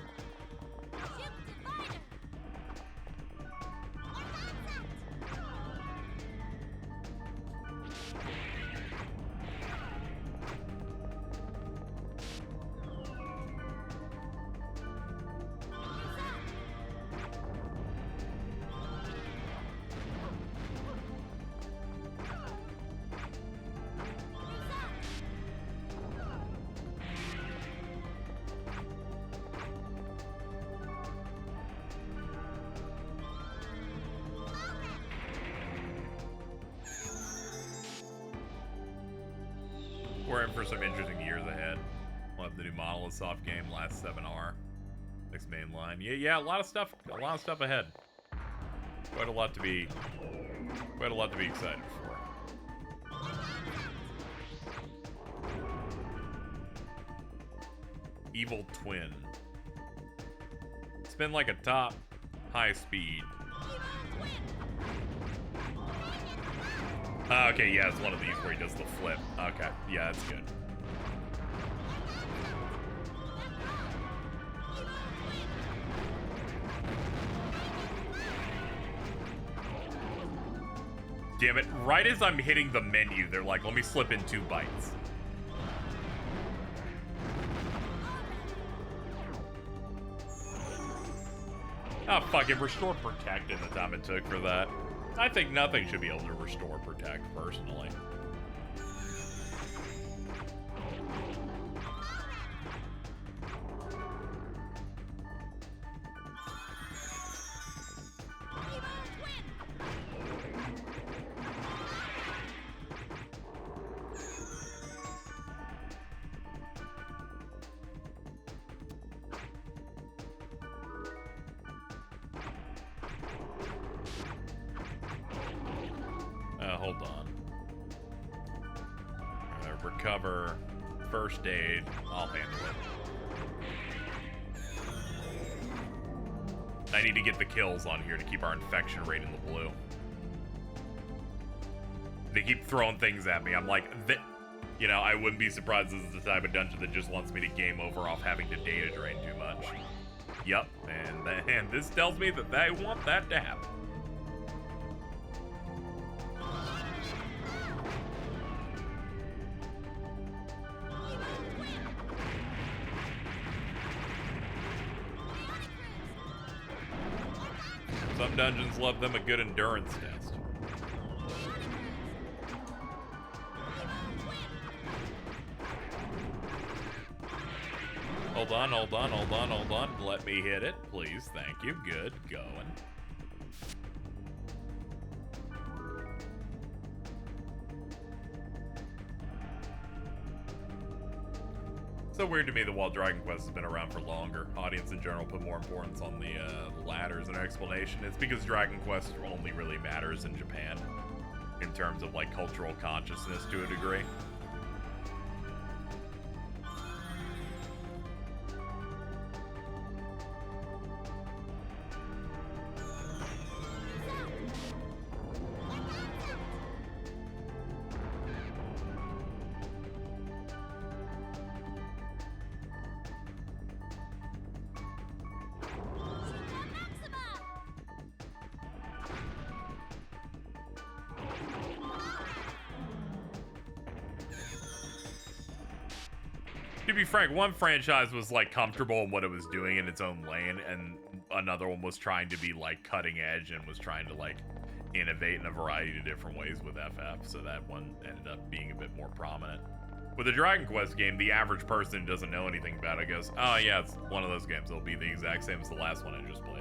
for some interesting years ahead. We'll have the new Monolith Soft game, last 7R. Next main line. Yeah, a lot of stuff ahead. Quite a lot to be excited for. Evil Twin. Spin like a top, high speed. Okay, yeah, it's one of these where he does the flip. Okay, yeah, that's good. Damn it, right as I'm hitting the menu, they're like, let me slip in 2 bites. Oh, fuck it, restore protect in the time it took for that. I think nothing should be able to restore protect, personally. Hold on. Recover. First aid. I'll handle it. I need to get the kills on here to keep our infection rate in the blue. They keep throwing things at me. I'm like, you know, I wouldn't be surprised this is the type of dungeon that just wants me to game over off having to data drain too much. Yep, and this tells me that they want that to happen. Some dungeons love them a good endurance test. Hold on. Let me hit it, please. Thank you. Good. Going. So weird to me that while Dragon Quest has been around for longer, audience in general put more importance on the ladders and explanation. It's because Dragon Quest only really matters in Japan in terms of like cultural consciousness to a degree. To be frank, one franchise was like comfortable in what it was doing in its own lane, and another one was trying to be like cutting edge and was trying to like innovate in a variety of different ways with FF, so that one ended up being a bit more prominent. With a Dragon Quest game, the average person who doesn't know anything about it goes, oh yeah, it's one of those games. It'll be the exact same as the last one I just played.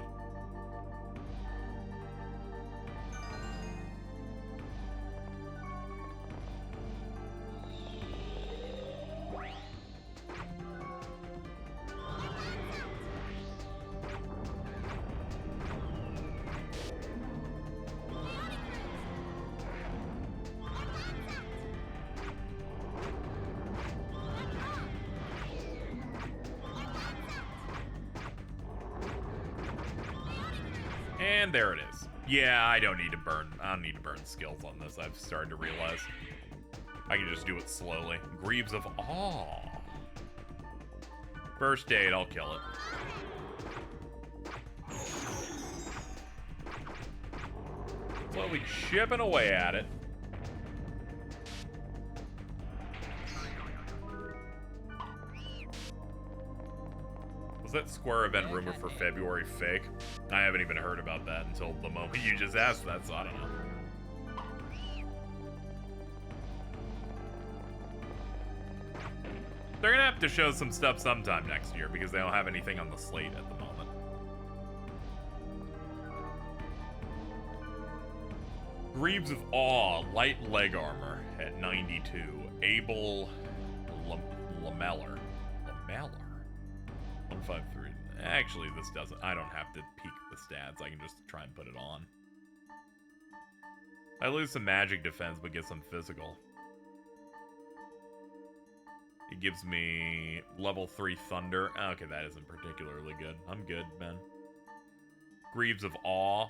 And there it is. Yeah, I don't need to burn skills on this. I've started to realize I can just do it slowly. Greaves of Awe. First aid, I'll kill it. Slowly chipping away at it. Was that Square event rumor for February fake? I haven't even heard about that until the moment you just asked that, so I don't know. They're gonna have to show some stuff sometime next year because they don't have anything on the slate at the moment. Greaves of Awe, light leg armor at 92. Able Lamellar. 153. Actually, this doesn't. I don't have to peek the stats. I can just try and put it on. I lose some magic defense, but get some physical. It gives me level 3 thunder. Okay, that isn't particularly good. I'm good, man. Greaves of Awe.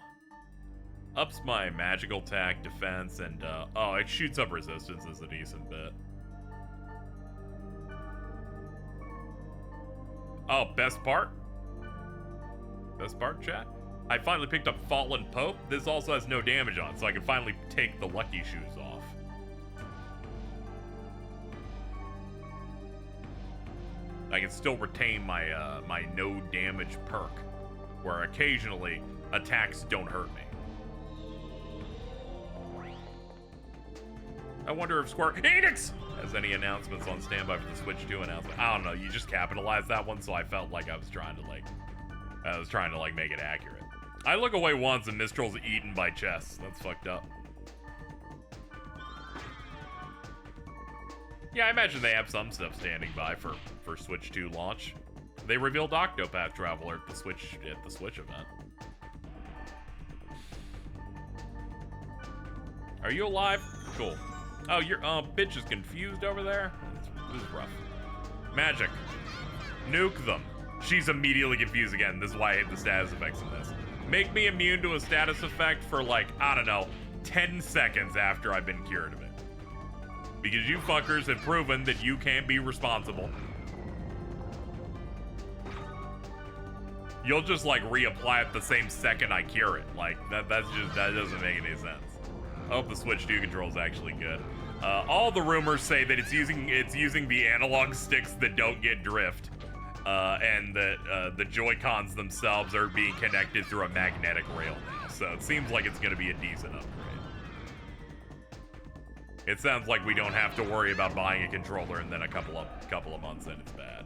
Ups my magical attack, defense, and, oh, it shoots up resistance a decent bit. Oh, best part? Best part, chat? I finally picked up Fallen Pope. This also has no damage on, so I can finally take the lucky shoes off. I can still retain my my no damage perk, where occasionally attacks don't hurt me. I wonder if Square Enix has any announcements on standby for the Switch 2 announcement. I don't know. You just capitalized that one, so I felt like I was trying to like make it accurate. I look away once and Mistral's eaten by chests. That's fucked up. Yeah, I imagine they have some stuff standing by for Switch 2 launch. They revealed Octopath Traveler at the Switch event. Are you alive? Cool. Oh, your bitch is confused over there? This is rough. Magic. Nuke them. She's immediately confused again. This is why I hate the status effects in this. Make me immune to a status effect for like, I don't know, 10 seconds after I've been cured of it. Because you fuckers have proven that you can't be responsible. You'll just like reapply it the same second I cure it. Like that doesn't make any sense. I hope the Switch 2 control is actually good. All the rumors say that it's using the analog sticks that don't get drift, and that the Joy-Cons themselves are being connected through a magnetic rail now. So it seems like it's going to be a decent upgrade. It sounds like we don't have to worry about buying a controller and then a couple of months in it's bad.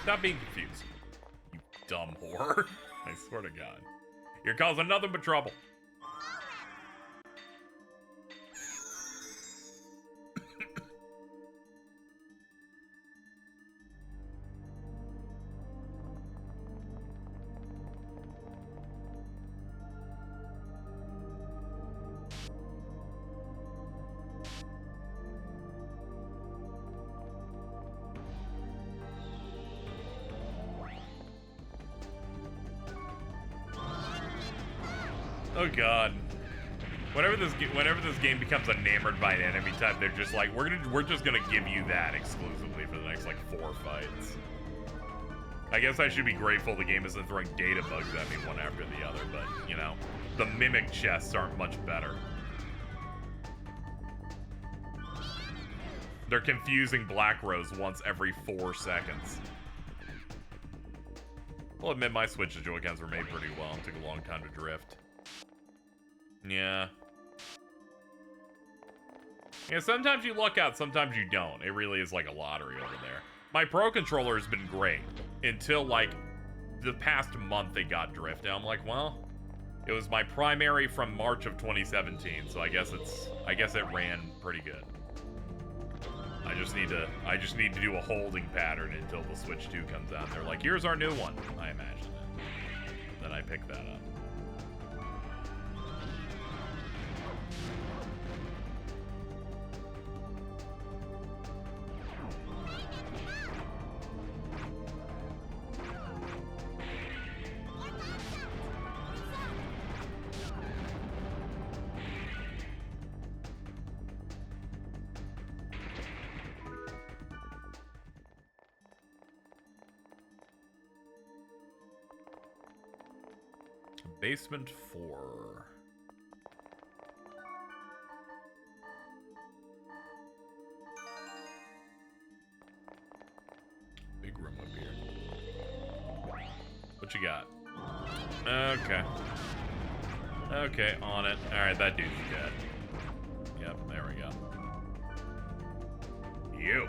Stop being confused, you dumb whore. I swear to God. You're causing nothing but trouble. Oh God! Whenever this game becomes enamored by an enemy type, they're just like, we're just gonna give you that exclusively for the next like 4 fights. I guess I should be grateful the game isn't throwing data bugs at me one after the other, but you know, the mimic chests aren't much better. They're confusing Black Rose once every 4 seconds. I'll admit my Switch Joy-Cons were made pretty well. It took a long time to drift. Yeah. Yeah, sometimes you luck out, sometimes you don't. It really is like a lottery over there. My Pro Controller has been great until like the past month it got drift. And I'm like, well, it was my primary from March of 2017, so I guess it ran pretty good. I just need to do a holding pattern until the Switch 2 comes out. They're like, here's our new one, I imagine it. Then I pick that up. Basement 4. Big room up here. What you got? Okay. Okay, on it. Alright, that dude's dead. Yep, there we go. You.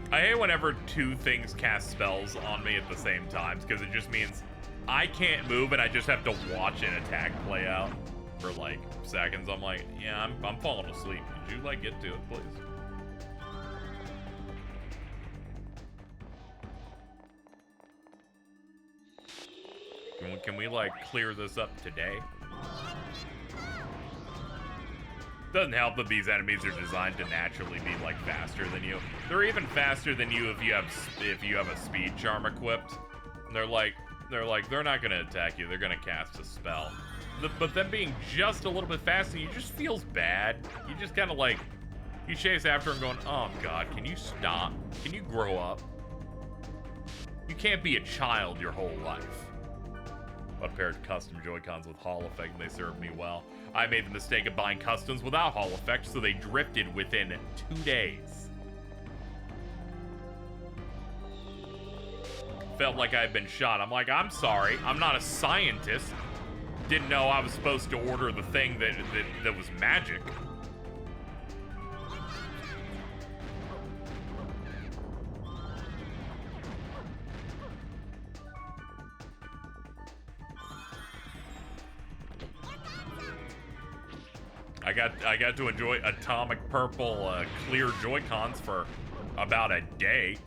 I hate whenever two things cast spells on me at the same time, because it just means I can't move and I just have to watch an attack play out for like seconds. I'm like, yeah, I'm falling asleep. Could you like get to it, please? Can we like clear this up today? Doesn't help that these enemies are designed to naturally be like faster than you. They're even faster than you if you have a speed charm equipped. And they're not gonna attack you. They're gonna cast a spell. But them being just a little bit faster, you just feels bad. You just kind of like you chase after them, going, "Oh God, can you stop? Can you grow up? You can't be a child your whole life." I paired custom Joy-Cons with Hall Effect and they served me well. I made the mistake of buying customs without Hall Effect, so they drifted within 2 days. Felt like I had been shot. I'm like, I'm sorry, I'm not a scientist. Didn't know I was supposed to order the thing that was magic. I got to enjoy atomic purple clear Joy-Cons for about a day.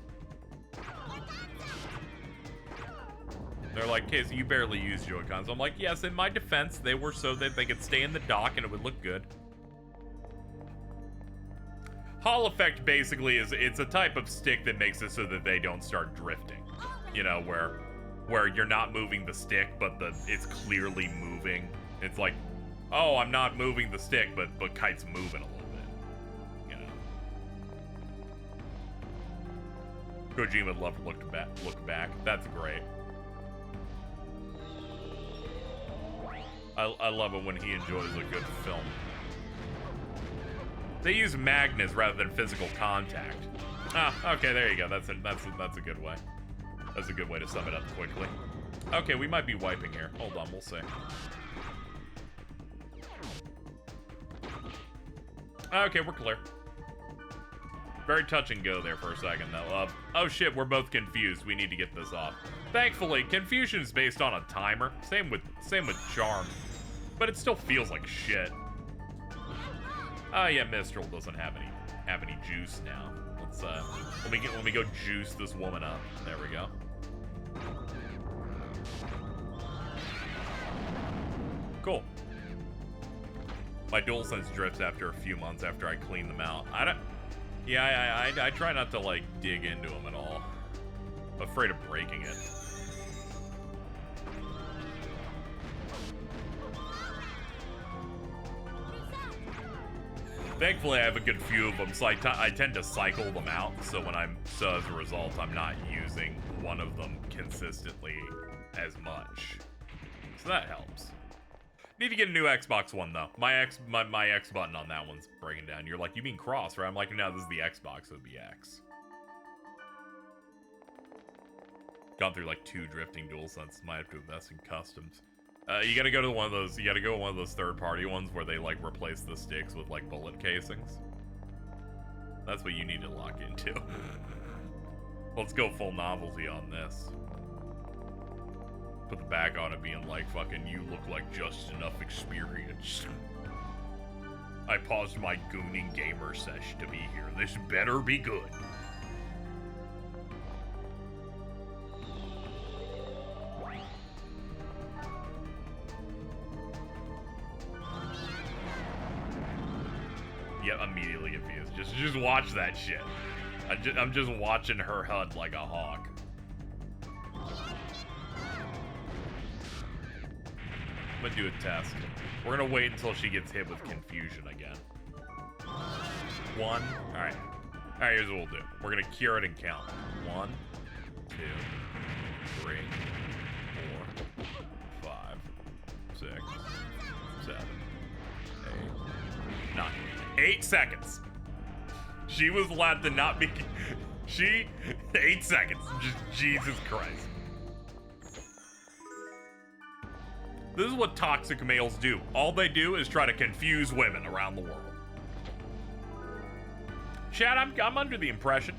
They're like, Casey, you barely use Joy-Cons. I'm like, yes, in my defense, they were so that they could stay in the dock and it would look good. Hall Effect basically it's a type of stick that makes it so that they don't start drifting. You know, where you're not moving the stick, but it's clearly moving. It's like, oh, I'm not moving the stick, but Kite's moving a little bit. You know. Kojima would love to look back. That's great. I love it when he enjoys a good film. They use magnets rather than physical contact. Ah, okay, there you go. That's a good way. That's a good way to sum it up quickly. Okay, we might be wiping here. Hold on, we'll see. Okay, we're clear. Very touch and go there for a second, though. Oh shit, we're both confused. We need to get this off. Thankfully, confusion is based on a timer. Same with charm, but it still feels like shit. Oh yeah, Mistral doesn't have any juice now. Let's let me go juice this woman up. There we go. Cool. My DualSense drifts after a few months after I clean them out. I try not to like dig into them at all. I'm afraid of breaking it. Thankfully, I have a good few of them, so I tend to cycle them out. So as a result, I'm not using one of them consistently as much. So that helps. Need to get a new Xbox One though. My X button on that one's breaking down. You're like, you mean cross, right? I'm like, no, this is the Xbox, so it'd be X. Gone through like 2 drifting DualSense. Might have to invest in customs. You gotta go to one of those. You gotta go to one of those third-party ones where they like replace the sticks with like bullet casings. That's what you need to lock into. Let's go full novelty on this. Put the back on it being like, fucking, you look like just enough experience. I paused my gooning gamer sesh to be here. This better be good. Yeah, immediately confused. Just watch that shit. I'm just watching her HUD like a hawk. I'm gonna do a test. We're gonna wait until she gets hit with confusion again. 1. Alright. Alright, here's what we'll do. We're gonna cure it and count. 1, 2, 3, 4, 5, 6, 7, 8, 9. 8 seconds. She was allowed to not be... 8 seconds. Just Jesus Christ. This is what toxic males do. All they do is try to confuse women around the world. Chad, I'm under the impression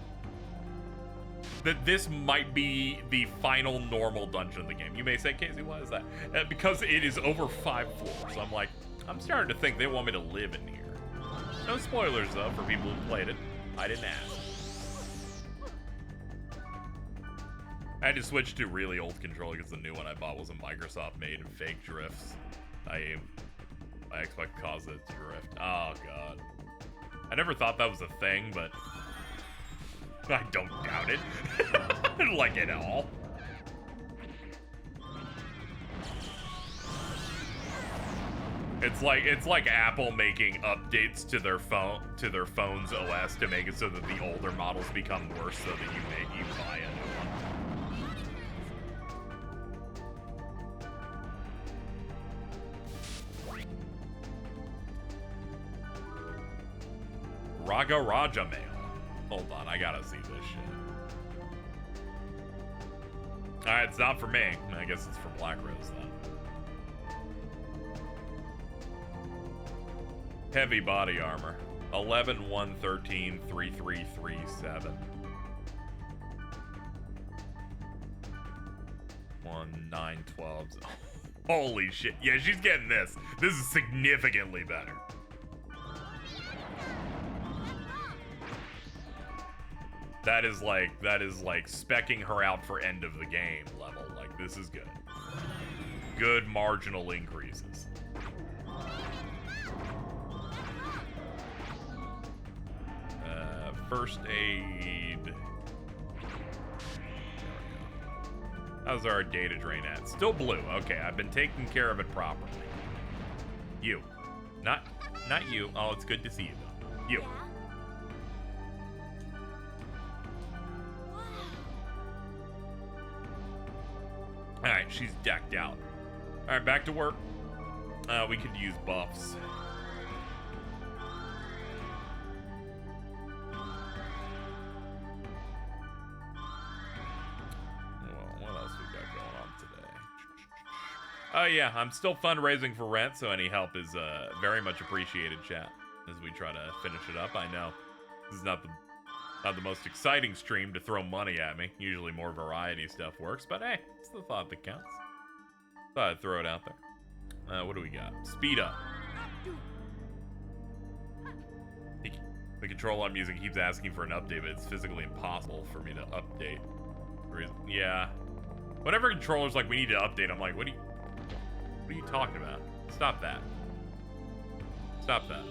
that this might be the final normal dungeon of the game. You may say, Casey, why is that? Because it is over 5 floors. I'm like, I'm starting to think they want me to live in here. No spoilers, though, for people who played it. I didn't ask. I had to switch to really old controller because the new one I bought was a Microsoft-made and fake drifts. I expect to cause it to drift. Oh, God. I never thought that was a thing, but I don't doubt it. Like, at all. It's like Apple making updates to their phone's OS to make it so that the older models become worse, so that you buy a new one. Raja mail. Hold on, I gotta see this shit. Alright, it's not for me. I guess it's for Black Rose then. Heavy body armor. 11, 1, 13, 3, 3, 3, 7. 1, 9, 12. Holy shit. Yeah, she's getting this. This is significantly better. That is like specking her out for end of the game level. Like, this is good. Good marginal increases. First aid. There we go. How's our data drain at? Still blue. Okay, I've been taking care of it properly. You. Not you. Oh, it's good to see you though. You. Alright, she's decked out. Alright, back to work. We could use buffs. Well, what else we got going on today? Oh yeah, I'm still fundraising for rent, so any help is very much appreciated, chat, as we try to finish it up. I know this is not the most exciting stream to throw money at me. Usually more variety stuff works, but hey, it's the thought that counts. Thought I'd throw it out there. What do we got? Speed up. The control I'm using keeps asking for an update, but it's physically impossible for me to update. Yeah. Whenever controller's like, we need to update, I'm like, what are you talking about? Stop that. Stop that.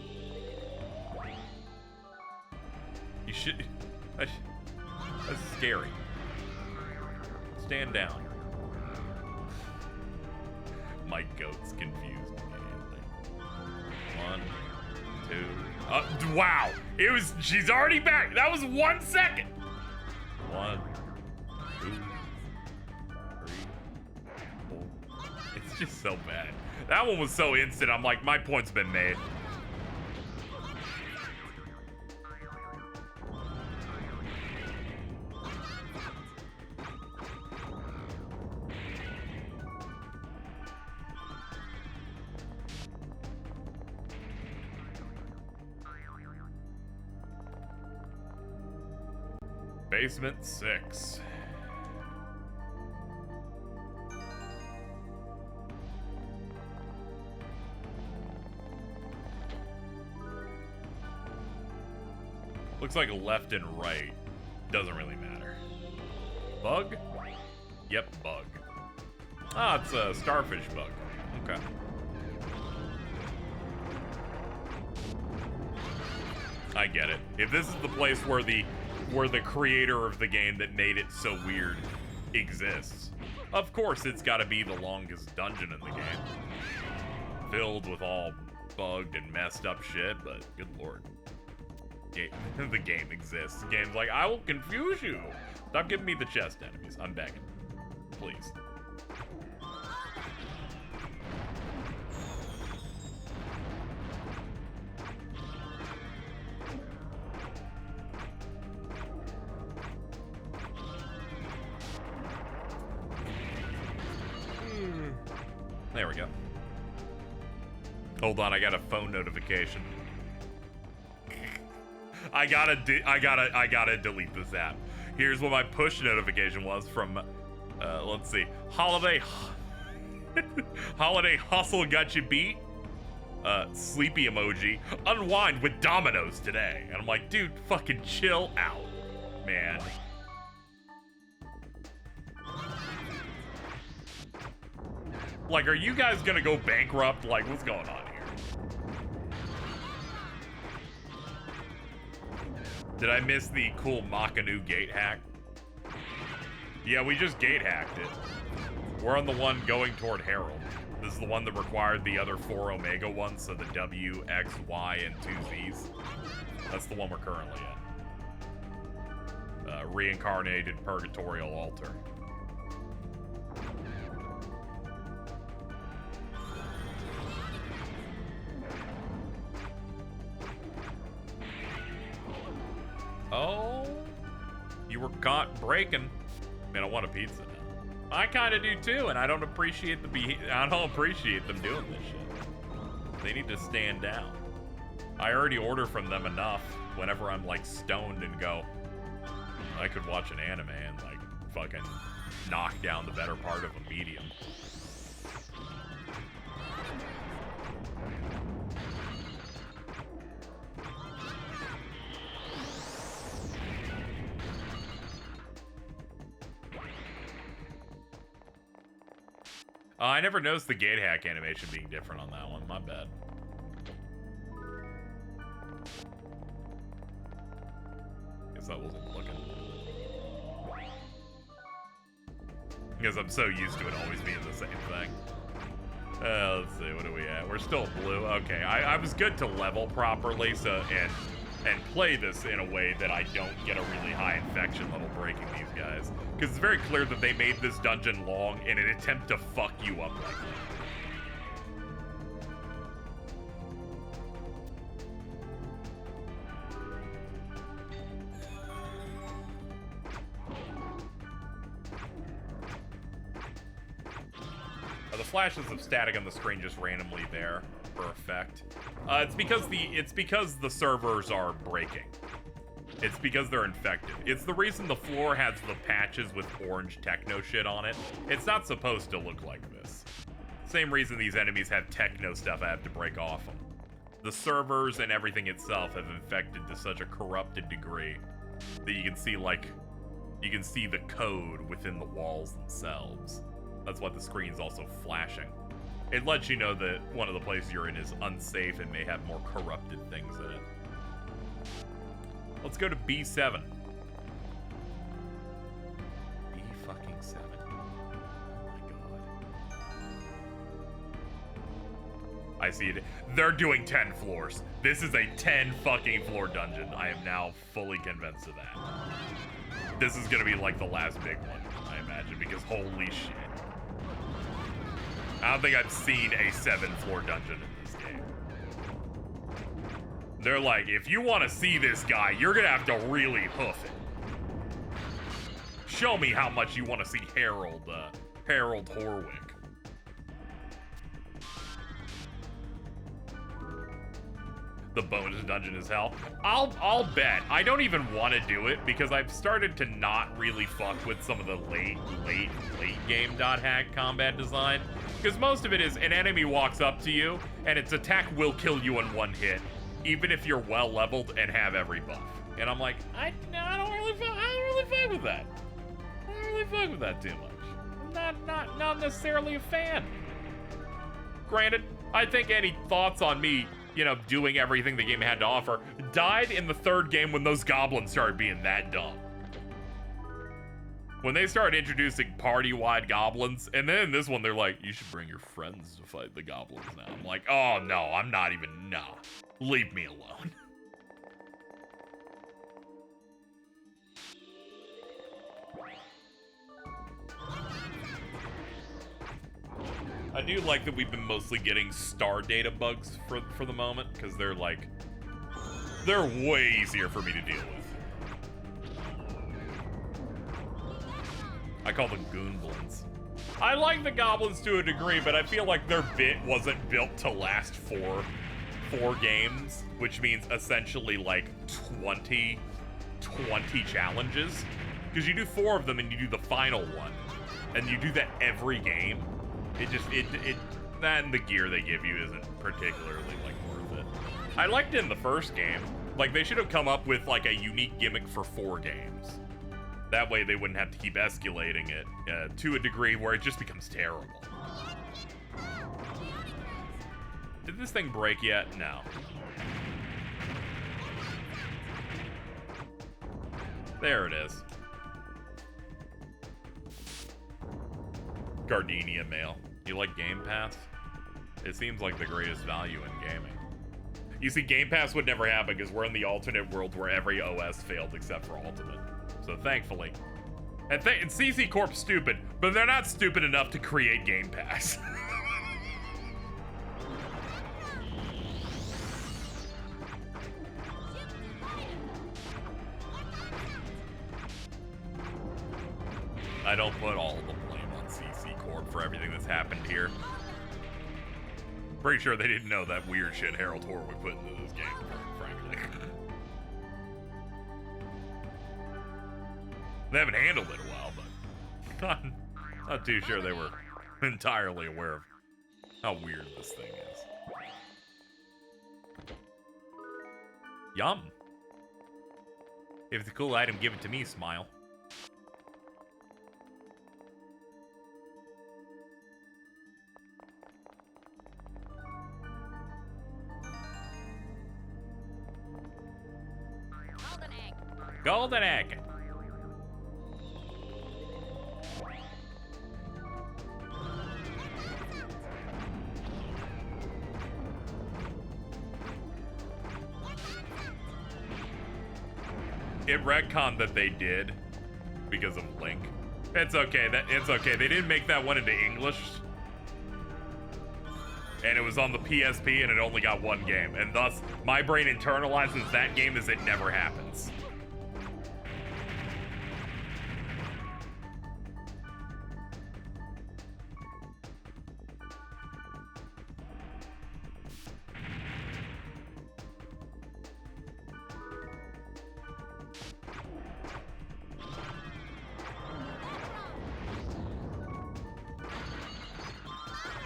You should... That's scary. Stand down. My goat's confused. 1, 2... wow! It was... She's already back! That was 1 second! 1, 2, 3, 4... It's just so bad. That one was so instant, I'm like, my point's been made. Basement 6. Looks like left and right. Doesn't really matter. Bug? Yep, bug. Ah, it's a starfish bug. Okay. I get it. If this is the place where the creator of the game that made it so weird exists, of course it's got to be the longest dungeon in the game, filled with all bugged and messed up shit, but good lord. The game exists. The game's like, I will confuse you. Stop giving me the chest enemies. I'm begging. Please. There we go. Hold on, I got a phone notification. I gotta delete this app. Here's what my push notification was from, let's see, Holiday Hustle got you beat. Sleepy emoji. Unwind with Dominoes today. And I'm like, dude, fucking chill out, man. Like, are you guys gonna go bankrupt? Like, what's going on here? Did I miss the cool Makanu gate hack? Yeah, we just gate hacked it. We're on the one going toward Herald. This is the one that required the other 4 Omega ones, so the W, X, Y, and 2 Zs. That's the one we're currently in. Reincarnated Purgatorial Altar. Oh, you were caught breaking. Man, I want a pizza now. I kind of do too, and I don't appreciate them doing this shit. They need to stand down. I already order from them enough whenever I'm like stoned and go, I could watch an anime and like fucking knock down the better part of a medium. I never noticed the gate hack animation being different on that one. My bad. Guess I wasn't looking. Because I'm so used to it always being the same thing. Let's see, what are we at? We're still blue. Okay, I was good to level properly, so and play this in a way that I don't get a really high infection level breaking these guys. Because it's very clear that they made this dungeon long in an attempt to fuck you up like that. The flashes of static on the screen just randomly there for effect. It's because the servers are breaking. It's because they're infected. It's the reason the floor has the patches with orange techno shit on it. It's not supposed to look like this. Same reason these enemies have techno stuff I have to break off them. The servers and everything itself have infected to such a corrupted degree that you can see the code within the walls themselves. That's why the screen's also flashing. It lets you know that one of the places you're in is unsafe and may have more corrupted things in it. Let's go to B7. B7. Oh my god. I see it. They're doing 10 floors. This is a 10 fucking floor dungeon. I am now fully convinced of that. This is gonna be like the last big one, I imagine, because holy shit. I don't think I've seen a 7-floor dungeon in this game. They're like, if you want to see this guy, you're gonna have to really hoof it. Show me how much you want to see Harold Horwick. The bonus dungeon is hell. I'll bet. I don't even want to do it because I've started to not really fuck with some of the late game .hack combat design. Because most of it is an enemy walks up to you and its attack will kill you in one hit, even if you're well leveled and have every buff. And I'm like, I don't really fuck with that. I don't really fuck with that too much. I'm not necessarily a fan. Granted, I think any thoughts on me, doing everything the game had to offer, died in the 3rd game when those goblins started being that dumb. When they started introducing party-wide goblins, and then in this one they're like, you should bring your friends to fight the goblins now. I'm like, oh no, I'm not even, no. Leave me alone. I do like that we've been mostly getting star data bugs for the moment, because they're like, they're way easier for me to deal with. I call them goonblins. I like the goblins to a degree, but I feel like their bit wasn't built to last four games, which means essentially like 20 challenges. Because you do 4 of them and you do the final one, and you do that every game. That and the gear they give you isn't particularly like worth it. I liked it in the first game. Like, they should have come up with like a unique gimmick for 4 games. That way they wouldn't have to keep escalating it to a degree where it just becomes terrible. Did this thing break yet? No. There it is. Gardenia mail. You like Game Pass? It seems like the greatest value in gaming. You see, Game Pass would never happen because we're in the alternate world where every OS failed except for Ultimate. So thankfully. And CC Corp's stupid, but they're not stupid enough to create Game Pass. I don't put all the blame on CC Corp for everything that's happened here. Pretty sure they didn't know that weird shit Harold Hoare would put into this game, frankly. They haven't handled it a while, but not too sure they were entirely aware of how weird this thing is. Yum. If it's a cool item, give it to me, smile. Golden egg. Golden egg. It retconned that they did because of Link. It's okay. It's okay. They didn't make that one into English, and it was on the PSP, and it only got 1 game, and thus my brain internalizes that game as it never happens.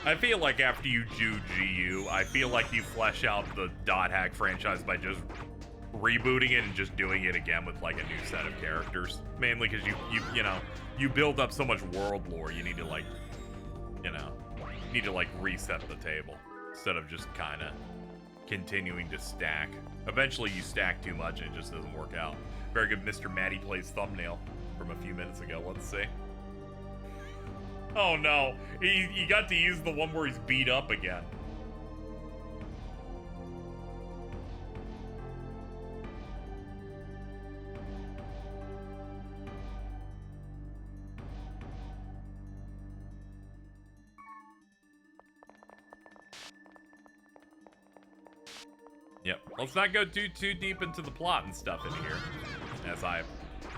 I feel like after you do GU, I feel like you flesh out the Dot Hack franchise by just rebooting it and just doing it again with like a new set of characters. Mainly because you know, you build up so much world lore, you need to like, you know, reset the table instead of just kind of continuing to stack. Eventually you stack too much and it just doesn't work out. Very good Mr. Matty Plays thumbnail from a few minutes ago. Let's see. Oh no, he got to use the one where he's beat up again. Yep, let's not go too deep into the plot and stuff in here, as this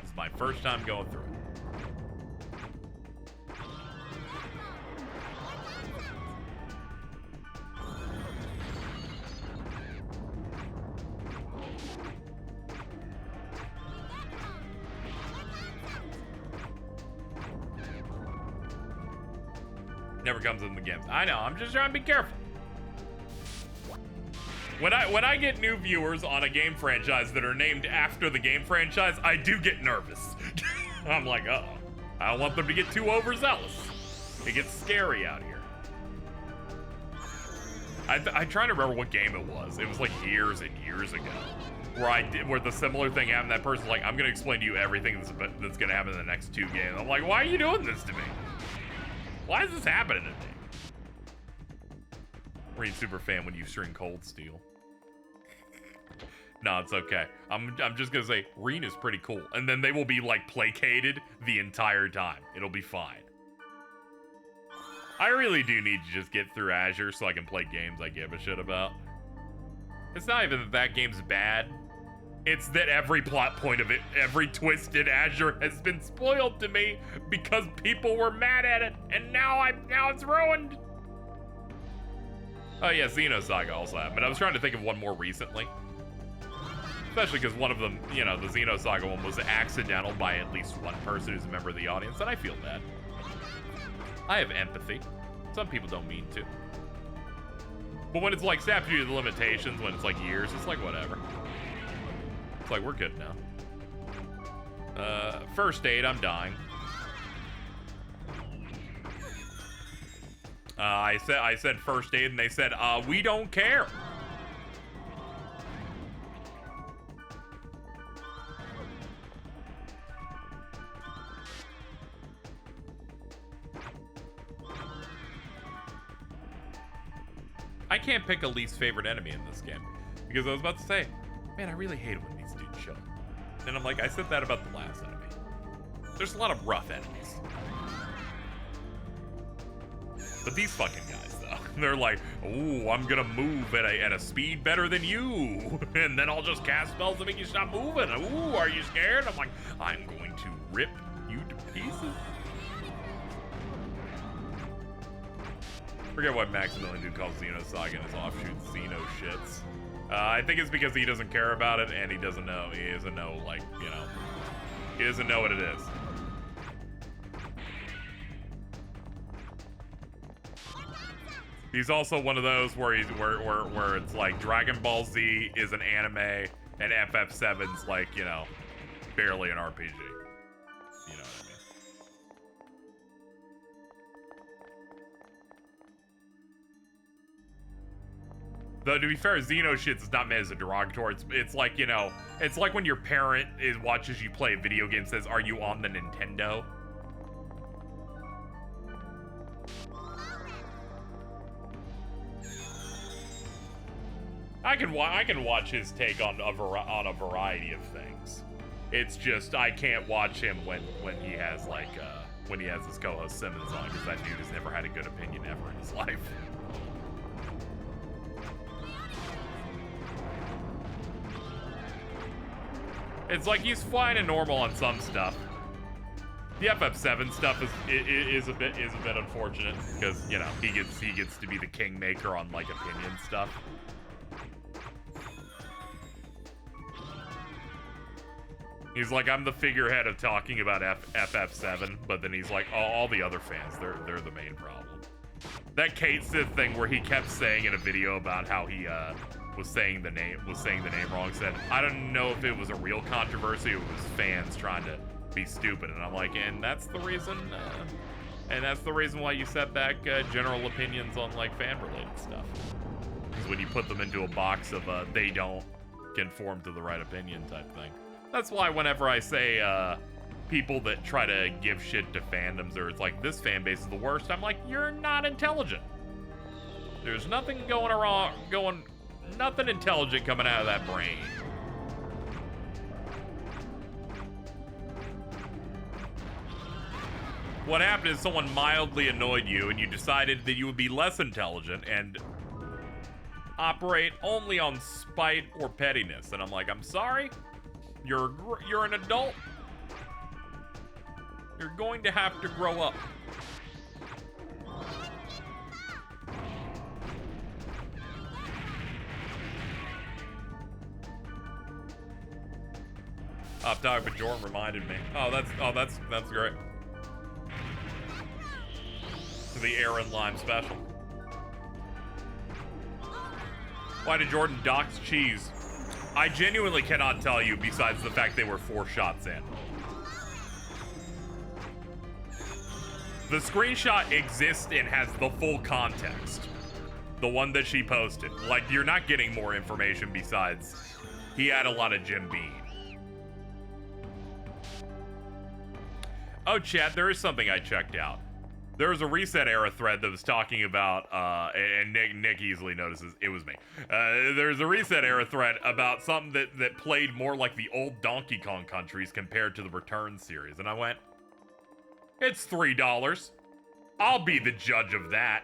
is my first time going through it. Never comes in the games. I know, I'm just trying to be careful. When I get new viewers on a game franchise that are named after the game franchise, I do get nervous. I'm like, uh-oh. I don't want them to get too overzealous. It gets scary out here. I try to remember what game it was. It was like years and years ago. where the similar thing happened. That person's like, I'm gonna explain to you everything that's gonna happen in the next 2 games. I'm like, why are you doing this to me? Why is this happening to me? Marine super fan when you string Cold Steel. No, it's okay. I'm just gonna say Reen is pretty cool, and then they will be like placated the entire time. It'll be fine. I really do need to just get through Azure so I can play games I give a shit about. It's not even that that game's bad. It's that every plot point of it, every twist in Azure has been spoiled to me because people were mad at it, and now it's ruined. Oh yeah, Xenosaga also happened. I was trying to think of one more recently. Especially because one of them, you know, the Xenosaga one was accidental by at least one person who's a member of the audience, and I feel bad. I have empathy. Some people don't mean to. But when it's like statute of the limitations, when it's like years, it's like whatever. It's like, we're good now. First aid, I'm dying. I said first aid, and they said, we don't care. I can't pick a least favorite enemy in this game. Because I was about to say, man, I really hate it when these dudes show up. And I'm like, I said that about the last enemy. There's a lot of rough enemies. But these fucking guys, though, they're like, ooh, I'm gonna move at a speed better than you. And then I'll just cast spells to make you stop moving. Ooh, are you scared? I'm like, I'm going to rip you to pieces. Forget what Maximilian Dude calls Xenosaga and his offshoot Xeno shits. I think it's because he doesn't care about it and he doesn't know, like, you know, he doesn't know what it is. He's also one of those where where it's like Dragon Ball Z is an anime and FF7's like, you know, barely an RPG. You know what I mean? Though, to be fair, Xeno shits is not meant as a derogatory. It's like, you know, it's like when your parent watches you play a video game and says, are you on the Nintendo? I can watch his take on a variety of things. It's just, I can't watch him when he has, like, when he has his co-host Simmons on, because that dude has never had a good opinion ever in his life. It's like he's fine and normal on some stuff. The FF7 stuff is a bit unfortunate because, you know, he gets to be the kingmaker on like opinion stuff. He's like, I'm the figurehead of talking about FF7, but then he's like, all the other fans, they're the main problem. That Kate Sith thing where he kept saying in a video about how he was saying the name wrong, said, I don't know if it was a real controversy or it was fans trying to be stupid. And I'm like, and that's the reason why you set back general opinions on like fan related stuff. Because when you put them into a box of they don't conform to the right opinion type thing. That's why whenever I say people that try to give shit to fandoms or it's like this fan base is the worst, I'm like, you're not intelligent. There's nothing nothing intelligent coming out of that brain. What happened is someone mildly annoyed you and you decided that you would be less intelligent and operate only on spite or pettiness. And I'm like, I'm sorry. You're an adult. You're going to have to grow up. Off topic, but Jordan reminded me. That's great. The Aaron Lime special. Why did Jordan dox cheese? I genuinely cannot tell you besides the fact they were 4 shots in. The screenshot exists and has the full context. The one that she posted. Like, you're not getting more information besides He had a lot of Jim Beam. Oh, chat, there is something I checked out. There was a Reset Era thread that was talking about, and Nick easily notices it was me. There's a Reset Era thread about something that played more like the old Donkey Kong countries compared to the Return series. And I went, it's $3. I'll be the judge of that.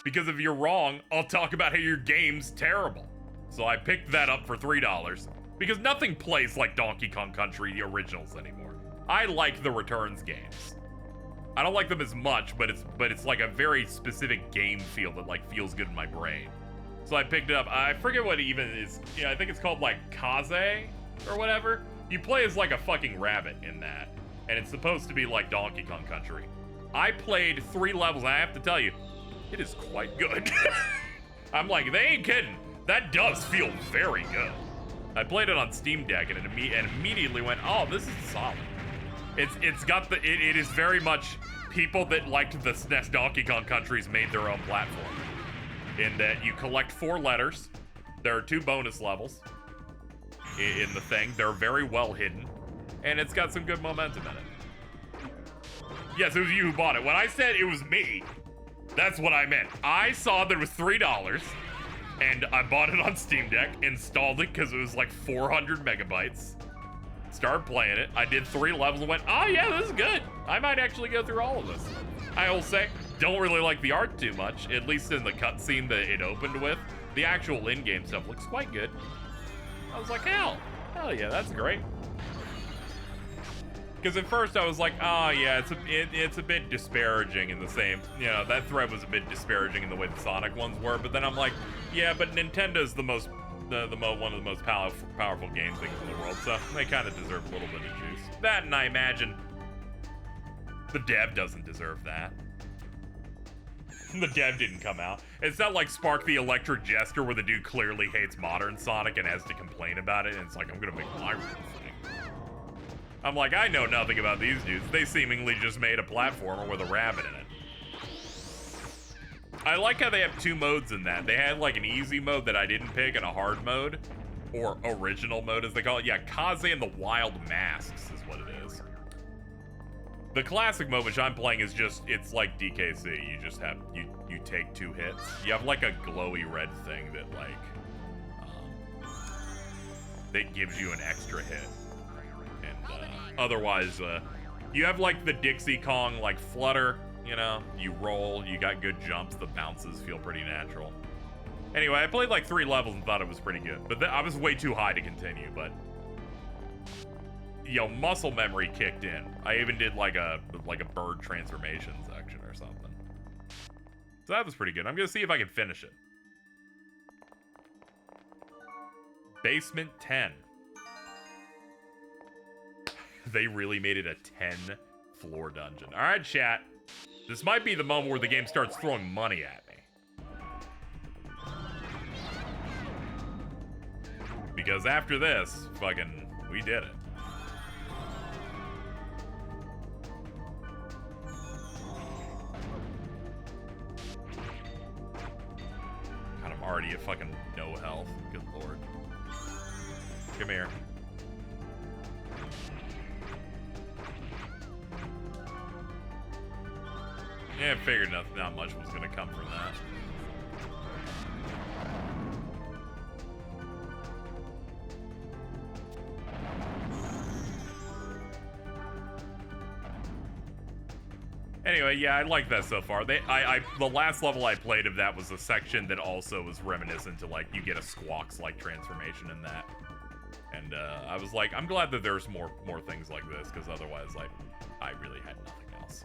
Because if you're wrong, I'll talk about how your game's terrible. So I picked that up for $3. Because nothing plays like Donkey Kong Country, the originals, anymore. I like the Returns games. I don't like them as much, but it's like a very specific game feel that like feels good in my brain. So I picked it up. I forget what it even is. Yeah, I think it's called like Kaze or whatever. You play as like a fucking rabbit in that, and it's supposed to be like Donkey Kong Country. I played 3 levels, and I have to tell you, it is quite good. I'm like, they ain't kidding. That does feel very good. I played it on Steam Deck, and it immediately went, oh, this is solid. It's got the it is very much people that liked the SNES Donkey Kong countries made their own platform. In that you collect 4 letters. There are 2 bonus levels in the thing. They're very well hidden, and it's got some good momentum in it. Yes, it was you who bought it. When I said it was me, that's what I meant. I saw that it was $3, and I bought it on Steam Deck, installed it because it was like 400 megabytes. Started playing it. I did 3 levels and went, oh yeah, this is good. I might actually go through all of this. I will say, don't really like the art too much, at least in the cutscene that it opened with. The actual in-game stuff looks quite good. I was like, hell yeah, that's great. Because at first I was like, oh yeah, it's a bit disparaging in the same, you know, that thread was a bit disparaging in the way the Sonic ones were, but then I'm like, yeah, but Nintendo's the most, one of the most powerful game things in the world, so they kind of deserve a little bit of juice. That, and I imagine the dev doesn't deserve that. The dev didn't come out. It's not like Spark the Electric Jester where the dude clearly hates modern Sonic and has to complain about it, and it's like, I'm gonna make my real thing. I'm like, I know nothing about these dudes. They seemingly just made a platformer with a rabbit in it. I like how they have 2 modes in that. They had like an easy mode that I didn't pick and a hard mode, or original mode as they call it. Yeah, Kaze and the Wild Masks is what it is. The classic mode, which I'm playing, is just, it's like DKC. You just have, you take 2 hits. You have like a glowy red thing that like, that gives you an extra hit. And otherwise, you have like the Dixie Kong like flutter, you know, you roll, you got good jumps, the bounces feel pretty natural. Anyway, I played like 3 levels and thought it was pretty good, but I was way too high to continue, but yo, muscle memory kicked in. I even did like a bird transformation section or something. So that was pretty good. I'm gonna see if I can finish it. Basement 10. They really made it a 10-floor dungeon. All right, chat. This might be the moment where the game starts throwing money at me. Because after this, fucking, we did it. God, I'm already at fucking no health. Good lord. Come here. Yeah, I figured not much was gonna come from that. Anyway, yeah, I like that so far. The last level I played of that was a section that also was reminiscent to, like, you get a Squawks-like transformation in that. And I was like, I'm glad that there's more things like this, because otherwise, like, I really had nothing else.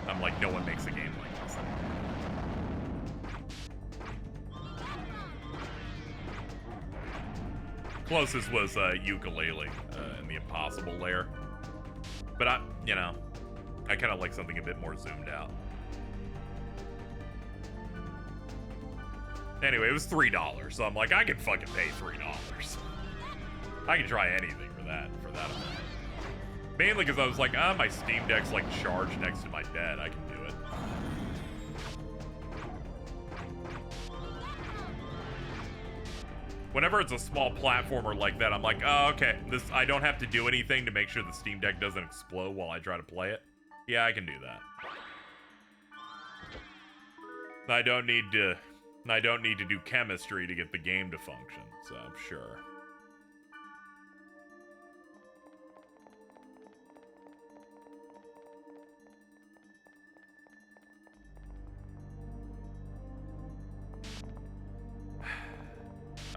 I'm like, no one makes a game like this anymore. Closest was Ukulele in the Impossible layer. But I kind of like something a bit more zoomed out. Anyway, it was $3, so I'm like, I can fucking pay $3. I can try anything for that amount. Mainly because I was like, my Steam Deck's like charged next to my bed. I can do it. Whenever it's a small platformer like that, I'm like, oh, okay, I don't have to do anything to make sure the Steam Deck doesn't explode while I try to play it. Yeah, I can do that. I don't need to do chemistry to get the game to function, so sure.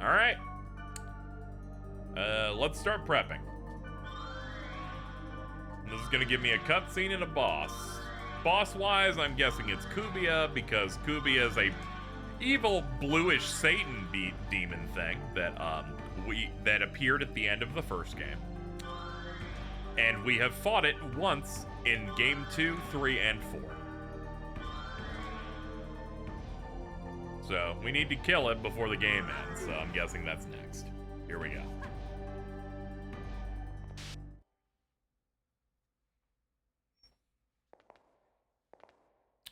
All right. Let's start prepping. This is gonna give me a cutscene and a boss. Boss-wise, I'm guessing it's Kubia, because Kubia is a evil bluish Satan demon thing that appeared at the end of the first game. And we have fought it once in game 2, 3, and 4. So we need to kill it before the game ends, so I'm guessing that's next. Here we go.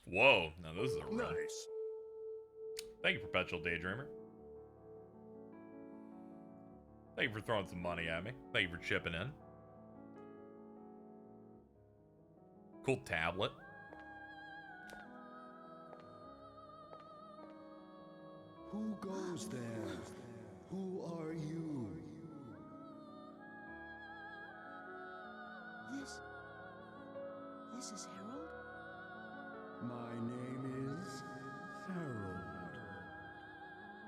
Whoa, now this is a run. Nice. Thank you, Perpetual Daydreamer. Thank you for throwing some money at me. Thank you for chipping in. Cool tablet. Who goes there? Who are you? This is Harold? My name is Harold.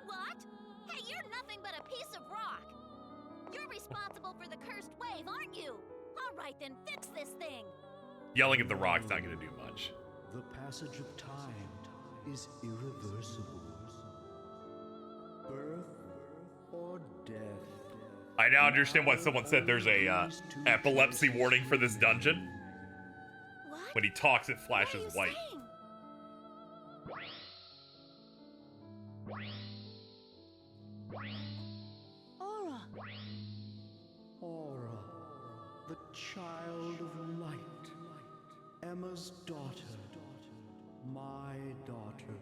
What? Hey, you're nothing but a piece of rock. You're responsible for the cursed wave, aren't you? All right, then fix this thing. Yelling at the rock's not gonna do much. The passage of time is irreversible. Birth or death. I now understand why someone said there's a epilepsy warning for this dungeon. What? When he talks, it flashes What are you white. saying? Aura! Aura, the child of light. Emma's daughter. My daughter.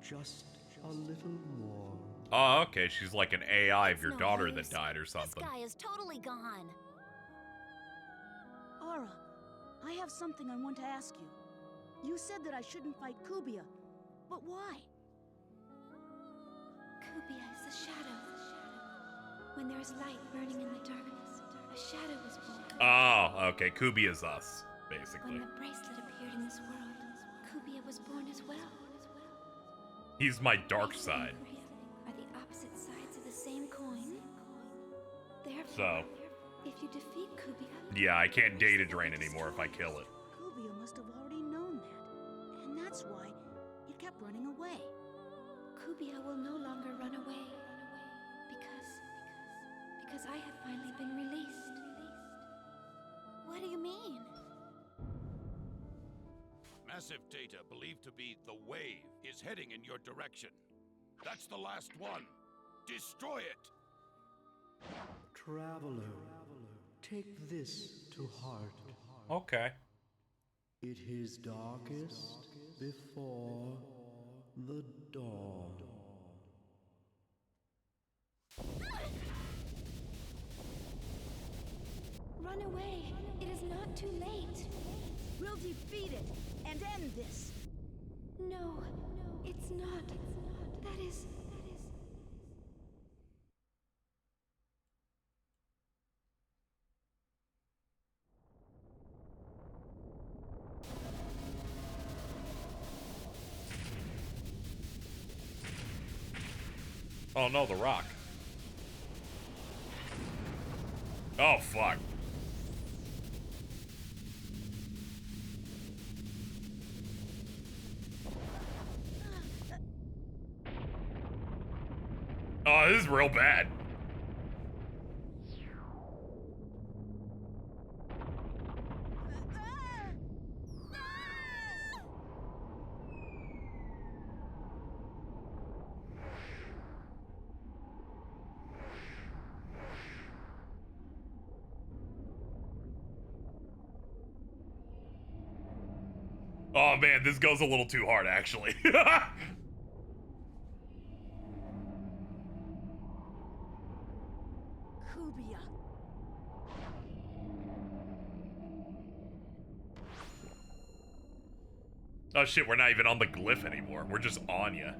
Just a little more. Oh, okay, she's like an AI of It's your no daughter use. that died or This something. guy is totally gone. Aura, I have something I want to ask you. You said that I shouldn't fight Kubia, but why? Kubia is a shadow. When there is light burning in the darkness, a shadow is born. Oh, okay, Kubia's us, basically. When the bracelet appeared in this world, Kubia was born as well. He's my dark Bracelet and side. Kubia are the opposite sides of the same coin. Therefore, So, if you defeat Kubia, yeah, I can't data drain anymore if I kill it. Kubia must have already known that, and that's why it kept running away. Kubia will no longer run away. Because I have finally been released. What do you mean? Massive data believed to be the wave is heading in your direction. That's the last one. Destroy it! Traveler, take this to heart. Okay. It is darkest before the dawn. Run away. It is not too late. We'll defeat it and end this. No, it's not. That is... Oh no, the rock. Oh fuck. Oh, this is real bad. Oh man, this goes a little too hard, actually. ya. Oh shit, we're not even on the glyph anymore. We're just on ya.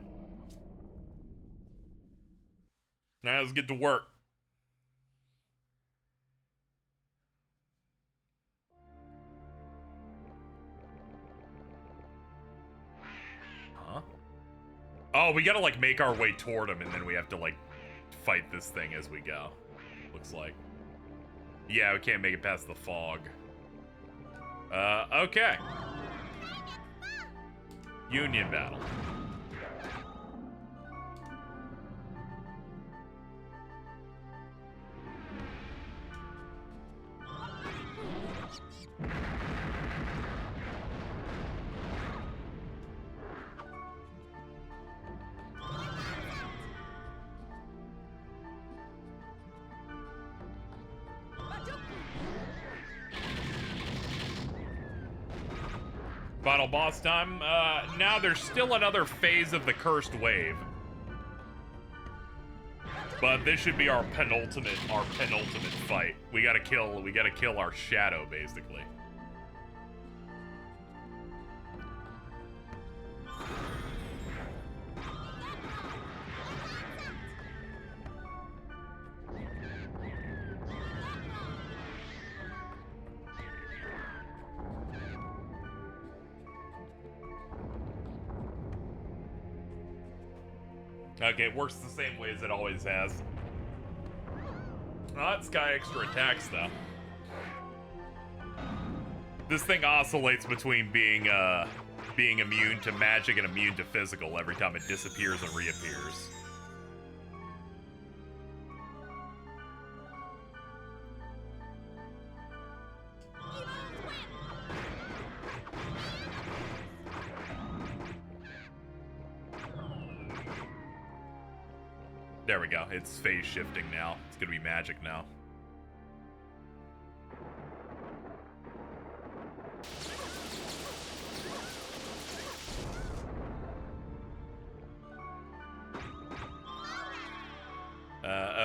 Now let's get to work. Huh? Oh, we gotta like make our way toward him and then we have to like fight this thing as we go. Looks like. Yeah, we can't make it past the fog. Okay. Union battle. Final boss time. Now there's still another phase of the cursed wave. But this should be our penultimate fight. We gotta kill our shadow, basically. Okay, it works the same way as it always has. Oh, it's got extra attacks, though. This thing oscillates between being immune to magic and immune to physical every time it disappears and reappears. There we go. It's phase shifting now. It's gonna be magic now.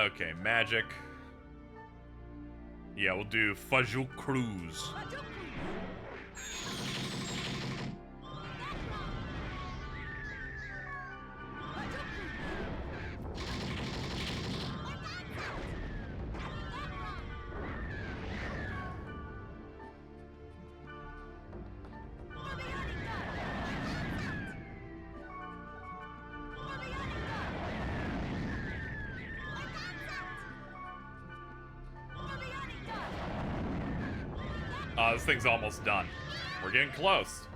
Okay, magic. Yeah, we'll do Fajul Cruise. This thing's almost done. We're getting close.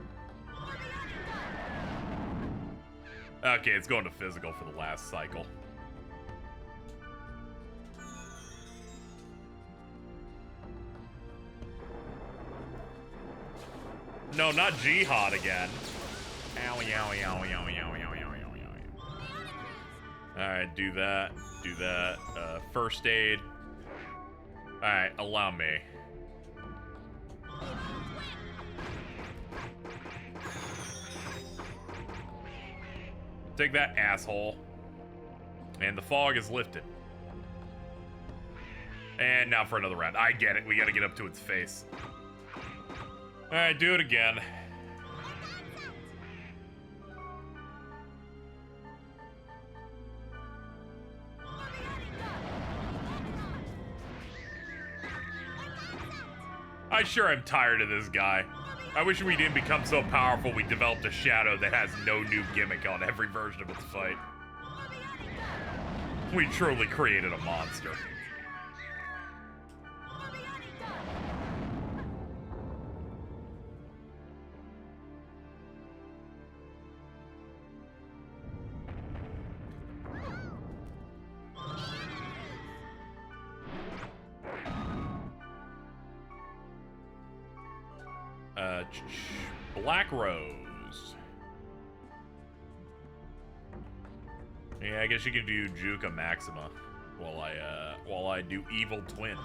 Okay, it's going to physical for the last cycle. No, not Jihad again. Owie, owie, owie, owie, owie, owie, owie, owie. Alright, do that. Do that. First aid. Alright, allow me. Take that, asshole. And the fog is lifted. And now for another round. I get it. We gotta get up to its face. Alright, do it again. I sure am tired of this guy. I wish we didn't become so powerful we developed a shadow that has no new gimmick on every version of its fight. We truly created a monster. Black Rose. Yeah, I guess you can do Juka Maxima while I do Evil Twin.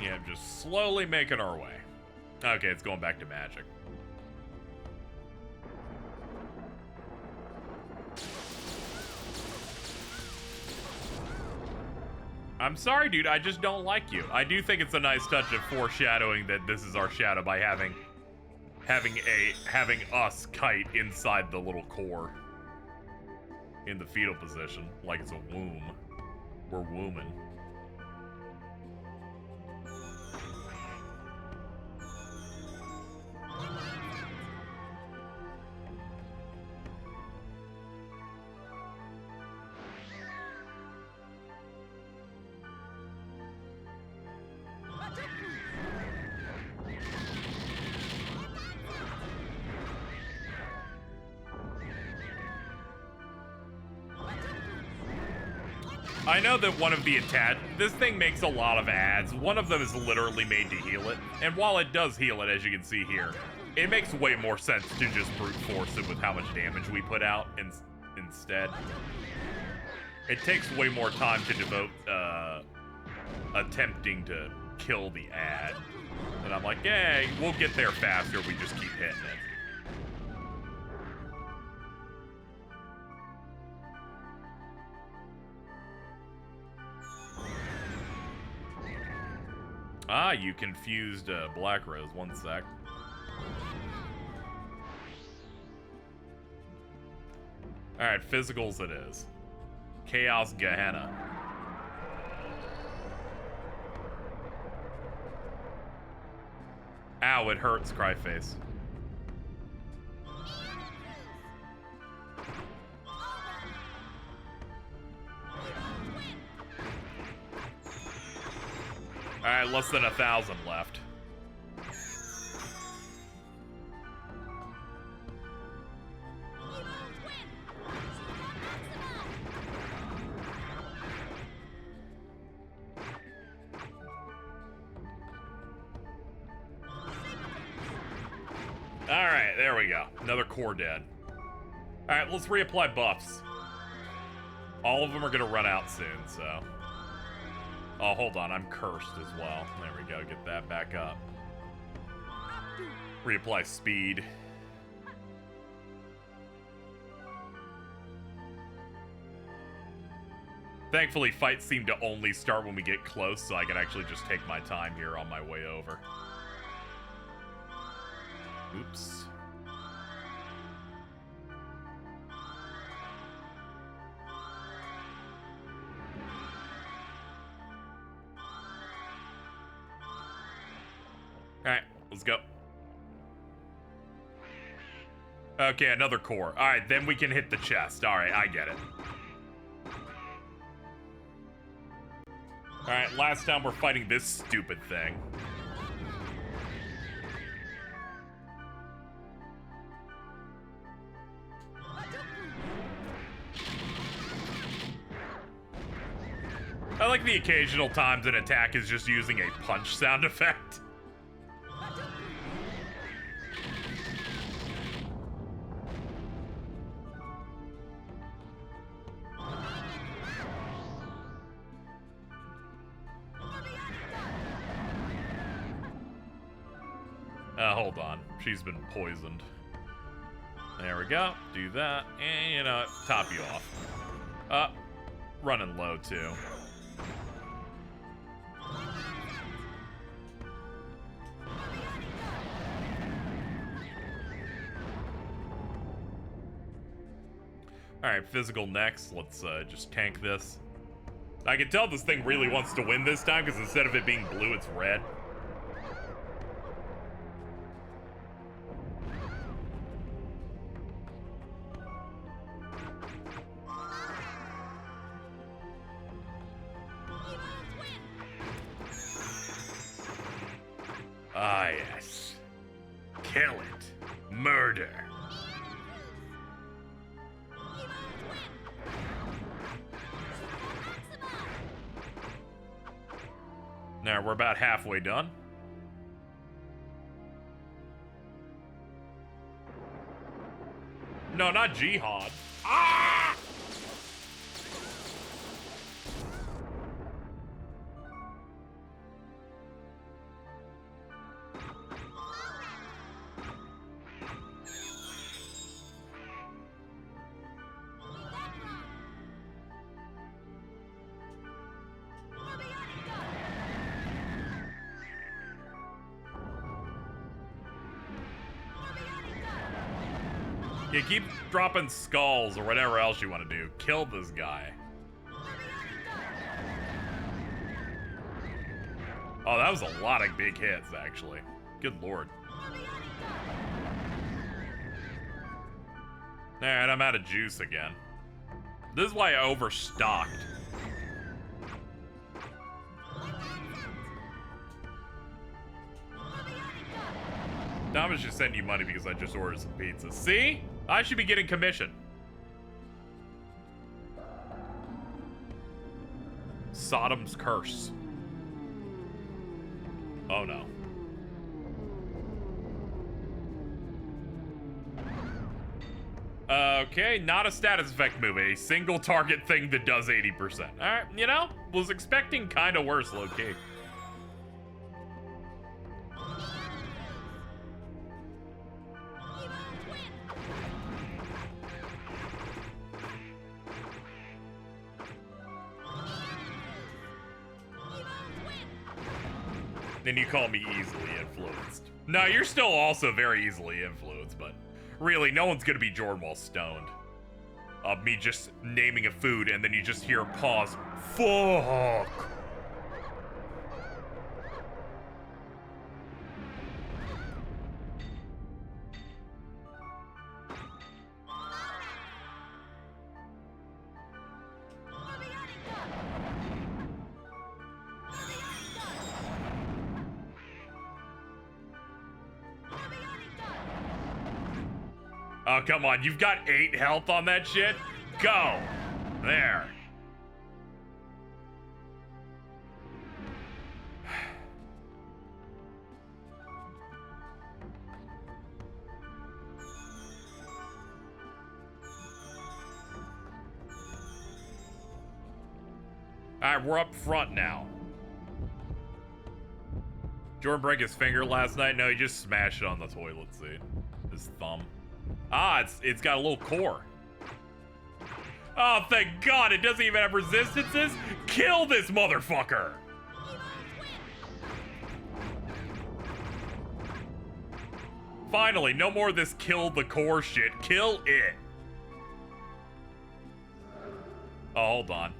Yeah, just slowly making our way. Okay, it's going back to magic. I'm sorry, dude. I just don't like you. I do think it's a nice touch of foreshadowing that this is our shadow by having us kite inside the little core in the fetal position, like it's a womb. We're wombing. I know that one of the this thing makes a lot of ads. One of them is literally made to heal it. And while it does heal it, as you can see here, it makes way more sense to just brute force it with how much damage we put out instead. It takes way more time to devote attempting to kill the ad. And I'm like, yeah, we'll get there faster if we just keep hitting it. Ah, you confused Black Rose. One sec. Alright, physicals it is. Chaos Gehenna. Ow, it hurts, Cryface. Alright, less than 1,000 left. Alright, there we go. Another core dead. Alright, let's reapply buffs. All of them are gonna run out soon, so... Oh, hold on, I'm cursed as well. There we go, get that back up. Reapply speed. Thankfully, fights seem to only start when we get close, so I can actually just take my time here on my way over. Oops. Alright, let's go. Okay, another core. Alright, then we can hit the chest. Alright, I get it. Alright, last time we're fighting this stupid thing. I like the occasional times an attack is just using a punch sound effect. Hold on. She's been poisoned. There we go. Do that. And, you know, top you off. Running low, too. Alright, physical next. Let's just tank this. I can tell this thing really wants to win this time, because instead of it being blue, it's red. Ah, yes. Kill it. Murder. Now, we're about halfway done. No, not Jihad. Ah! Yeah, keep dropping skulls or whatever else you want to do. Kill this guy. Oh, that was a lot of big hits, actually. Good lord. Alright, I'm out of juice again. This is why I overstocked. Thomas just sent you money because I just ordered some pizza. See? I should be getting commission. Sodom's curse. Oh no. Okay, not a status effect move, a single target thing that does 80%. Alright, you know, was expecting kind of worse, low-key. Then you call me easily influenced. No, you're still also very easily influenced, but really, no one's gonna be Jordan while stoned. Of me just naming a food and then you just hear a pause. Fuck! Oh, come on. You've got 8 health on that shit? Go! There. Alright, we're up front now. Jordan broke his finger last night? No, he just smashed it on the toilet seat. His thumb. Ah, it's got a little core. Oh, thank God, it doesn't even have resistances? Kill this motherfucker! Finally, no more of this kill the core shit. Kill it. Oh, hold on.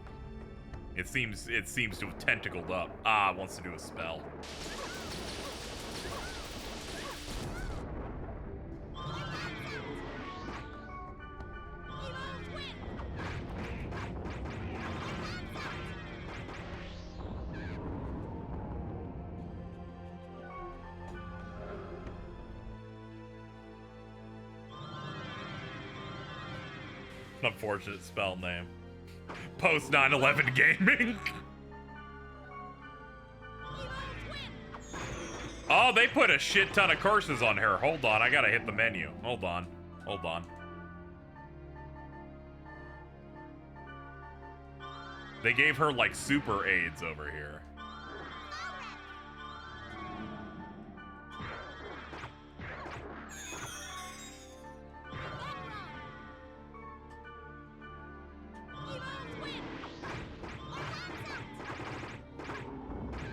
It seems to have tentacled up. Ah, it wants to do a spell. Unfortunate spell name. Post 9/11 gaming. Oh, they put a shit ton of curses on her. Hold on, I gotta hit the menu. Hold on. Hold on. They gave her like super aids over here.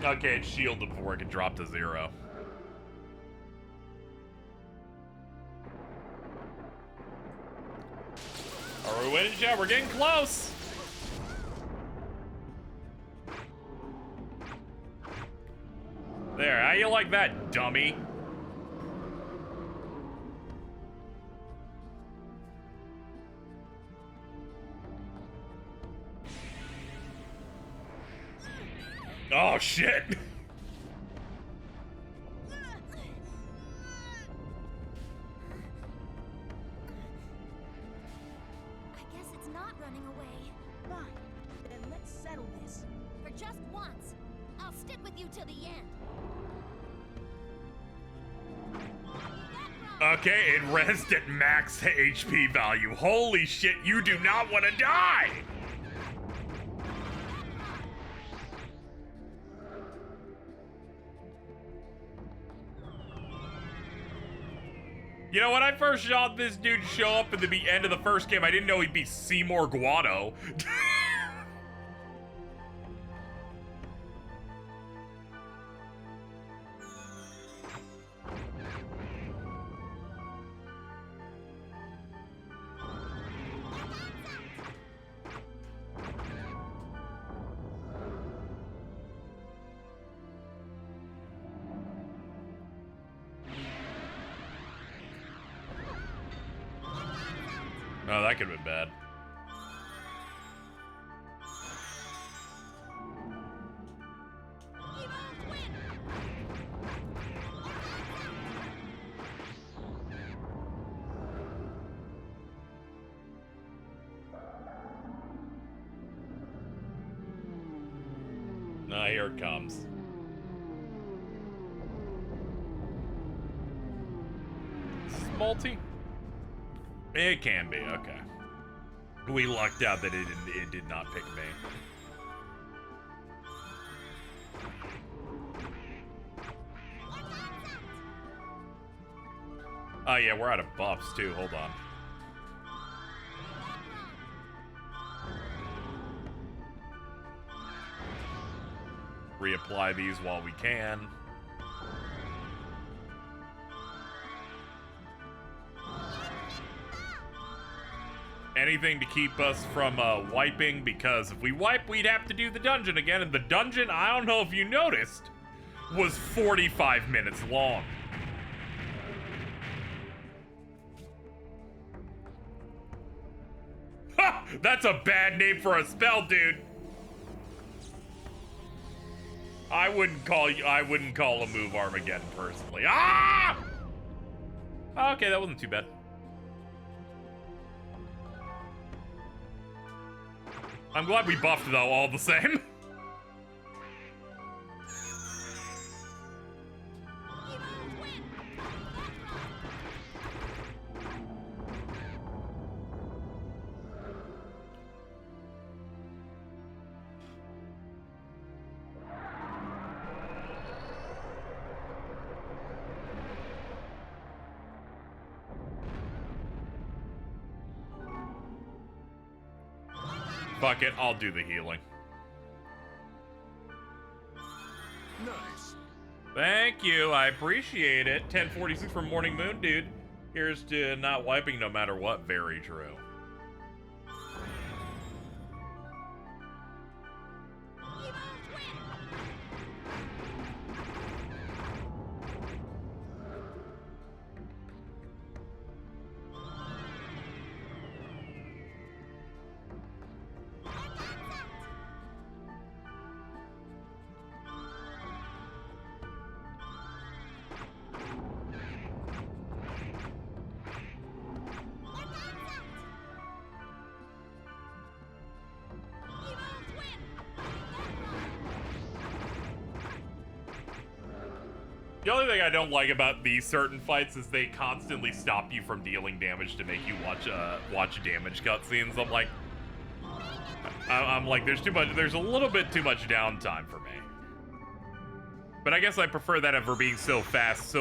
Okay, it's shielded before it can drop to 0. Are we winning, chat? We're getting close. There, how you like that, dummy? Oh, shit. I guess it's not running away. Fine, then let's settle this. For just once, I'll stick with you till the end. Okay, it rests at max HP value. Holy shit, you do not want to die! You know, when I first saw this dude show up at the end of the first game, I didn't know he'd be Seymour Guado. Oh, that could have been bad. Ah, here it comes. Is this multi? It can be, okay. We lucked out that it did not pick me. Oh yeah, we're out of buffs too, hold on. Reapply these while we can. Anything to keep us from wiping, because if we wipe, we'd have to do the dungeon again, and the dungeon, I don't know if you noticed, was 45 minutes long. Ha! That's a bad name for a spell, dude. I wouldn't call a move Armageddon personally. Ah! Okay, that wasn't too bad. I'm glad we buffed though, all the same. Fuck it, I'll do the healing. Nice. Thank you, I appreciate it. 1046 from Morning Moon, dude. Here's to not wiping no matter what. Very true. The only thing I don't like about these certain fights is they constantly stop you from dealing damage to make you watch damage cutscenes. I'm like, there's a little bit too much downtime for me. But I guess I prefer that over being so fast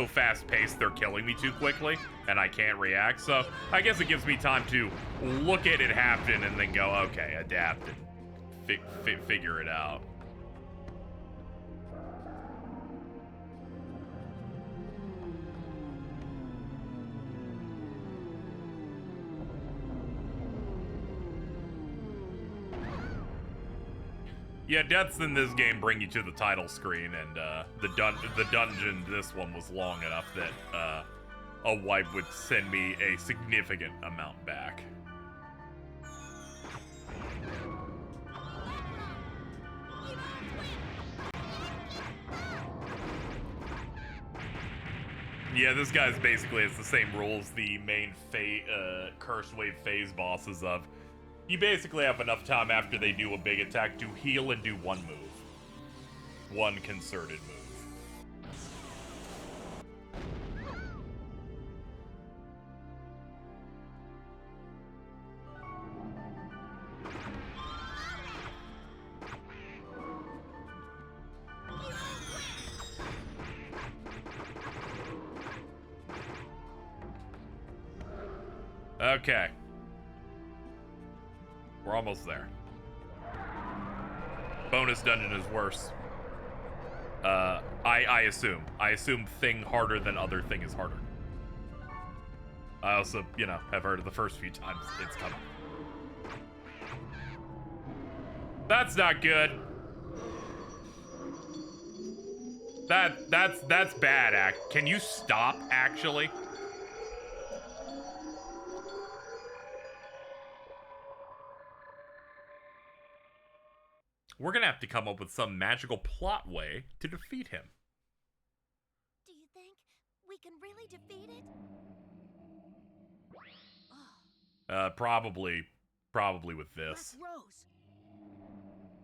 paced, they're killing me too quickly, and I can't react. So I guess it gives me time to look at it happen and then go, okay, adapt and figure it out. Yeah, deaths in this game bring you to the title screen, and the dungeon, this one was long enough that a wipe would send me a significant amount back. Yeah, this guy's basically, it's the same rules the main Cursed Wave phase bosses of. You basically have enough time after they do a big attack to heal and do one move. One concerted move. Okay. We're almost there. Bonus dungeon is worse. I assume. I assume thing harder than other thing is harder. I also, you know, have heard it the first few times it's coming. That's not good. That's bad, Can you stop, actually? we're gonna have to come up with some magical plot way to defeat him. Do you think we can really defeat it? Probably with this. Black Rose.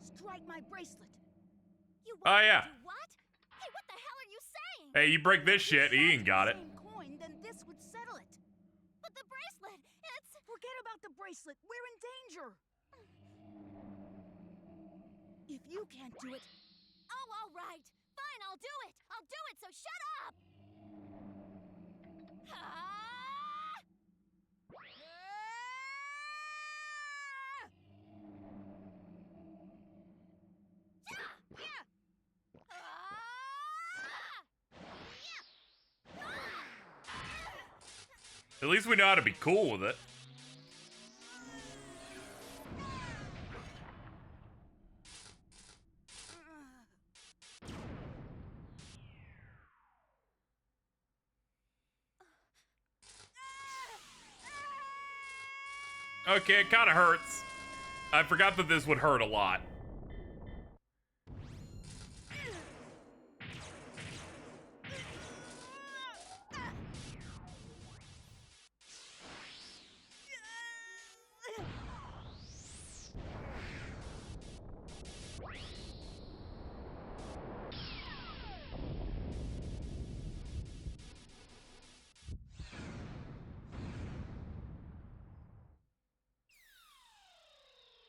Strike my bracelet. You Oh, want me yeah. to do what? Hey, what the hell are you saying? Hey, you break this shit, he ain't got it. Same coin, then this would settle it. But the bracelet, it's... Forget about the bracelet. We're in danger. If you can't do it, Oh, all right. Fine, I'll do it. I'll do it, so shut up. Ah! At least we know how to be cool with it. Okay, it kind of hurts. I forgot that this would hurt a lot.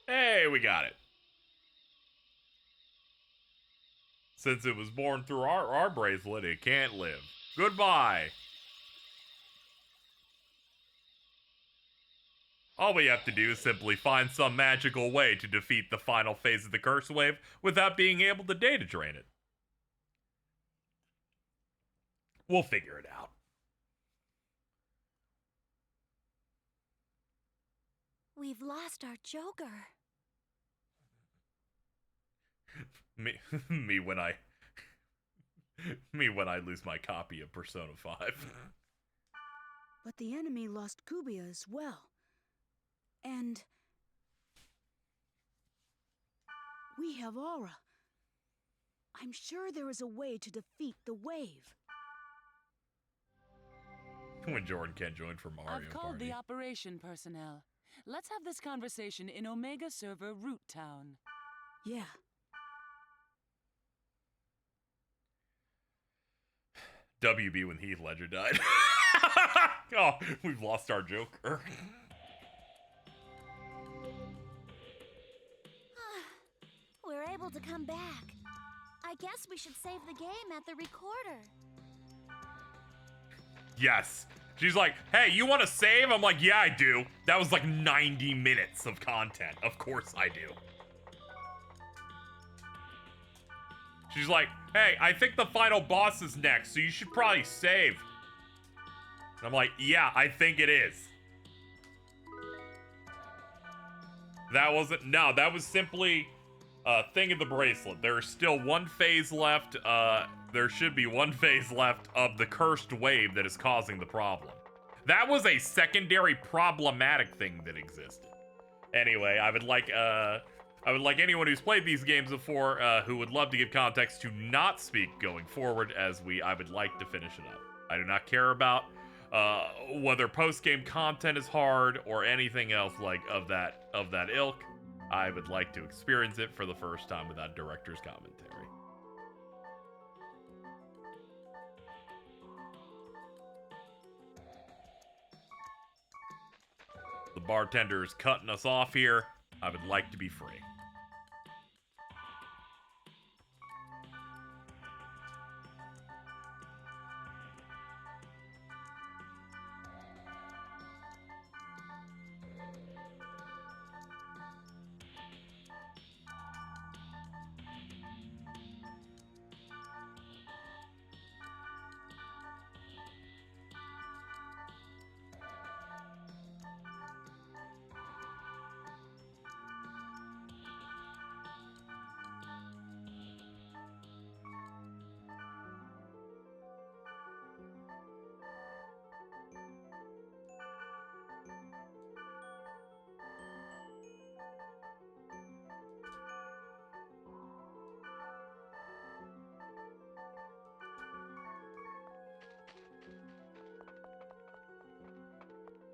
Hey, we got it. Since it was born through our bracelet, it can't live. Goodbye. All we have to do is simply find some magical way to defeat the final phase of the curse wave without being able to data drain it. We'll figure it out. We've lost our Joker. Me when I lose my copy of Persona 5. but the enemy lost Kubia as well. And we have Aura. I'm sure there is a way to defeat the wave. When Jordan can't join for Mario I've called Party. the operation personnel. Let's have this conversation in Omega Server Root Town. Yeah. WB when Heath Ledger died. Oh, we've lost our Joker. We're able to come back. I guess we should save the game at the recorder. Yes. She's like, hey, you want to save? I'm like, yeah, I do. That was like 90 minutes of content. Of course I do. She's like, hey, I think the final boss is next, so you should probably save. And I'm like, yeah, I think it is. That wasn't, no, that was simply a thing of the bracelet. There is still one phase left. There should be one phase left of the cursed wave that is causing the problem. That was a secondary problematic thing that existed. Anyway, I would like anyone who's played these games before, who would love to give context, to not speak going forward, as I would like to finish it up. I do not care about whether post-game content is hard or anything else like of that ilk. I would like to experience it for the first time without director's commentary. The bartender is cutting us off here. I would like to be free.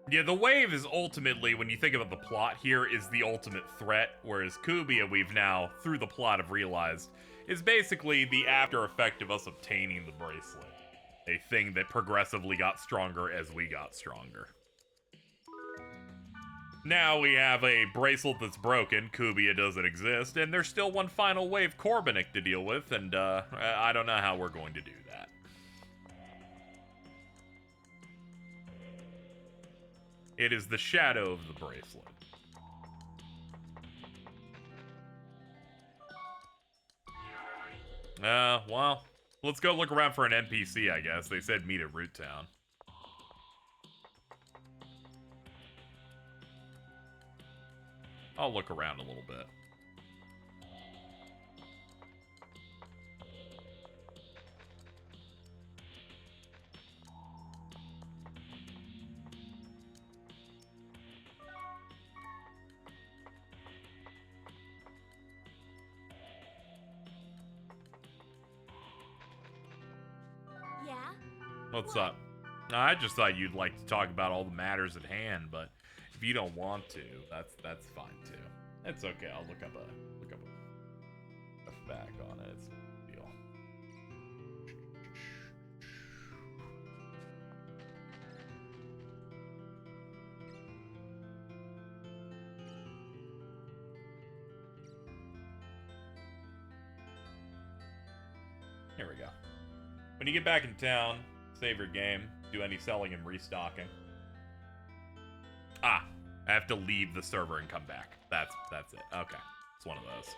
Yeah, the wave is ultimately, when you think about the plot here, is the ultimate threat, whereas Kubia, we've now, through the plot, have realized, is basically the after effect of us obtaining the bracelet. A thing that progressively got stronger as we got stronger. Now we have a bracelet that's broken, Kubia doesn't exist, and there's still one final wave Korbanik to deal with, and I don't know how we're going to do that. It is the shadow of the bracelet. Well, let's go look around for an NPC, I guess. They said meet at Root Town. I'll look around a little bit. Yeah? What's up? I just thought you'd like to talk about all the matters at hand, but if you don't want to, that's fine too. It's okay. I'll look up a fact on it. It's no deal. Here we go. When you get back in town, save your game, do any selling and restocking. Ah, I have to leave the server and come back. That's it. Okay, it's one of those.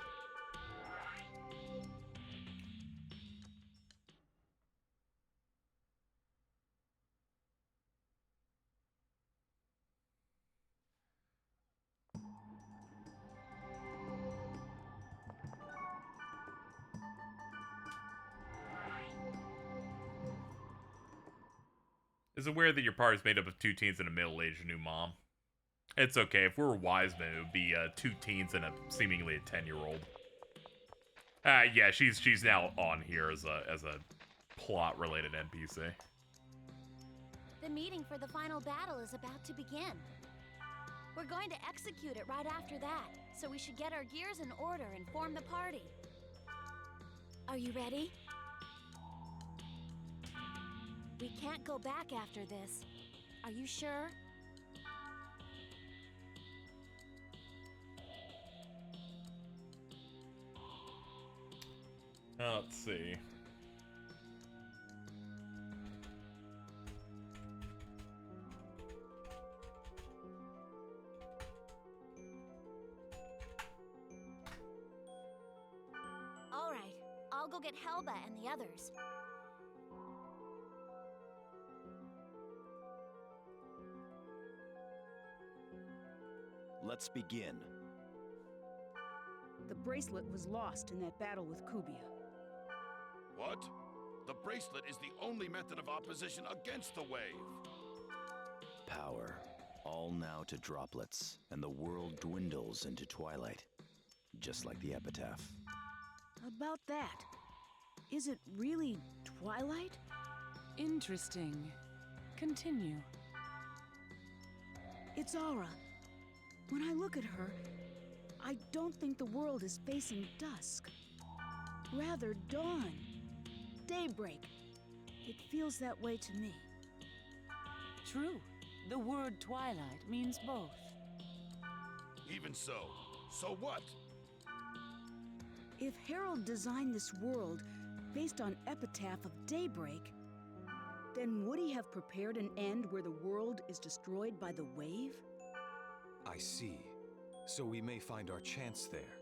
Is it weird that your party's made up of 2 teens and a middle-aged new mom? It's okay. If we were wise men, it would be 2 teens and seemingly a 10-year-old. Yeah, she's now on here as a plot-related NPC. The meeting for the final battle is about to begin. We're going to execute it right after that, so we should get our gears in order and form the party. Are you ready? We can't go back after this. Are you sure? Let's see. All right, I'll go get Helba and the others. Let's begin. The bracelet was lost in that battle with Kubia. What? The bracelet is the only method of opposition against the wave. Power, all now to droplets, and the world dwindles into twilight. Just like the epitaph. About that, is it really twilight? Interesting. Continue. It's Aura. When I look at her, I don't think the world is facing dusk. Rather, dawn. Daybreak. It feels that way to me. True. The word twilight means both. Even so. So what? If Harold designed this world based on epitaph of daybreak, then would he have prepared an end where the world is destroyed by the wave? I see. So we may find our chance there.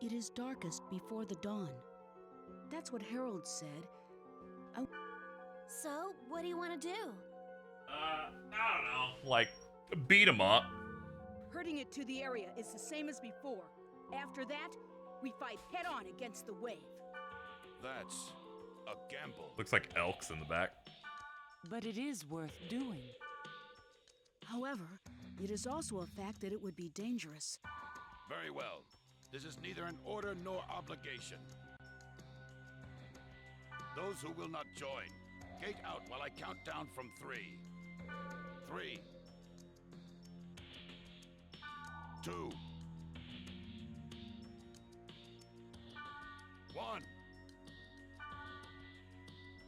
It is darkest before the dawn. That's what Harold said. So, what do you want to do? I don't know. Like, beat him up. Herding it to the area is the same as before. After that, we fight head-on against the wave. That's a gamble. Looks like elks in the back. But it is worth doing. However, it is also a fact that it would be dangerous. Very well. This is neither an order nor obligation. Those who will not join, gate out while I count down from 3. 3, 2, 1.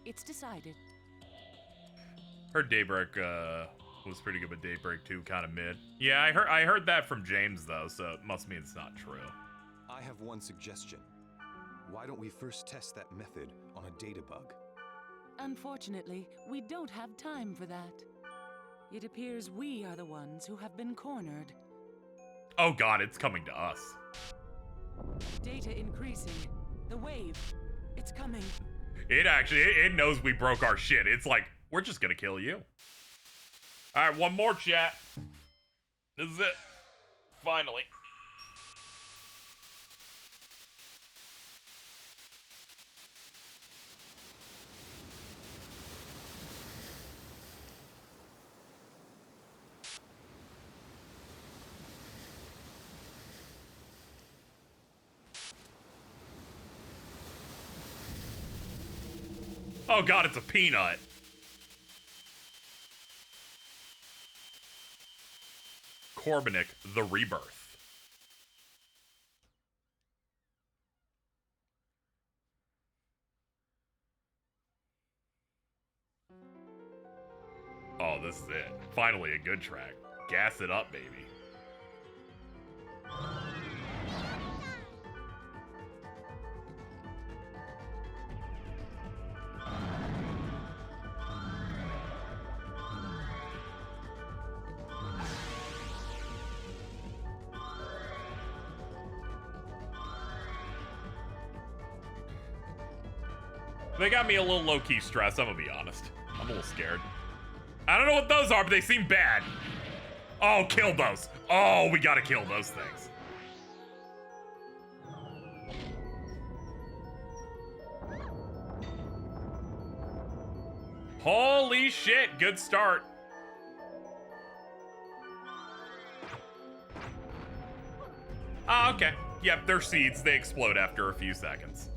It's decided. Heard Daybreak was pretty good, but Daybreak 2 kind of mid. Yeah, I heard that from James though, so it must mean it's not true. I have one suggestion. Why don't we first test that method on a data bug? Unfortunately, we don't have time for that. It appears we are the ones who have been cornered. Oh god, it's coming to us. Data increasing. The wave. It's coming. It knows we broke our shit. It's like, we're just gonna kill you. Alright, one more, chat. This is it. Finally. Oh god, it's a peanut. Corbinic, the Rebirth. Oh, this is it. Finally a good track. Gas it up, baby. They got me a little low-key stressed, I'm gonna be honest. I'm a little scared. I don't know what those are, but they seem bad. Oh, kill those. Oh, we gotta kill those things. Holy shit, good start. Ah, okay. Yep, they're seeds. They explode after a few seconds.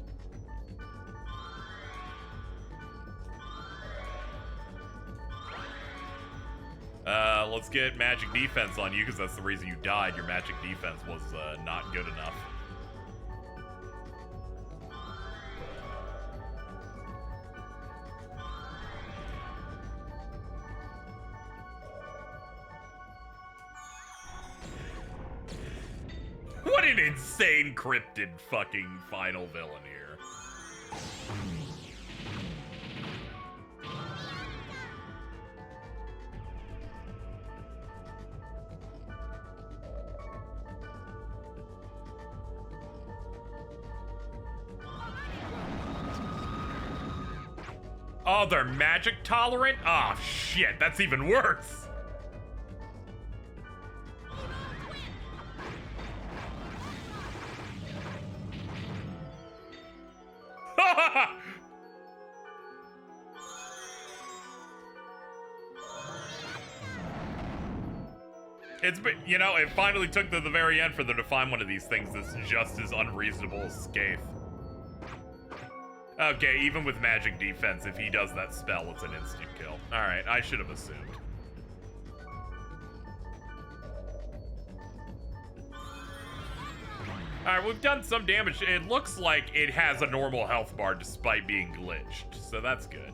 Let's get magic defense on you, because that's the reason you died. Your magic defense was not good enough. What an insane cryptid fucking final villain here. Oh, they're magic tolerant? Oh, shit, that's even worse. It's been, you know, it finally took to the very end for them to find one of these things that's just as unreasonable as Skaith. Okay, even with magic defense, if he does that spell, it's an instant kill. Alright, I should have assumed. Alright, we've done some damage. It looks like it has a normal health bar despite being glitched, so that's good.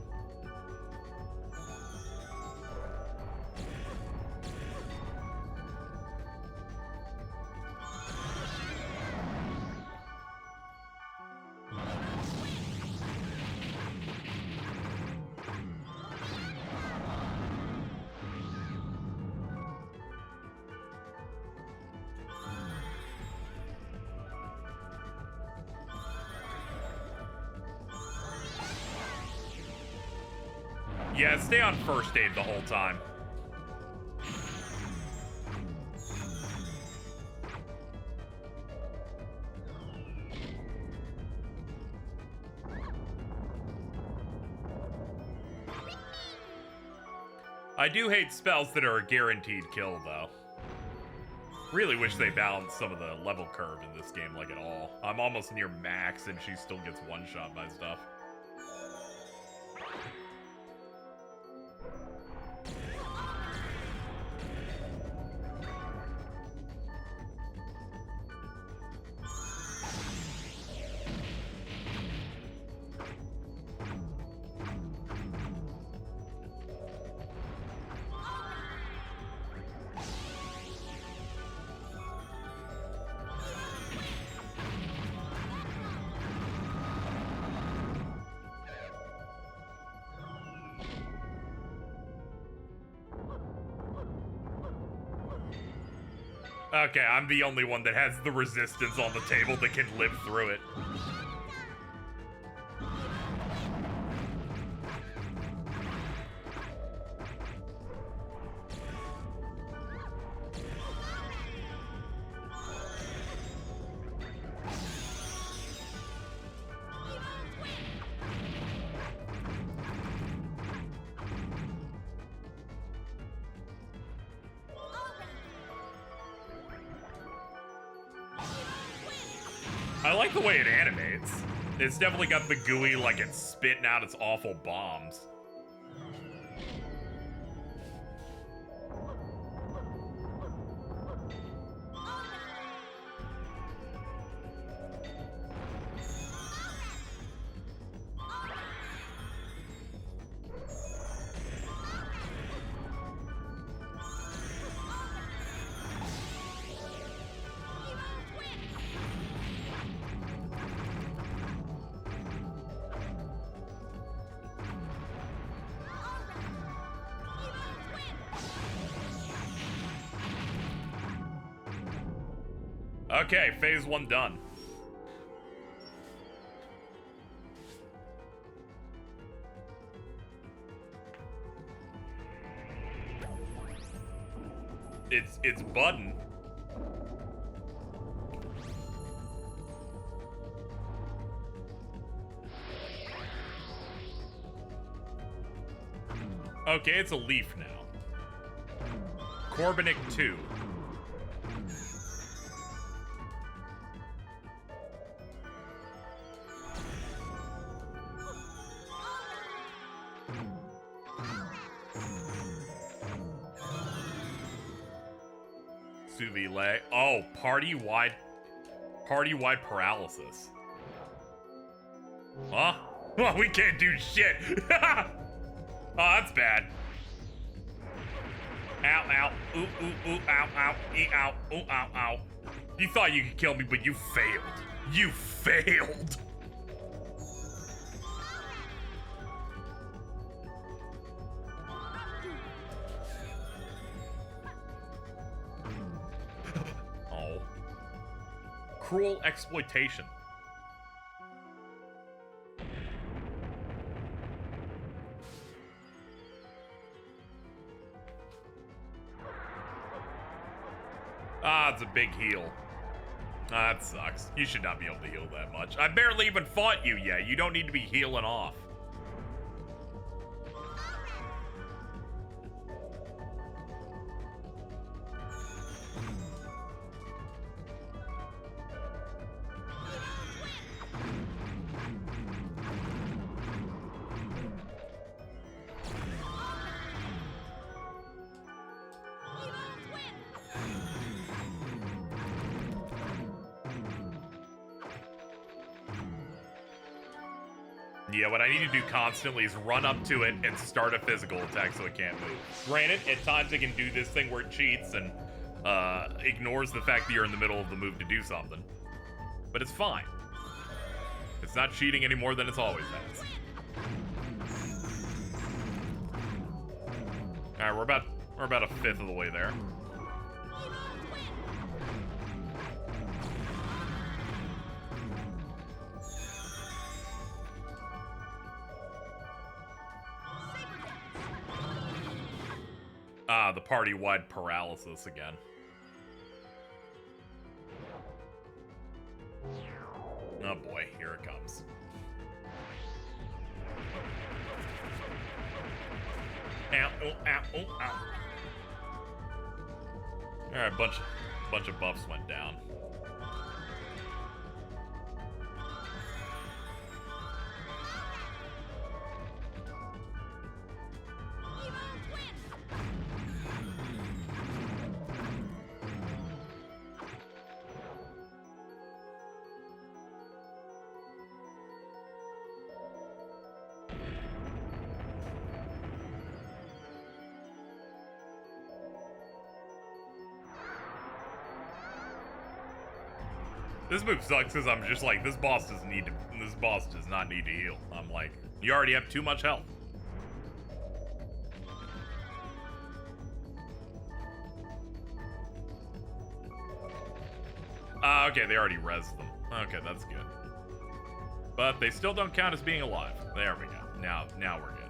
Yeah, stay on first aid the whole time. I do hate spells that are a guaranteed kill, though. Really wish they balanced some of the level curve in this game, like, at all. I'm almost near max, and she still gets one-shot by stuff. Okay, I'm the only one that has the resistance on the table that can live through it. I like the way it animates. It's definitely got the gooey, like it's spitting out its awful bombs. Okay, phase 1 done. It's budding. Okay, it's a leaf now. Corbinic 2. Suvile. Oh, party-wide paralysis. Huh? Well, we can't do shit. Oh, that's bad. Ow, ow. Ooh, ooh, ooh, ow, ow. Ee, ow. Ooh, ow, ow. You thought you could kill me, but you failed. You failed. Oh. Cruel exploitation. Ah, it's a big heal. Ah, that sucks. You should not be able to heal that much. I barely even fought you yet. You don't need to be healing off. Yeah, what I need to do constantly is run up to it and start a physical attack so it can't move. Granted, at times it can do this thing where it cheats and ignores the fact that you're in the middle of the move to do something. But it's fine. It's not cheating any more than it's always has. Alright, we're about a fifth of the way there. Ah, the party-wide paralysis again. Oh boy, here it comes. Ow, oh, ow, oh, ow. Alright, bunch of buffs went down. This move sucks because I'm just like, this boss does not need to heal. I'm like, you already have too much health. Okay, they already rezzed them. Okay, that's good. But they still don't count as being alive. There we go. Now we're good.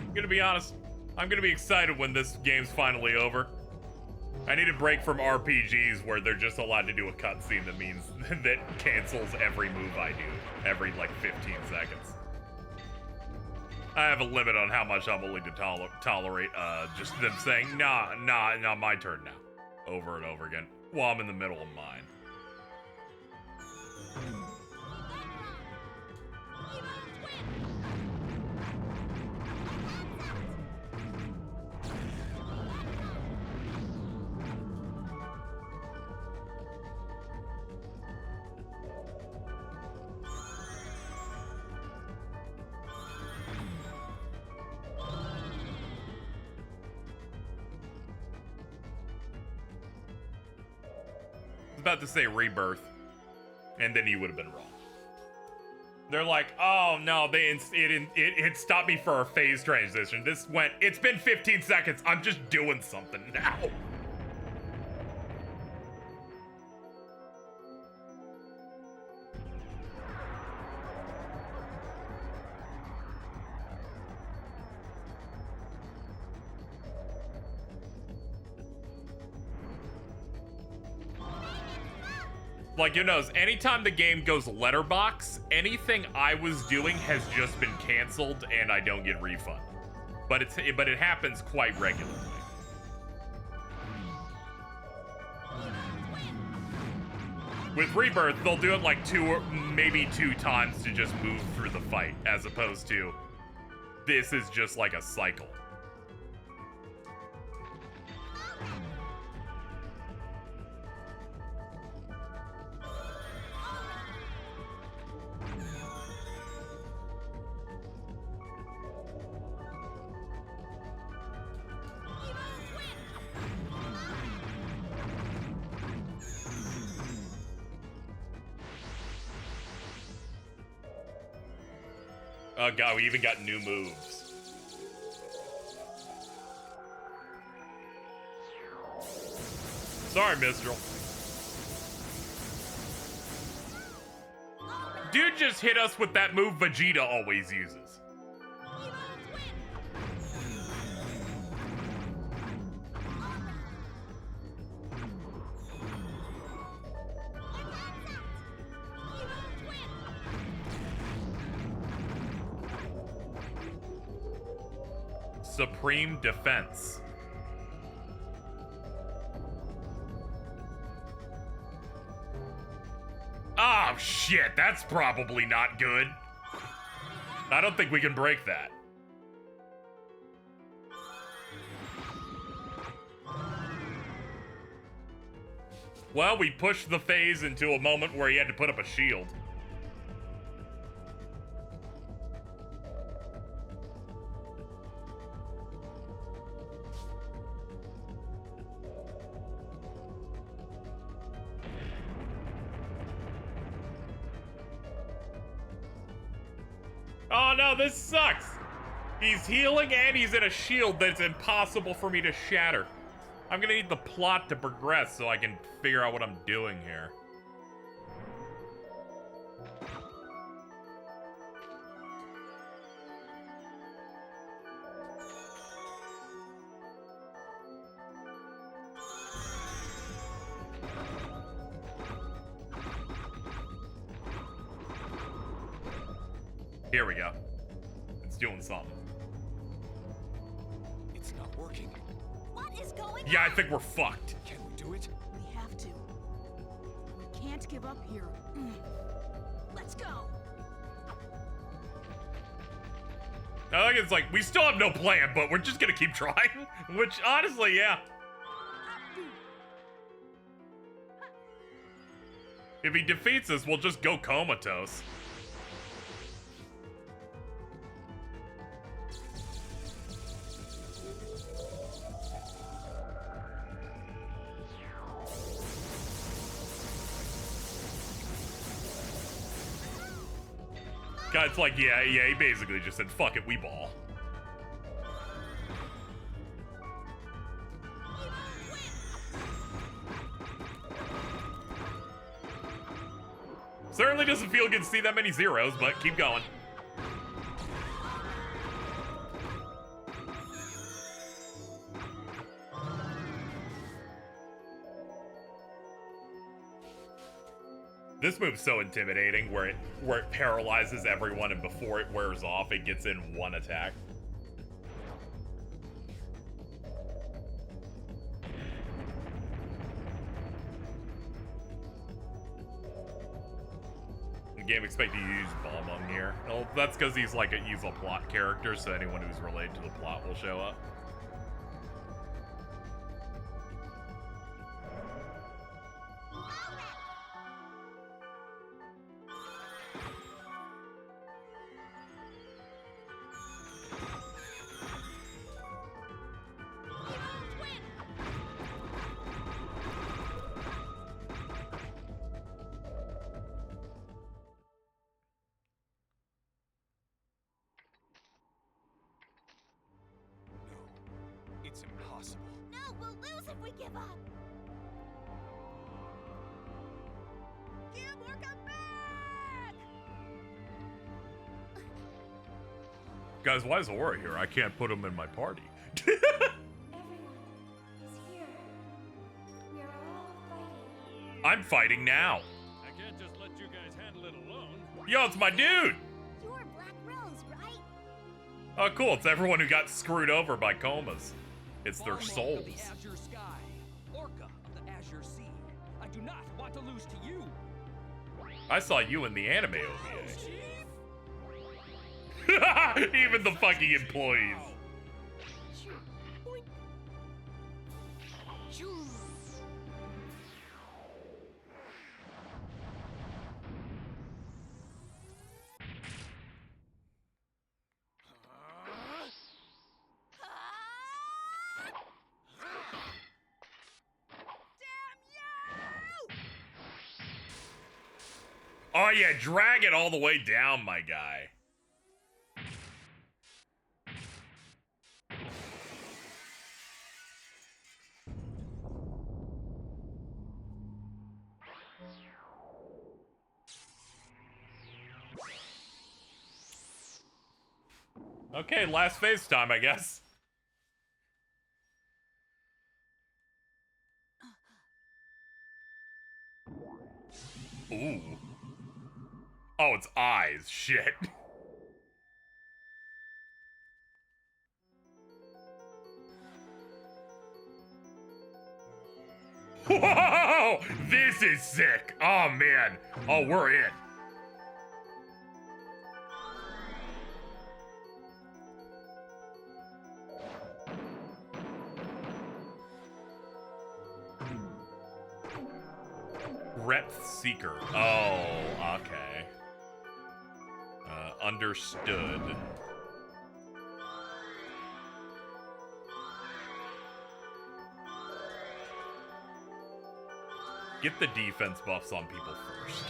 I'm gonna be honest, I'm gonna be excited when this game's finally over. I need a break from RPGs where they're just allowed to do a cutscene that means that cancels every move I do every like 15 seconds. I have a limit on how much I'm willing to tolerate just them saying, nah, my turn now, over and over again, while I'm in the middle of mine. About to say Rebirth, and then you would have been wrong. They're like, oh no, it stopped me for a phase transition. It's been 15 seconds. I'm just doing something now. Like, you know, anytime the game goes letterbox, anything I was doing has just been canceled and I don't get refund. But it happens quite regularly. With Rebirth, they'll do it like maybe two times to just move through the fight, as opposed to this is just like a cycle. Oh god, we even got new moves. Sorry, Mistral. Dude just hit us with that move Vegeta always uses. Supreme Defense. Oh shit, that's probably not good. I don't think we can break that. Well, we pushed the phase into a moment where he had to put up a shield. Oh no, this sucks! He's healing and he's in a shield that's impossible for me to shatter. I'm gonna need the plot to progress so I can figure out what I'm doing here. Here we go. It's doing something. It's not working. What is going Yeah, I on? think we're fucked. Can we do it? We have to. We can't give up here. Let's go. I think it's like, we still have no plan, but we're just gonna keep trying. Which, honestly, yeah. If he defeats us, we'll just go comatose. Guy's like, yeah, he basically just said, fuck it, we ball. Certainly doesn't feel good to see that many zeros, but keep going. This move's so intimidating, where it paralyzes everyone, and before it wears off, it gets in one attack. The game expected you to use Balmung here. Well, that's because he's a plot character, so anyone who's related to the plot will show up. It's impossible. No, we'll lose if we give up. Gilmore, come back! Guys, why is Aura here? I can't put him in my party. Everyone is here. We are all fighting. I'm fighting now. I can't just let you guys handle it alone. Yo, it's my dude. You're Black Rose, right? Oh, cool. It's everyone who got screwed over by comas. It's their Balmung souls. Of the Azure Sky, Orca of the Azure Sea. I do not want to lose to you. I saw you in the anime OVA. Even the fucking employees. Oh yeah, drag it all the way down, my guy. Okay, last phase time, I guess. Ooh. Oh, it's eyes. Shit. Whoa! This is sick. Oh, man. Oh, we're in. Rep Seeker. Oh, okay. Understood. Get the defense buffs on people first.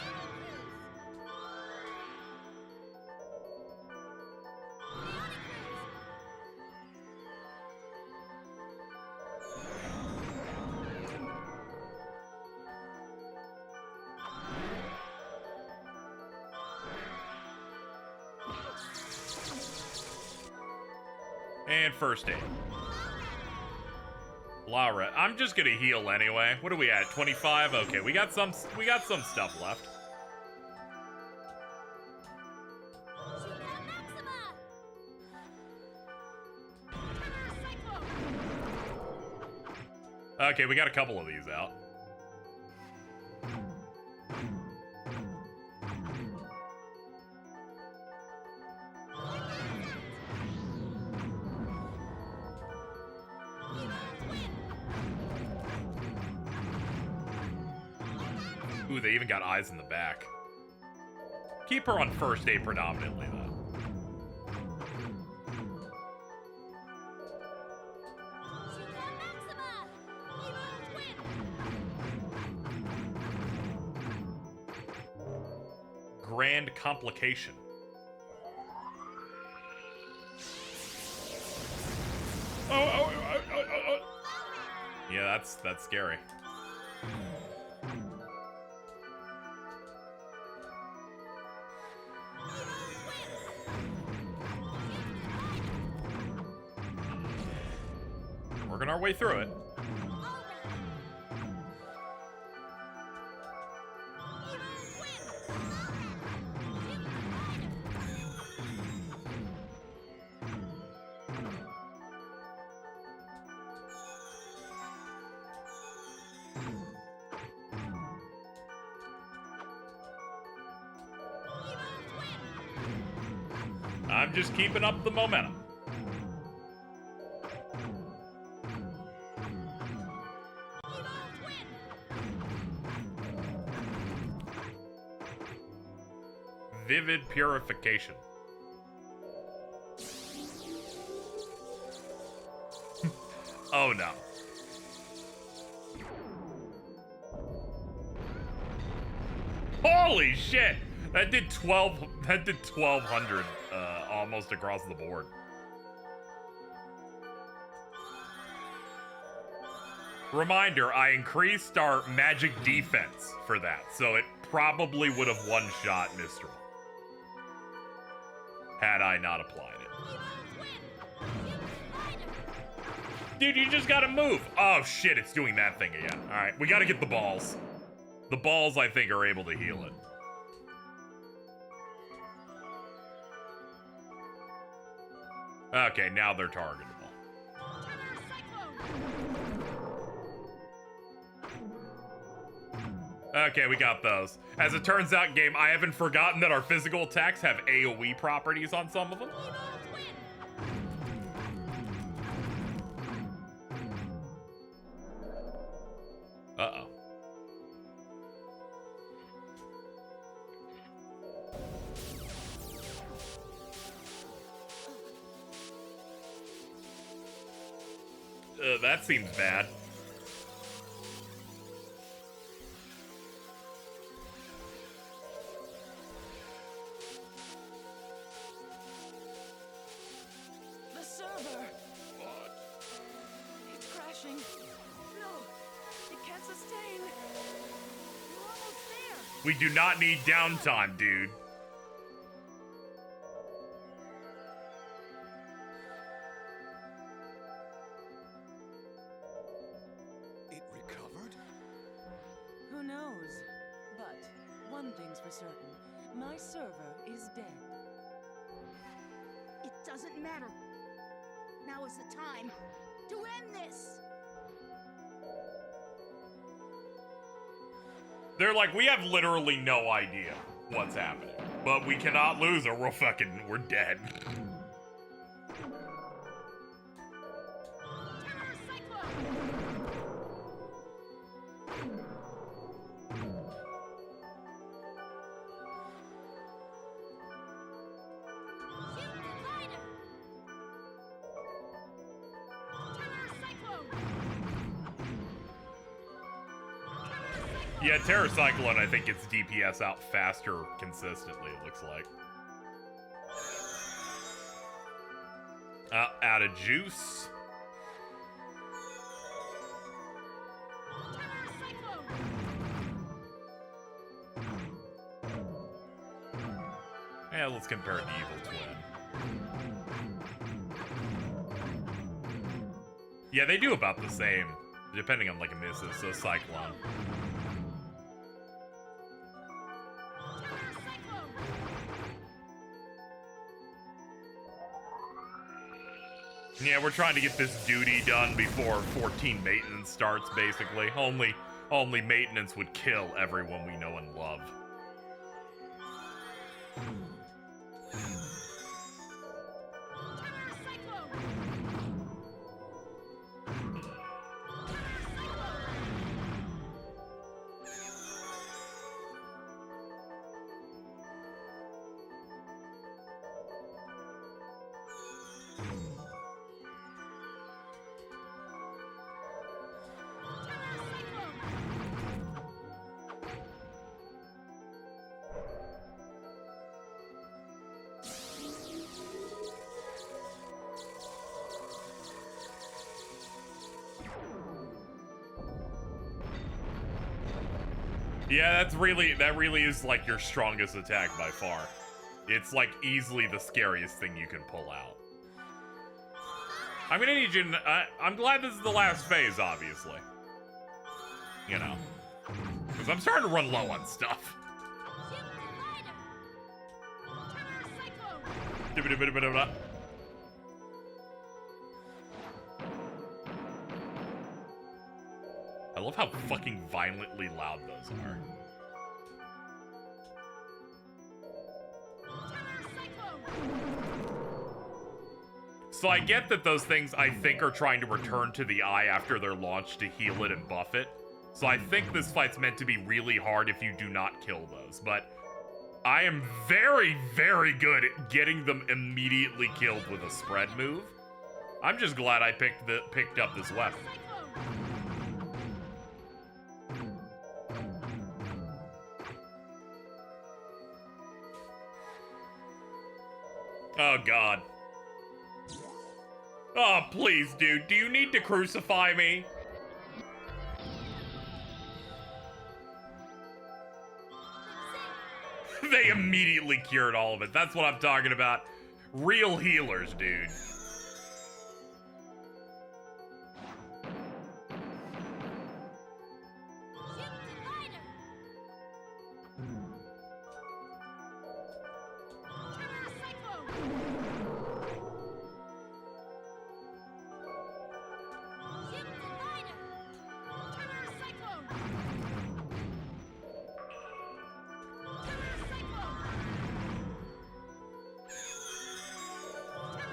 And first aid. Lara, I'm just gonna heal anyway. What are we at? 25? Okay, we got some stuff left. Okay, we got a couple of these out. Ooh, they even got eyes in the back. Keep her on first aid predominantly, though. Grand complication. Oh. Yeah, that's scary. Working our way through it. I'm just keeping up the momentum. Vivid purification. Oh no. Holy shit! That did 1200 almost across the board. Reminder, I increased our magic defense for that, so it probably would have one-shot Mistral had I not applied it. Dude, you just gotta move. Oh shit, it's doing that thing again. Alright, we gotta get the balls. The balls, I think, are able to heal it. Okay, now they're targetable. Okay, we got those. As it turns out, game, I haven't forgotten that our physical attacks have AoE properties on some of them. Uh-oh. That seems bad. The server! What? It's crashing. No, it can't sustain. We're almost there. We do not need downtime, dude. It recovered? Who knows? But one thing's for certain. My server is dead. It doesn't matter. Now is the time to end this. They're like, we have literally no idea what's happening, but we cannot lose or we're dead. Yeah, Terror Cyclone, I think, gets DPS out faster consistently, it looks like. Out of juice. Yeah, let's compare it to Evil Twin. Yeah, they do about the same, depending on like a misses, so Cyclone. Yeah, we're trying to get this duty done before 14 maintenance starts, basically. Only maintenance would kill everyone we know and love. Yeah, that really is like your strongest attack by far. It's like easily the scariest thing you can pull out. I'm gonna need you. I'm glad this is the last phase, obviously. You know, because I'm starting to run low on stuff. I love how fucking violently loud those are. So I get that those things, I think, are trying to return to the eye after they're launched to heal it and buff it. So I think this fight's meant to be really hard if you do not kill those. But I am very, very good at getting them immediately killed with a spread move. I'm just glad I picked up this weapon. Oh, God. Oh, please, dude. Do you need to crucify me? They immediately cured all of it. That's what I'm talking about. Real healers, dude.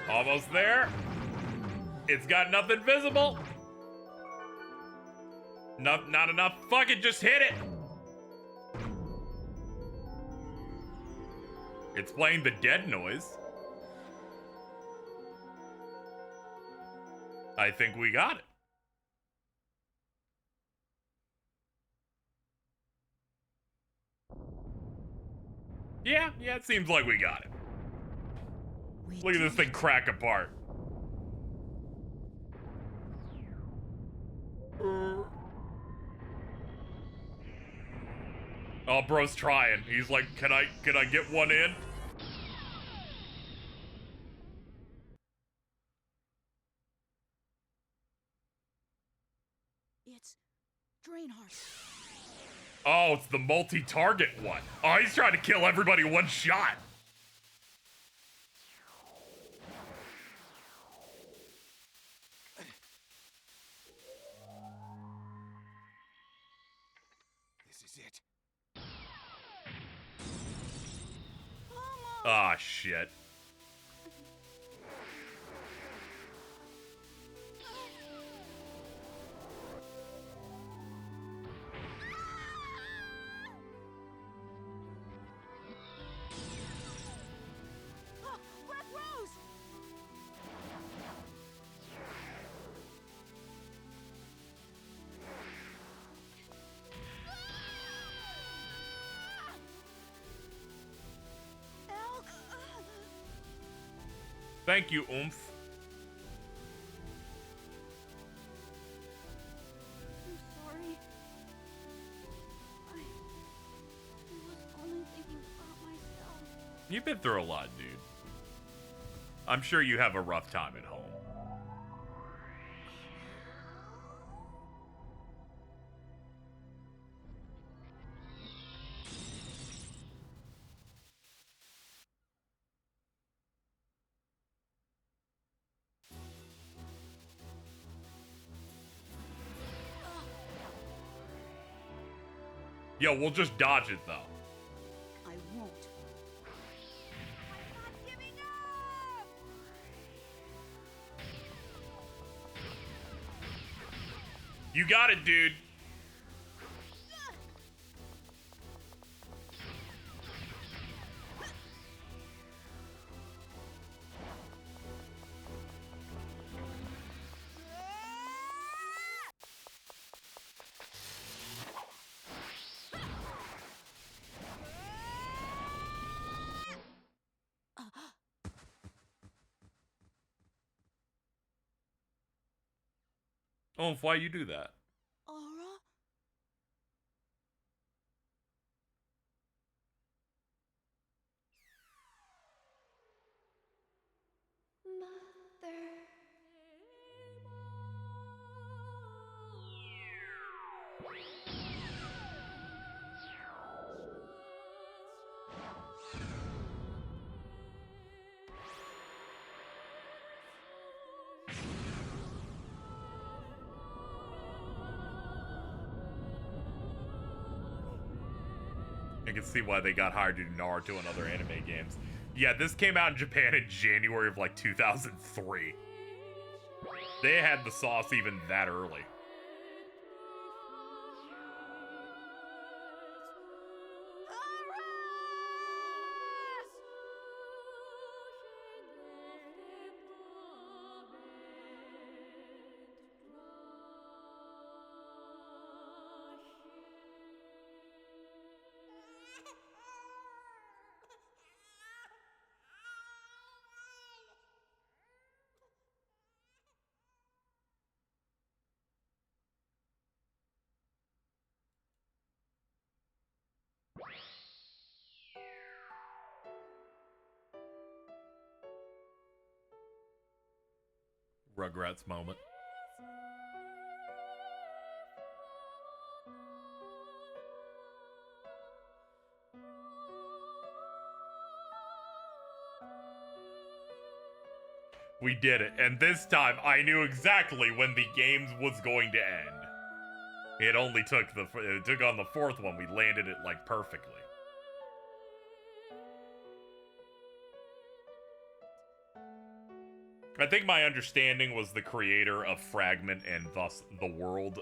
Almost there. It's got nothing visible. Not enough. Fuck it, just hit it. It's playing the dead noise. I think we got it. Yeah, it seems like we got it. Look at this thing crack apart. Oh, bro's trying. He's like, can I get one in? It's Draenheart. Oh, it's the multi-target one. Oh, he's trying to kill everybody in one shot. Ah, oh, shit. Thank you, Oomph. I'm sorry. I was only thinking about myself. You've been through a lot, dude. I'm sure you have a rough time at home. Yo, we'll just dodge it, though. I won't. You got it, dude. Oh, why you do that? Aura? Mother. I can see why they got hired to do Naruto and other anime games. Yeah, this came out in Japan in January of like 2003. They had the sauce even that early. Rugrats moment. We did it, and this time I knew exactly when the game was going to end. It only took on the fourth one. We landed it like perfectly. I think my understanding was the creator of Fragment and thus the world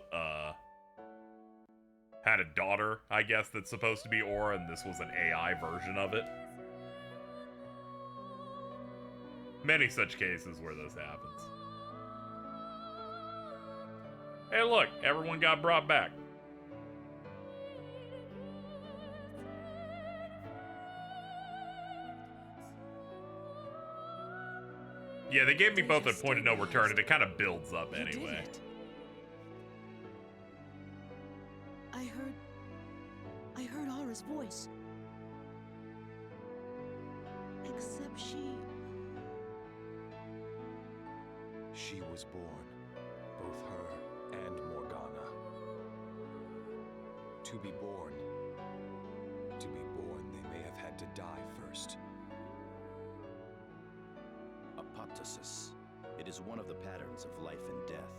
had a daughter, I guess, that's supposed to be Aura, and this was an AI version of it. Many such cases where this happens. Hey, look, everyone got brought back. Yeah, they gave me both a point of no return, and it kind of builds up anyway. I heard Aura's voice. Except She was born, both her and Morgana. To be born, they may have had to die first. Apoptosis. It is one of the patterns of life and death.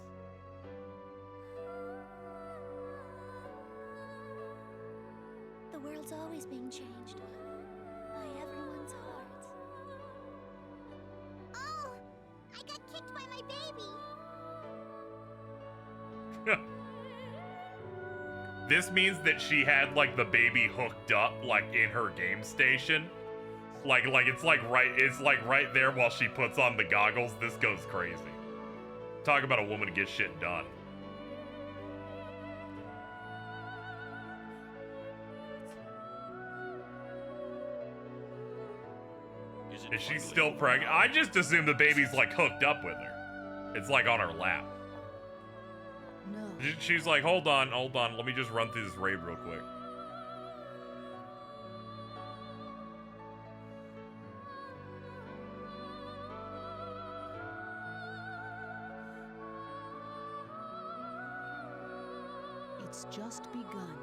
The world's always being changed by everyone's hearts. Oh, I got kicked by my baby. This means that she had like the baby hooked up like in her game station. Like it's like right there while she puts on the goggles. This goes crazy. Talk about a woman to get shit done. Is she still pregnant? I just assume the baby's like hooked up with her. It's like on her lap. no. She's like, hold on, let me just run through this raid real quick. It's just begun.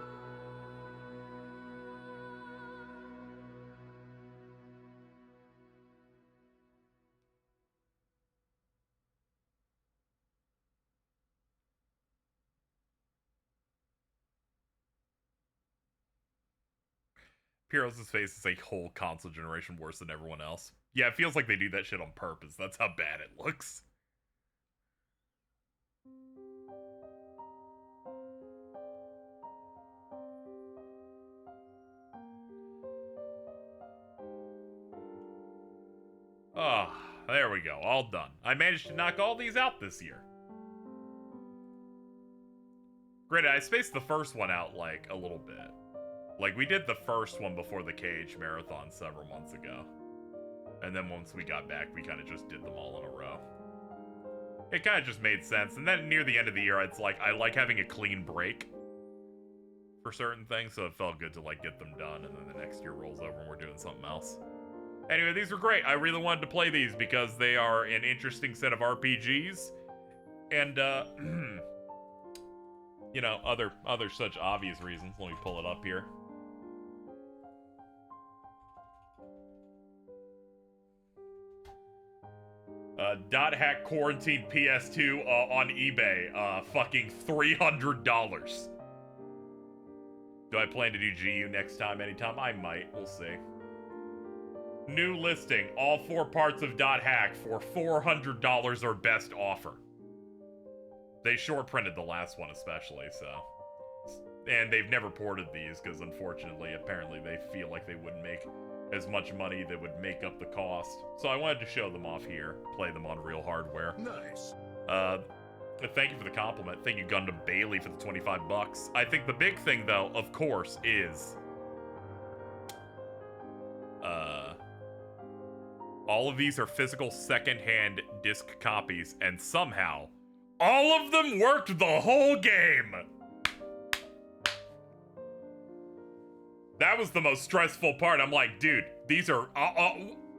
Pyros' face is a whole console generation worse than everyone else. Yeah, it feels like they do that shit on purpose. That's how bad it looks. Oh, there we go. All done. I managed to knock all these out this year. Granted, I spaced the first one out, like, a little bit. Like, we did the first one before the Cage Marathon several months ago. And then once we got back, we kind of just did them all in a row. It kind of just made sense. And then near the end of the year, it's like, I like having a clean break for certain things, so it felt good to, like, get them done, and then the next year rolls over and we're doing something else. Anyway, these were great. I really wanted to play these because they are an interesting set of RPGs. And, you know, other such obvious reasons. Let me pull it up here. Dot Hack Quarantine PS2 on eBay. Fucking $300. Do I plan to do GU next time, anytime? I might. We'll see. New listing. All 4 parts of Dot Hack for $400 or best offer. They short printed the last one especially, so. And they've never ported these because unfortunately, apparently they feel like they wouldn't make as much money that would make up the cost. So I wanted to show them off here, play them on real hardware. Nice. Thank you for the compliment. Thank you, Gundam Bailey, for the 25 bucks. I think the big thing, though, of course, is all of these are physical second-hand disc copies, and somehow all of them worked the whole game. That was the most stressful part. I'm like, dude, these are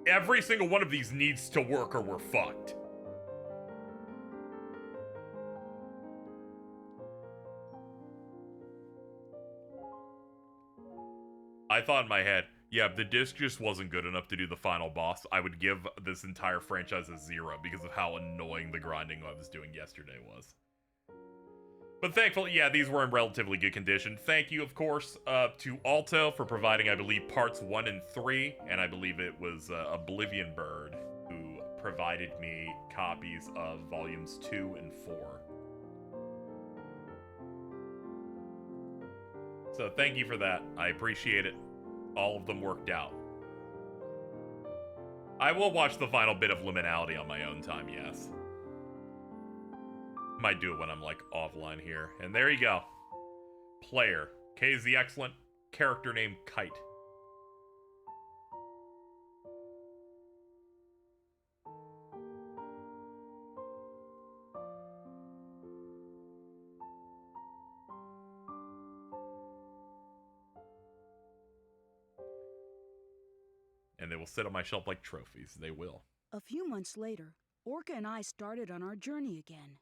every single one of these needs to work or we're fucked. I thought in my head, yeah, if the disc just wasn't good enough to do the final boss, I would give this entire franchise a 0 because of how annoying the grinding I was doing yesterday was. But thankfully, yeah, these were in relatively good condition. Thank you, of course, to Alto for providing, I believe, parts 1 and 3, and I believe it was Oblivion Bird who provided me copies of volumes 2 and 4. So thank you for that. I appreciate it. All of them worked out. I will watch the final bit of Liminality on my own time, yes. Might do it when I'm, like, offline here. And there you go. Player. KZ Excellent. Character name Kite. And they will sit on my shelf like trophies. They will. A few months later, Orca and I started on our journey again.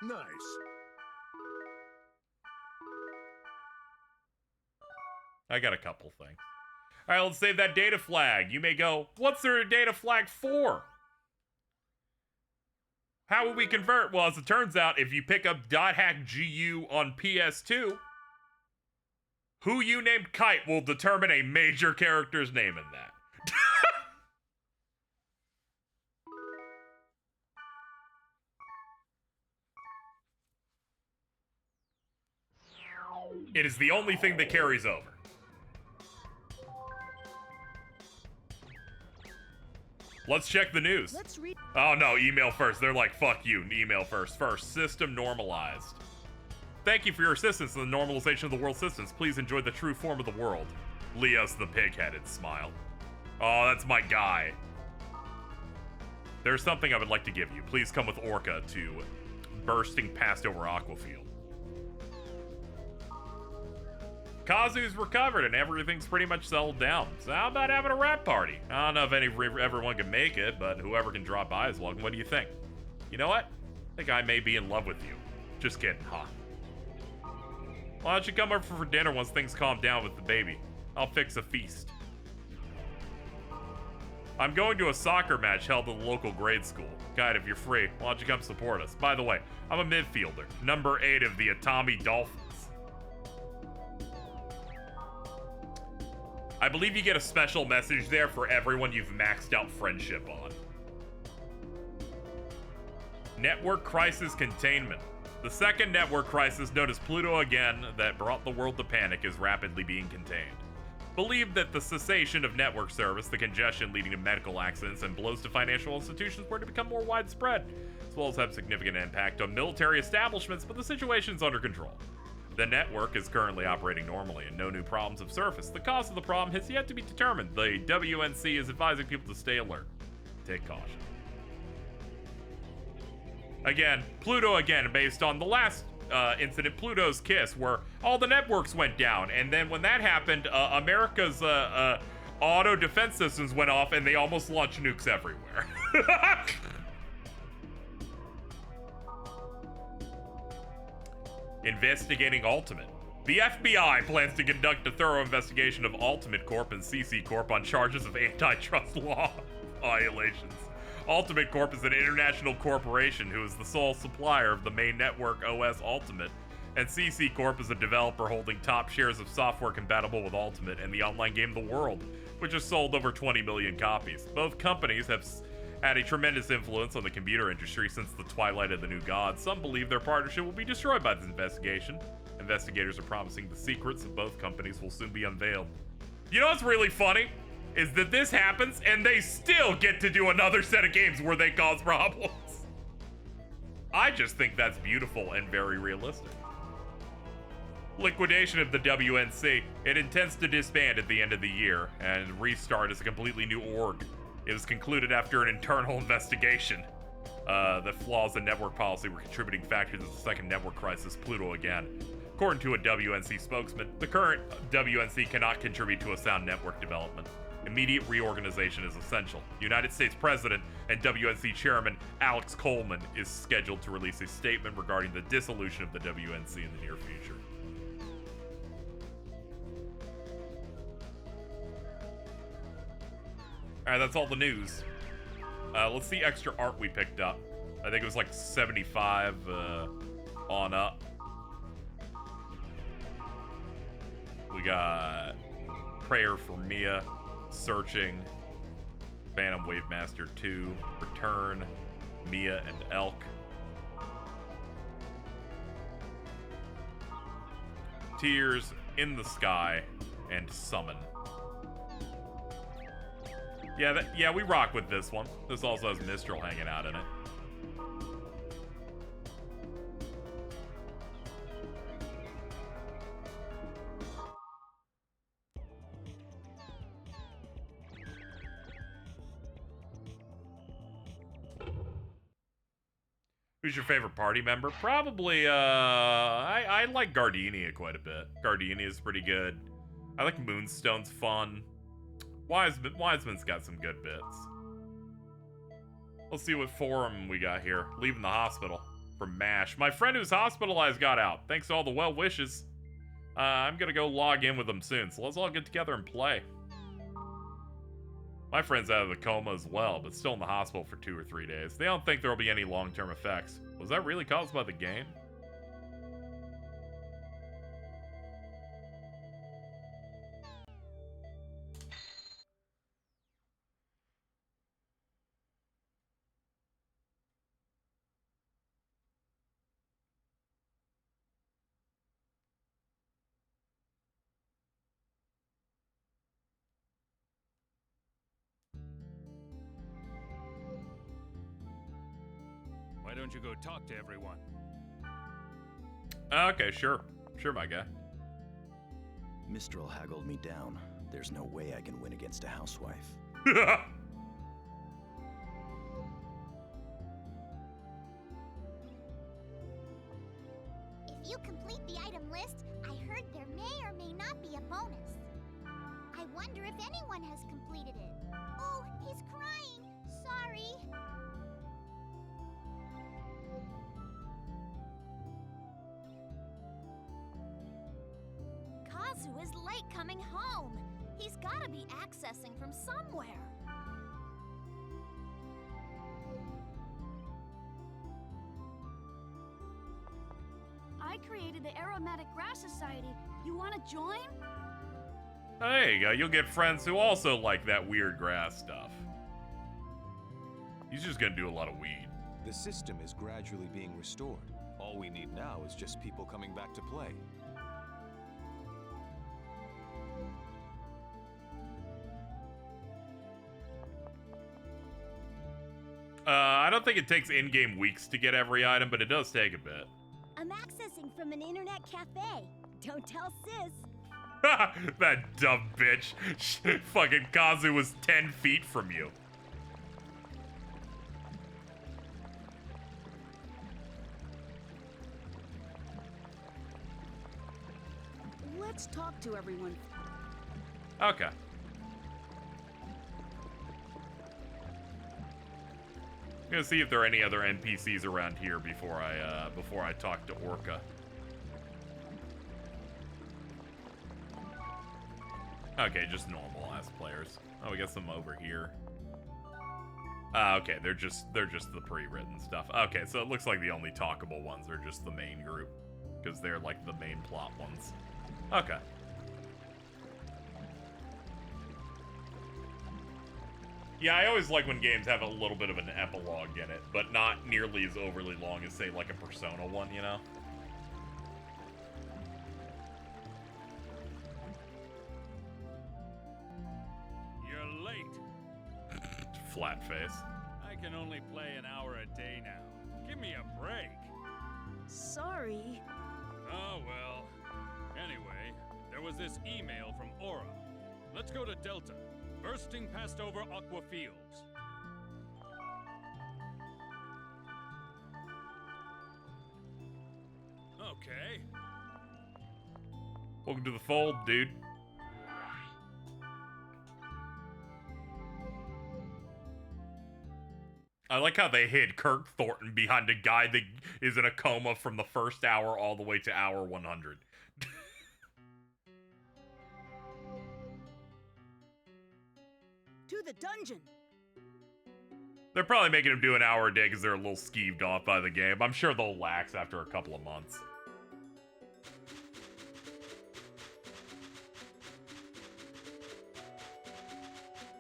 Nice. I got a couple things. All right, let's save that data flag. You may go, what's there a data flag for? How will we convert? Well, as it turns out, if you pick up .hack GU on PS2, who you named Kite will determine a major character's name in that. It is the only thing that carries over. Let's check the news. Let's read. Oh no, email first. They're like, fuck you, email first. First, system normalized. Thank you for your assistance in the normalization of the world systems. Please enjoy the true form of the world. Leos the pig-headed smile. Oh, that's my guy. There's something I would like to give you. Please come with Orca to bursting past over Aquafield. Kazu's recovered and everything's pretty much settled down. So how about having a rap party? I don't know if everyone can make it, but whoever can drop by is welcome. What do you think? You know what? I think I may be in love with you. Just kidding, huh? Why don't you come over for dinner once things calm down with the baby? I'll fix a feast. I'm going to a soccer match held at the local grade school. Guide, if you're free, why don't you come support us? By the way, I'm a midfielder, number 8 of the Atami Dolphins. I believe you get a special message there for everyone you've maxed out friendship on. Network crisis containment. The second network crisis, known as Pluto again, that brought the world to panic is rapidly being contained. Believed that the cessation of network service, the congestion leading to medical accidents, and blows to financial institutions were to become more widespread, as well as have significant impact on military establishments, but the situation's under control. The network is currently operating normally, and no new problems have surfaced. The cause of the problem has yet to be determined. The WNC is advising people to stay alert. Take caution. Again, Pluto again, based on the last incident, Pluto's Kiss, where all the networks went down, and then when that happened, America's auto defense systems went off, and they almost launched nukes everywhere. Investigating Ultimate. The FBI plans to conduct a thorough investigation of Ultimate Corp and CC Corp on charges of antitrust law violations. Ultimate Corp is an international corporation who is the sole supplier of the main network OS Ultimate, and CC Corp is a developer holding top shares of software compatible with Ultimate and the online game The World, which has sold over 20 million copies. Both companies have had a tremendous influence on the computer industry since the twilight of the New Gods. Some believe their partnership will be destroyed by this investigation. Investigators are promising the secrets of both companies will soon be unveiled. You know what's really funny? Is that this happens and they still get to do another set of games where they cause problems. I just think that's beautiful and very realistic. Liquidation of the WNC. It intends to disband at the end of the year and restart as a completely new org. It was concluded after an internal investigation. The flaws in network policy were contributing factors to the second network crisis, Pluto again. According to a WNC spokesman, the current WNC cannot contribute to a sound network development. Immediate reorganization is essential. United States President and WNC Chairman Alex Coleman is scheduled to release a statement regarding the dissolution of the WNC in the near future. Alright, that's all the news. Let's see extra art we picked up. I think it was like 75 on up. We got Prayer for Mia, Searching, Phantom Wave Master 2, Return, Mia and Elk. Tears, In the Sky, and Summon. Yeah, we rock with this one. This also has Mistral hanging out in it. Who's your favorite party member? Probably, I like Gardenia quite a bit. Gardenia is pretty good. I like Moonstone's fun. Wiseman's got some good bits. Let's see what forum we got here. Leaving the hospital from MASH. My friend who's hospitalized got out. Thanks to all the well wishes. I'm gonna go log in with them soon, so let's all get together and play. My friend's out of the coma as well, but still in the hospital for 2 or 3 days. They don't think there will be any long-term effects. Was that really caused by the game? Why don't you go talk to everyone? Okay, sure. Sure, my guy. Mistral haggled me down. There's no way I can win against a housewife. If you complete the item list, I heard there may or may not be a bonus. I wonder if anyone has completed it. Oh, he's crying. Sorry. Kazu is late coming home. He's gotta be accessing from somewhere. aromatic grass society. You want to join? There you go. You'll get friends who also like that weird grass stuff. He's just gonna do a lot of weed. The system is gradually being restored. All we need now is just people coming back to play. I don't think it takes in-game weeks to get every item, but it does take a bit. I'm accessing from an internet cafe. Don't tell sis. That dumb bitch. Fucking Kazu was 10 feet from you. Let's talk to everyone. Okay. I'm gonna see if there are any other NPCs around here before I talk to Orca. Okay, just normal ass players. Oh, we got some over here. Okay, they're just the pre-written stuff. Okay, so it looks like the only talkable ones are just the main group, because they're like the main plot ones. Okay. Yeah, I always like when games have a little bit of an epilogue in it, but not nearly as overly long as, say, like a Persona one, you know? You're late. Flat face. I can only play an hour a day now. Give me a break. Sorry. Oh, well. Anyway, there was this email from Aura. Let's go to Delta. Bursting past over Aqua Fields. Okay. Welcome to the fold, dude. I like how they hid Kirk Thornton behind a guy that is in a coma from the first hour all the way to hour 100. To the dungeon. They're probably making him do an hour a day because they're a little skeeved off by the game. I'm sure they'll lax after a couple of months.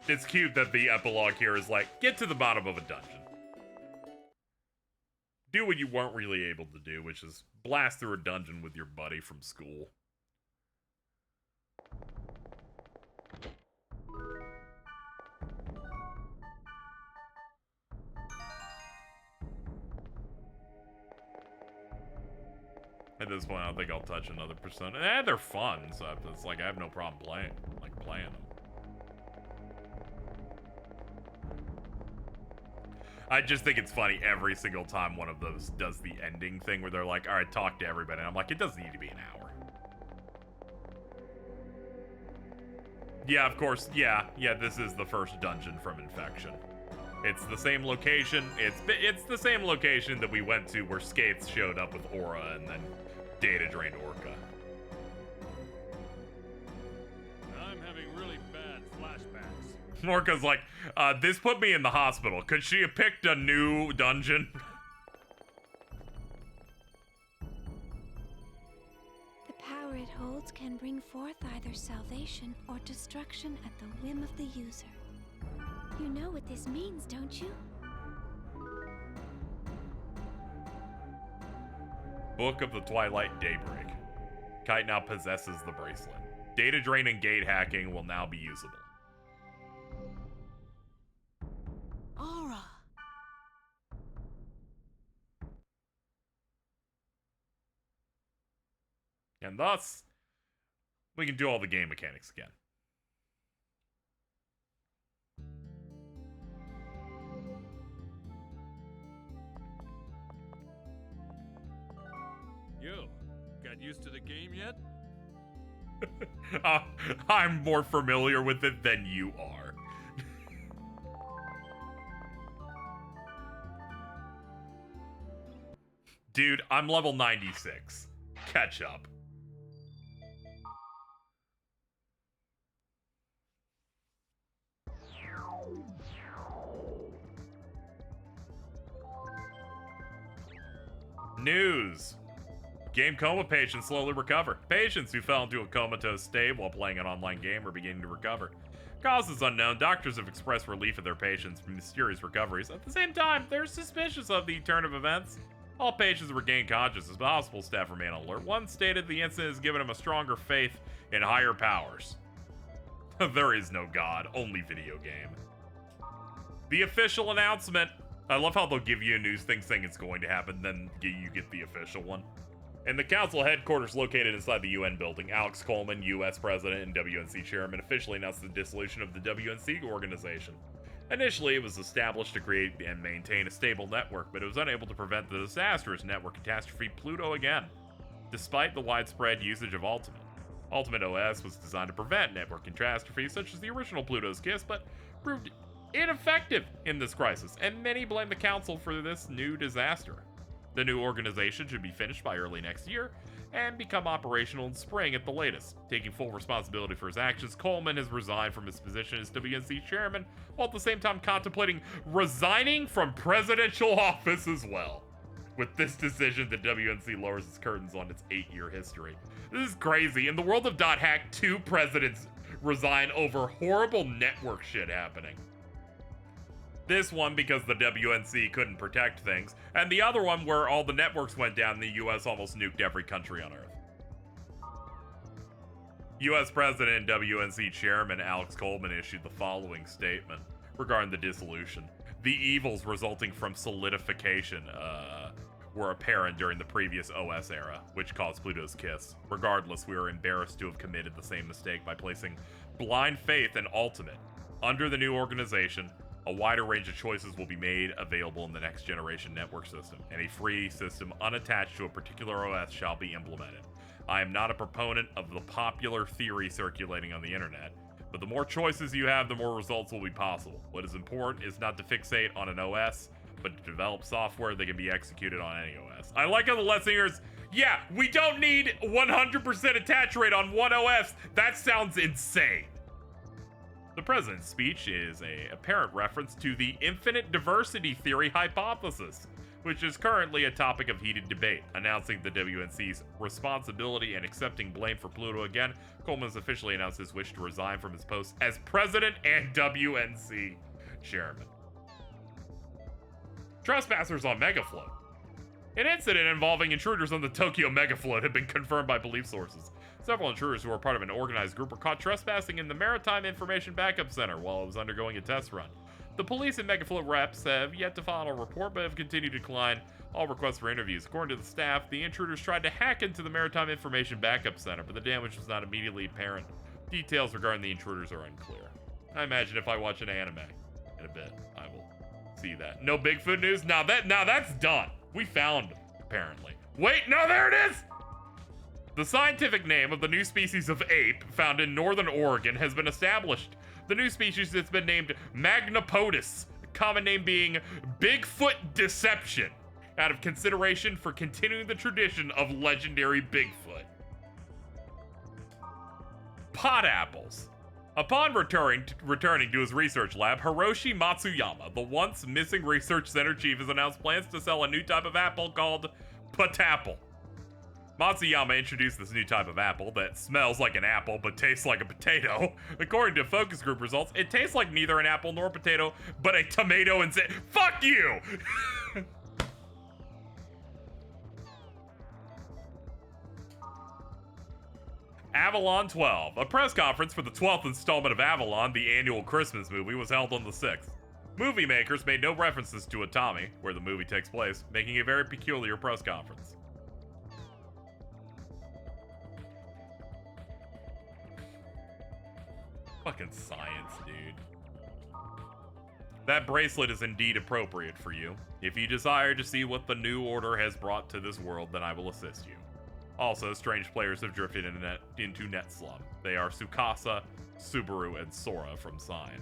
It's cute that the epilogue here is like, get to the bottom of a dungeon. Do what you weren't really able to do, which is blast through a dungeon with your buddy from school. At this point, I don't think I'll touch another Persona. They're fun, so it's like I have no problem playing them. I just think it's funny every single time one of those does the ending thing where they're like, all right, talk to everybody. And I'm like, it doesn't need to be an hour. Yeah, of course. Yeah, this is the first dungeon from Infection. It's the same location. It's the same location that we went to where Skates showed up with Aura and then Data drained Orca. I'm having really bad flashbacks. Orca's like, this put me in the hospital. Could she have picked a new dungeon? The power it holds can bring forth either salvation or destruction at the whim of the user. You know what this means, don't you? Book of the Twilight Daybreak. Kite now possesses the bracelet. Data drain and gate hacking will now be usable. Aura. And thus, we can do all the game mechanics again. Yo, got used to the game yet? I'm more familiar with it than you are. Dude, I'm level 96. Catch up. News. Game coma patients slowly recover. Patients who fell into a comatose state while playing an online game are beginning to recover. Cause is unknown. Doctors have expressed relief of their patients from mysterious recoveries. At the same time, they're suspicious of the turn of events. All patients regain consciousness, but hospital staff remain alert. One stated the incident has given him a stronger faith in higher powers. There is no God, only video game. The official announcement. I love how they'll give you a news thing saying it's going to happen, then you get the official one. In the council headquarters located inside the UN building, Alex Coleman, US President and WNC Chairman, officially announced the dissolution of the WNC organization. Initially, it was established to create and maintain a stable network, but it was unable to prevent the disastrous network catastrophe Pluto again, despite the widespread usage of Ultimate. Ultimate OS was designed to prevent network catastrophes such as the original Pluto's Kiss, but proved ineffective in this crisis, and many blame the council for this new disaster. The new organization should be finished by early next year and become operational in spring at the latest. Taking full responsibility for his actions, Coleman has resigned from his position as WNC chairman, while at the same time contemplating resigning from presidential office as well. With this decision, the WNC lowers its curtains on its 8-year history. This is crazy. In the world of .hack, 2 presidents resign over horrible network shit happening. This one because the WNC couldn't protect things, and the other one where all the networks went down and the US almost nuked every country on Earth. US President and WNC Chairman Alex Coleman issued the following statement regarding the dissolution. The evils resulting from solidification were apparent during the previous OS era, which caused Pluto's Kiss. Regardless, we are embarrassed to have committed the same mistake by placing blind faith in Ultimate. Under the new organization, a wider range of choices will be made available in the next generation network system, and a free system unattached to a particular OS shall be implemented. I am not a proponent of the popular theory circulating on the internet, but the more choices you have, the more results will be possible. What is important is not to fixate on an OS, but to develop software that can be executed on any OS. I like how the listeners, yeah, we don't need 100% attach rate on one OS. That sounds insane. The president's speech is an apparent reference to the infinite diversity theory hypothesis, which is currently a topic of heated debate. Announcing the WNC's responsibility and accepting blame for Pluto again, Coleman has officially announced his wish to resign from his post as president and WNC chairman. Trespassers on Megafloat. An incident involving intruders on the Tokyo Megafloat had been confirmed by police sources. Several intruders who were part of an organized group were caught trespassing in the Maritime Information Backup Center while it was undergoing a test run. The police and Megafloat reps have yet to file a report but have continued to decline all requests for interviews. According to the staff, the intruders tried to hack into the Maritime Information Backup Center, but the damage was not immediately apparent. Details regarding the intruders are unclear. I imagine if I watch an anime in a bit, I will see that. No Bigfoot news? Now that's done. We found them, apparently. Wait, no, there it is! The scientific name of the new species of ape found in northern Oregon has been established. The new species has been named Magnopodus, the common name being Bigfoot Deception, out of consideration for continuing the tradition of legendary Bigfoot. Pot apples. Upon returning to his research lab, Hiroshi Matsuyama, the once missing research center chief, has announced plans to sell a new type of apple called Potapple. Matsuyama introduced this new type of apple that smells like an apple but tastes like a potato. According to focus group results, it tastes like neither an apple nor a potato, but a tomato instead. Fuck you! Avalon 12. A press conference for the 12th installment of Avalon, the annual Christmas movie, was held on the 6th. Movie makers made no references to Atami, where the movie takes place, making a very peculiar press conference. Fucking science, dude. That bracelet is indeed appropriate for you. If you desire to see what the new order has brought to this world, then I will assist you. Also, strange players have drifted into Net Slum. They are Tsukasa, Subaru, and Sora from Sign.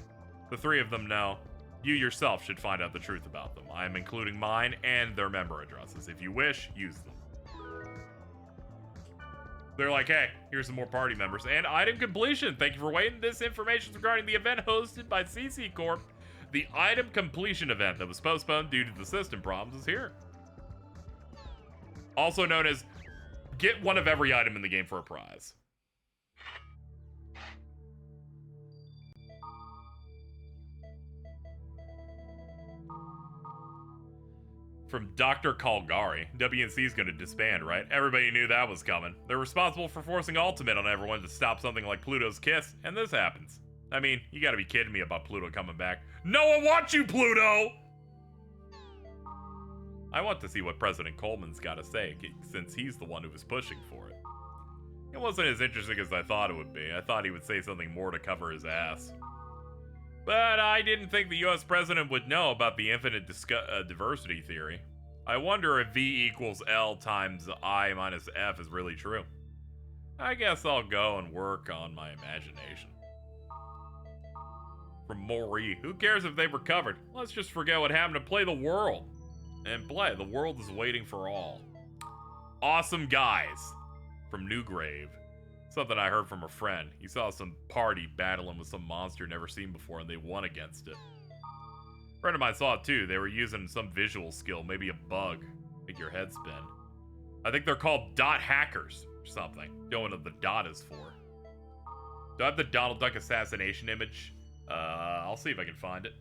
The 3 of them know. You yourself should find out the truth about them. I am including mine and their member addresses. If you wish, use them. They're like, hey, here's some more party members. And item completion. Thank you for waiting. This information regarding the event hosted by CC Corp. The item completion event that was postponed due to the system problems is here. Also known as Get one of every item in the game for a prize. From Dr. Calgary, WNC is going to disband, right? Everybody knew that was coming. They're responsible for forcing Ultimate on everyone to stop something like Pluto's Kiss, and this happens. I mean, you gotta be kidding me about Pluto coming back. No one wants you, Pluto! I want to see what President Coleman's got to say, since he's the one who was pushing for it. It wasn't as interesting as I thought it would be. I thought he would say something more to cover his ass. But I didn't think the US president would know about the infinite diversity theory. I wonder if V equals L times I minus F is really true. I guess I'll go and work on my imagination. From Maury, who cares if they've recovered? Let's just forget what happened to play the world. And play, the world is waiting for all. Awesome guys. From Newgrave. Something I heard from a friend. He saw some party battling with some monster never seen before and they won against it. A friend of mine saw it too. They were using some visual skill, maybe a bug. Make your head spin. I think they're called dot hackers or something. Don't know what the dot is for. Do I have the Donald Duck assassination image? I'll see if I can find it.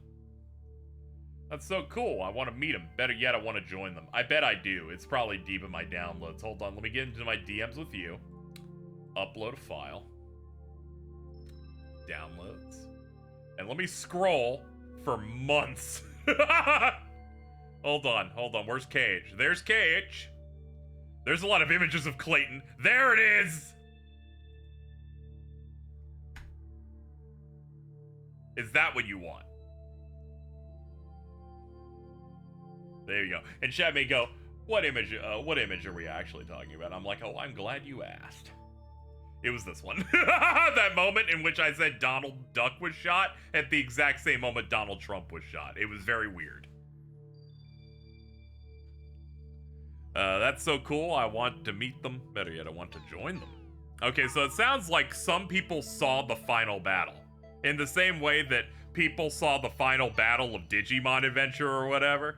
That's so cool. I want to meet him. Better yet, I want to join them. I bet I do. It's probably deep in my downloads. Hold on, let me get into my DMs with you. Upload a file. Downloads. And let me scroll for months. Hold on. Where's Cage? There's Cage. There's a lot of images of Clayton. There it is! Is that what you want? There you go. And chat may go, what image are we actually talking about? I'm like, oh, I'm glad you asked. It was this one. That moment in which I said Donald Duck was shot, at the exact same moment Donald Trump was shot. It was very weird. That's so cool. I want to meet them. Better yet, I want to join them. Okay, so it sounds like some people saw the final battle. In the same way that people saw the final battle of Digimon Adventure or whatever.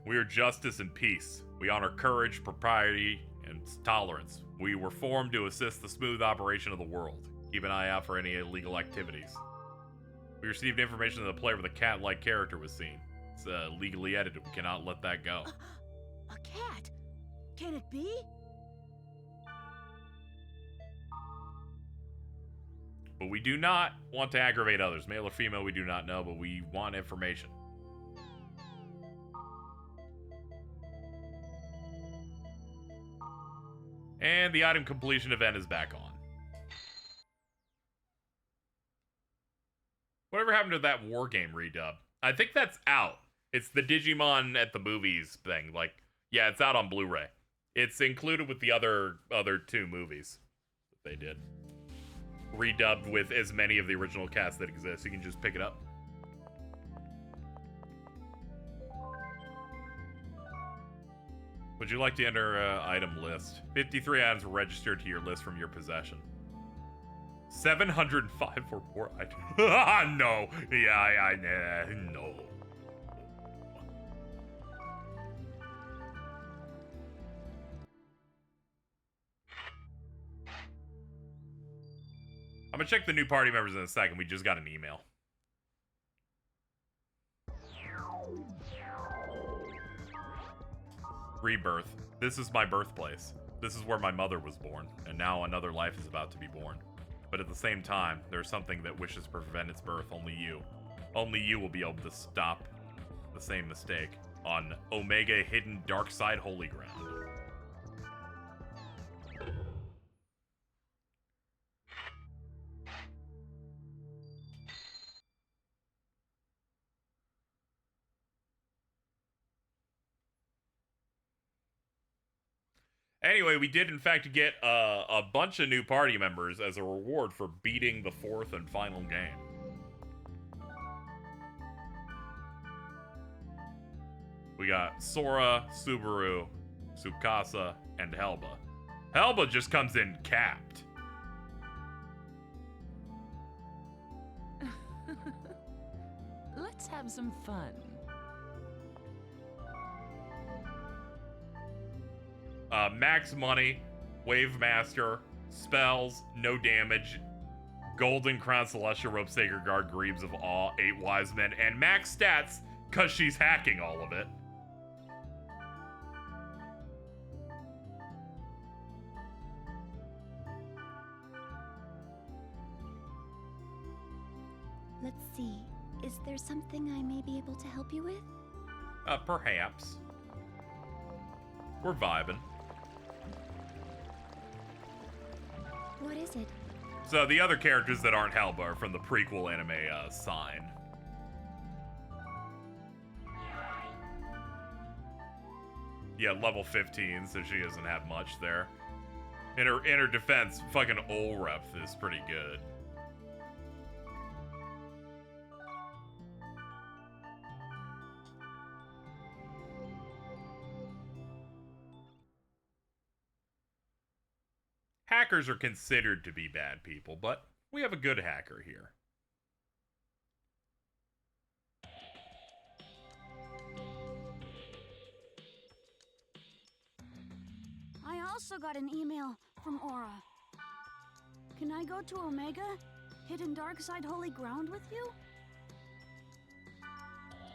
We are justice and peace. We honor courage, propriety, and tolerance. We were formed to assist the smooth operation of the world. Keep an eye out for any illegal activities. We received information that a player with a cat-like character was seen. It's legally edited. We cannot let that go. A cat? Can it be? But we do not want to aggravate others. Male or female, we do not know, but we want information. And the item completion event is back on. Whatever happened to that war game redub? I think that's out. It's the Digimon at the movies thing. Like, yeah, it's out on Blu-ray. It's included with the other two movies that they did. Redubbed with as many of the original cast that exist. You can just pick it up. Would you like to enter item list? 53 items were registered to your list from your possession. 705 were poor items. No. Yeah, no. I'm gonna check the new party members in a second. We just got an email. Rebirth. This is my birthplace. This is where my mother was born, and now another life is about to be born. But at the same time, there's something that wishes to prevent its birth. Only you. Only you will be able to stop the same mistake on Omega Hidden Dark Side Holy Ground. Anyway, we did in fact get a bunch of new party members as a reward for beating the fourth and final game. We got Sora, Subaru, Tsukasa, and Helba. Helba just comes in capped. Let's have some fun. Max money, Wave Master, spells, no damage, Golden Crown, Celestial Rope, Sacred Guard, Greaves of Awe, 8 Wise Men, and max stats, because she's hacking all of it. Let's see. Is there something I may be able to help you with? Perhaps. We're vibing. What is it? So the other characters that aren't Helba are from the prequel anime, Sign. Yeah, level 15, so she doesn't have much there. In her defense, fucking Olrep is pretty good. Hackers are considered to be bad people, but we have a good hacker here. I also got an email from Aura. Can I go to Omega? Hidden Dark Side Holy Ground with you?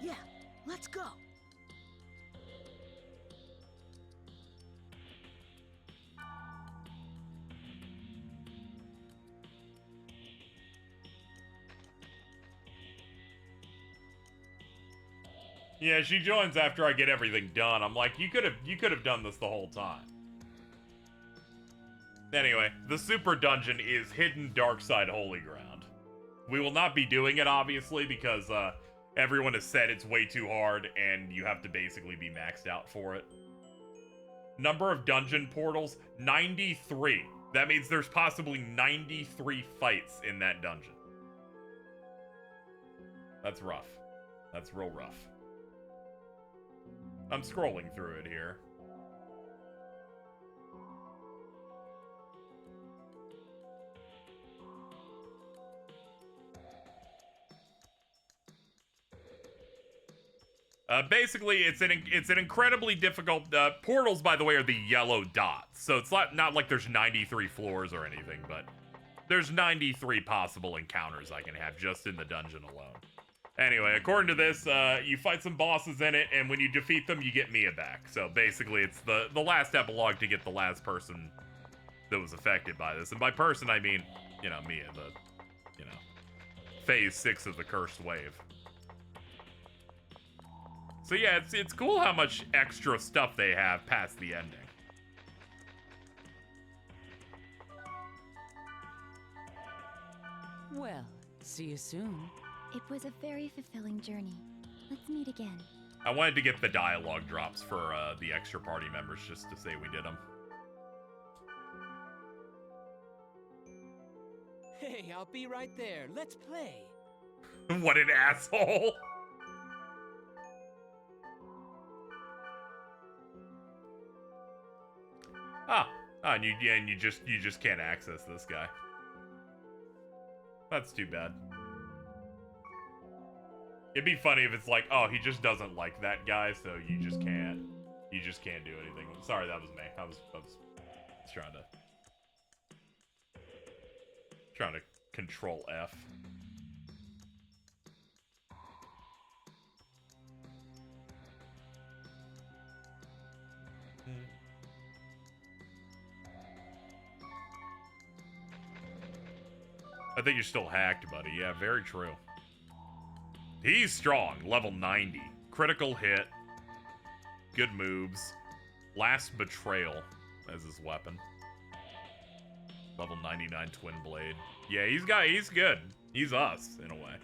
Yeah, let's go. Yeah, she joins after I get everything done. I'm like, you could have done this the whole time. Anyway, the super dungeon is Hidden Dark Side Holy Ground. We will not be doing it, obviously, because everyone has said it's way too hard, and you have to basically be maxed out for it. Number of dungeon portals, 93. That means there's possibly 93 fights in that dungeon. That's rough. That's real rough. I'm scrolling through it here. Basically, it's an incredibly difficult. Portals, by the way, are the yellow dots, so it's not like there's 93 floors or anything, but there's 93 possible encounters I can have just in the dungeon alone. Anyway, according to this, you fight some bosses in it, and when you defeat them, you get Mia back. So basically, it's the last epilogue to get the last person that was affected by this, and by person I mean, you know, Mia, phase 6 of the Cursed Wave. So yeah, it's cool how much extra stuff they have past the ending. Well, see you soon. It was a very fulfilling journey. Let's meet again. I wanted to get the dialogue drops for the extra party members just to say we did them. Hey, I'll be right there. Let's play. What an asshole! And you just can't access this guy. That's too bad. It'd be funny if it's like, oh, he just doesn't like that guy, so you just can't do anything. Sorry, that was me. I was trying to control F. I think you're still hacked, buddy. Yeah, very true. He's strong. Level 90. Critical hit. Good moves. Last Betrayal as his weapon. Level 99 Twin Blade. Yeah, he's good. He's us, in a way.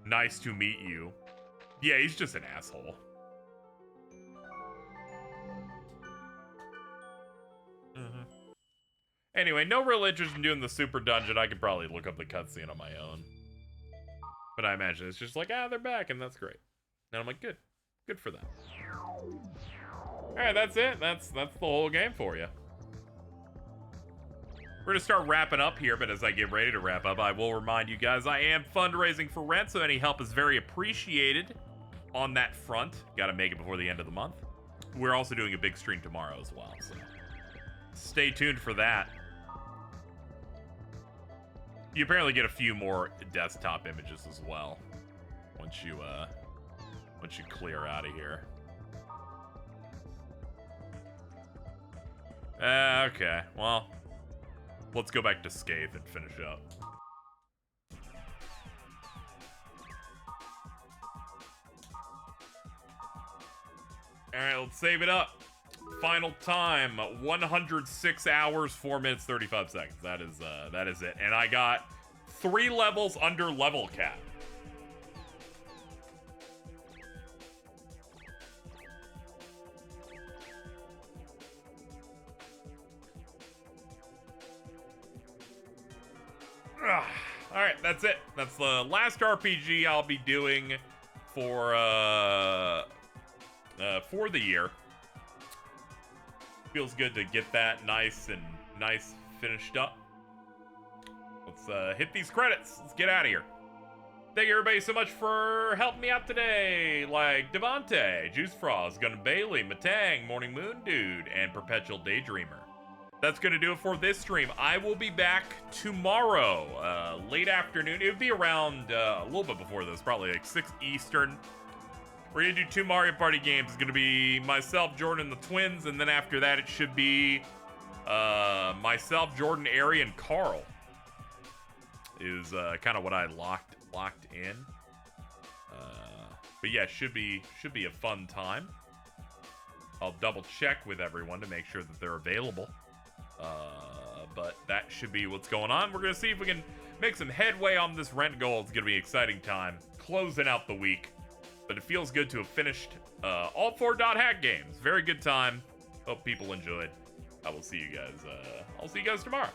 Nice to meet you. Yeah, he's just an asshole. Anyway, no real interest in doing the super dungeon. I could probably look up the cutscene on my own. But I imagine it's just like, they're back, and that's great. And I'm like, good. Good for them. Alright, that's it. That's the whole game for you. We're gonna start wrapping up here, but as I get ready to wrap up, I will remind you guys I am fundraising for rent, so any help is very appreciated. on that front. Got to make it before the end of the month. We're also doing a big stream tomorrow as well, so stay tuned for that. You apparently get a few more desktop images as well once you clear out of here. Okay, well, let's go back to Scathe and finish up. Alright, let's save it up. Final time, 106 hours, 4 minutes, 35 seconds. That is it. And I got 3 levels under level cap. Alright, that's it. That's the last RPG I'll be doing for the year. Feels good to get that nice finished up. Let's hit these credits. Let's get out of here. Thank you everybody so much for helping me out today. Like Devante, Juice Frost, Gun Bailey, Matang, Morning Moon Dude, and Perpetual Daydreamer. That's gonna do it for this stream. I will be back tomorrow, late afternoon. It would be around a little bit before this, probably like 6 Eastern. We're gonna do 2 Mario Party games. It's gonna be myself, Jordan, the twins, and then after that it should be myself, Jordan, Ari, and Carl. Is kind of what I locked in. But yeah, should be a fun time. I'll double check with everyone to make sure that they're available. But that should be what's going on. We're gonna see if we can make some headway on this rent goal. It's gonna be an exciting time, closing out the week. But it feels good to have finished all 4 Dot Hack games. Very good time. Hope people enjoyed. I will see you guys. I'll see you guys tomorrow.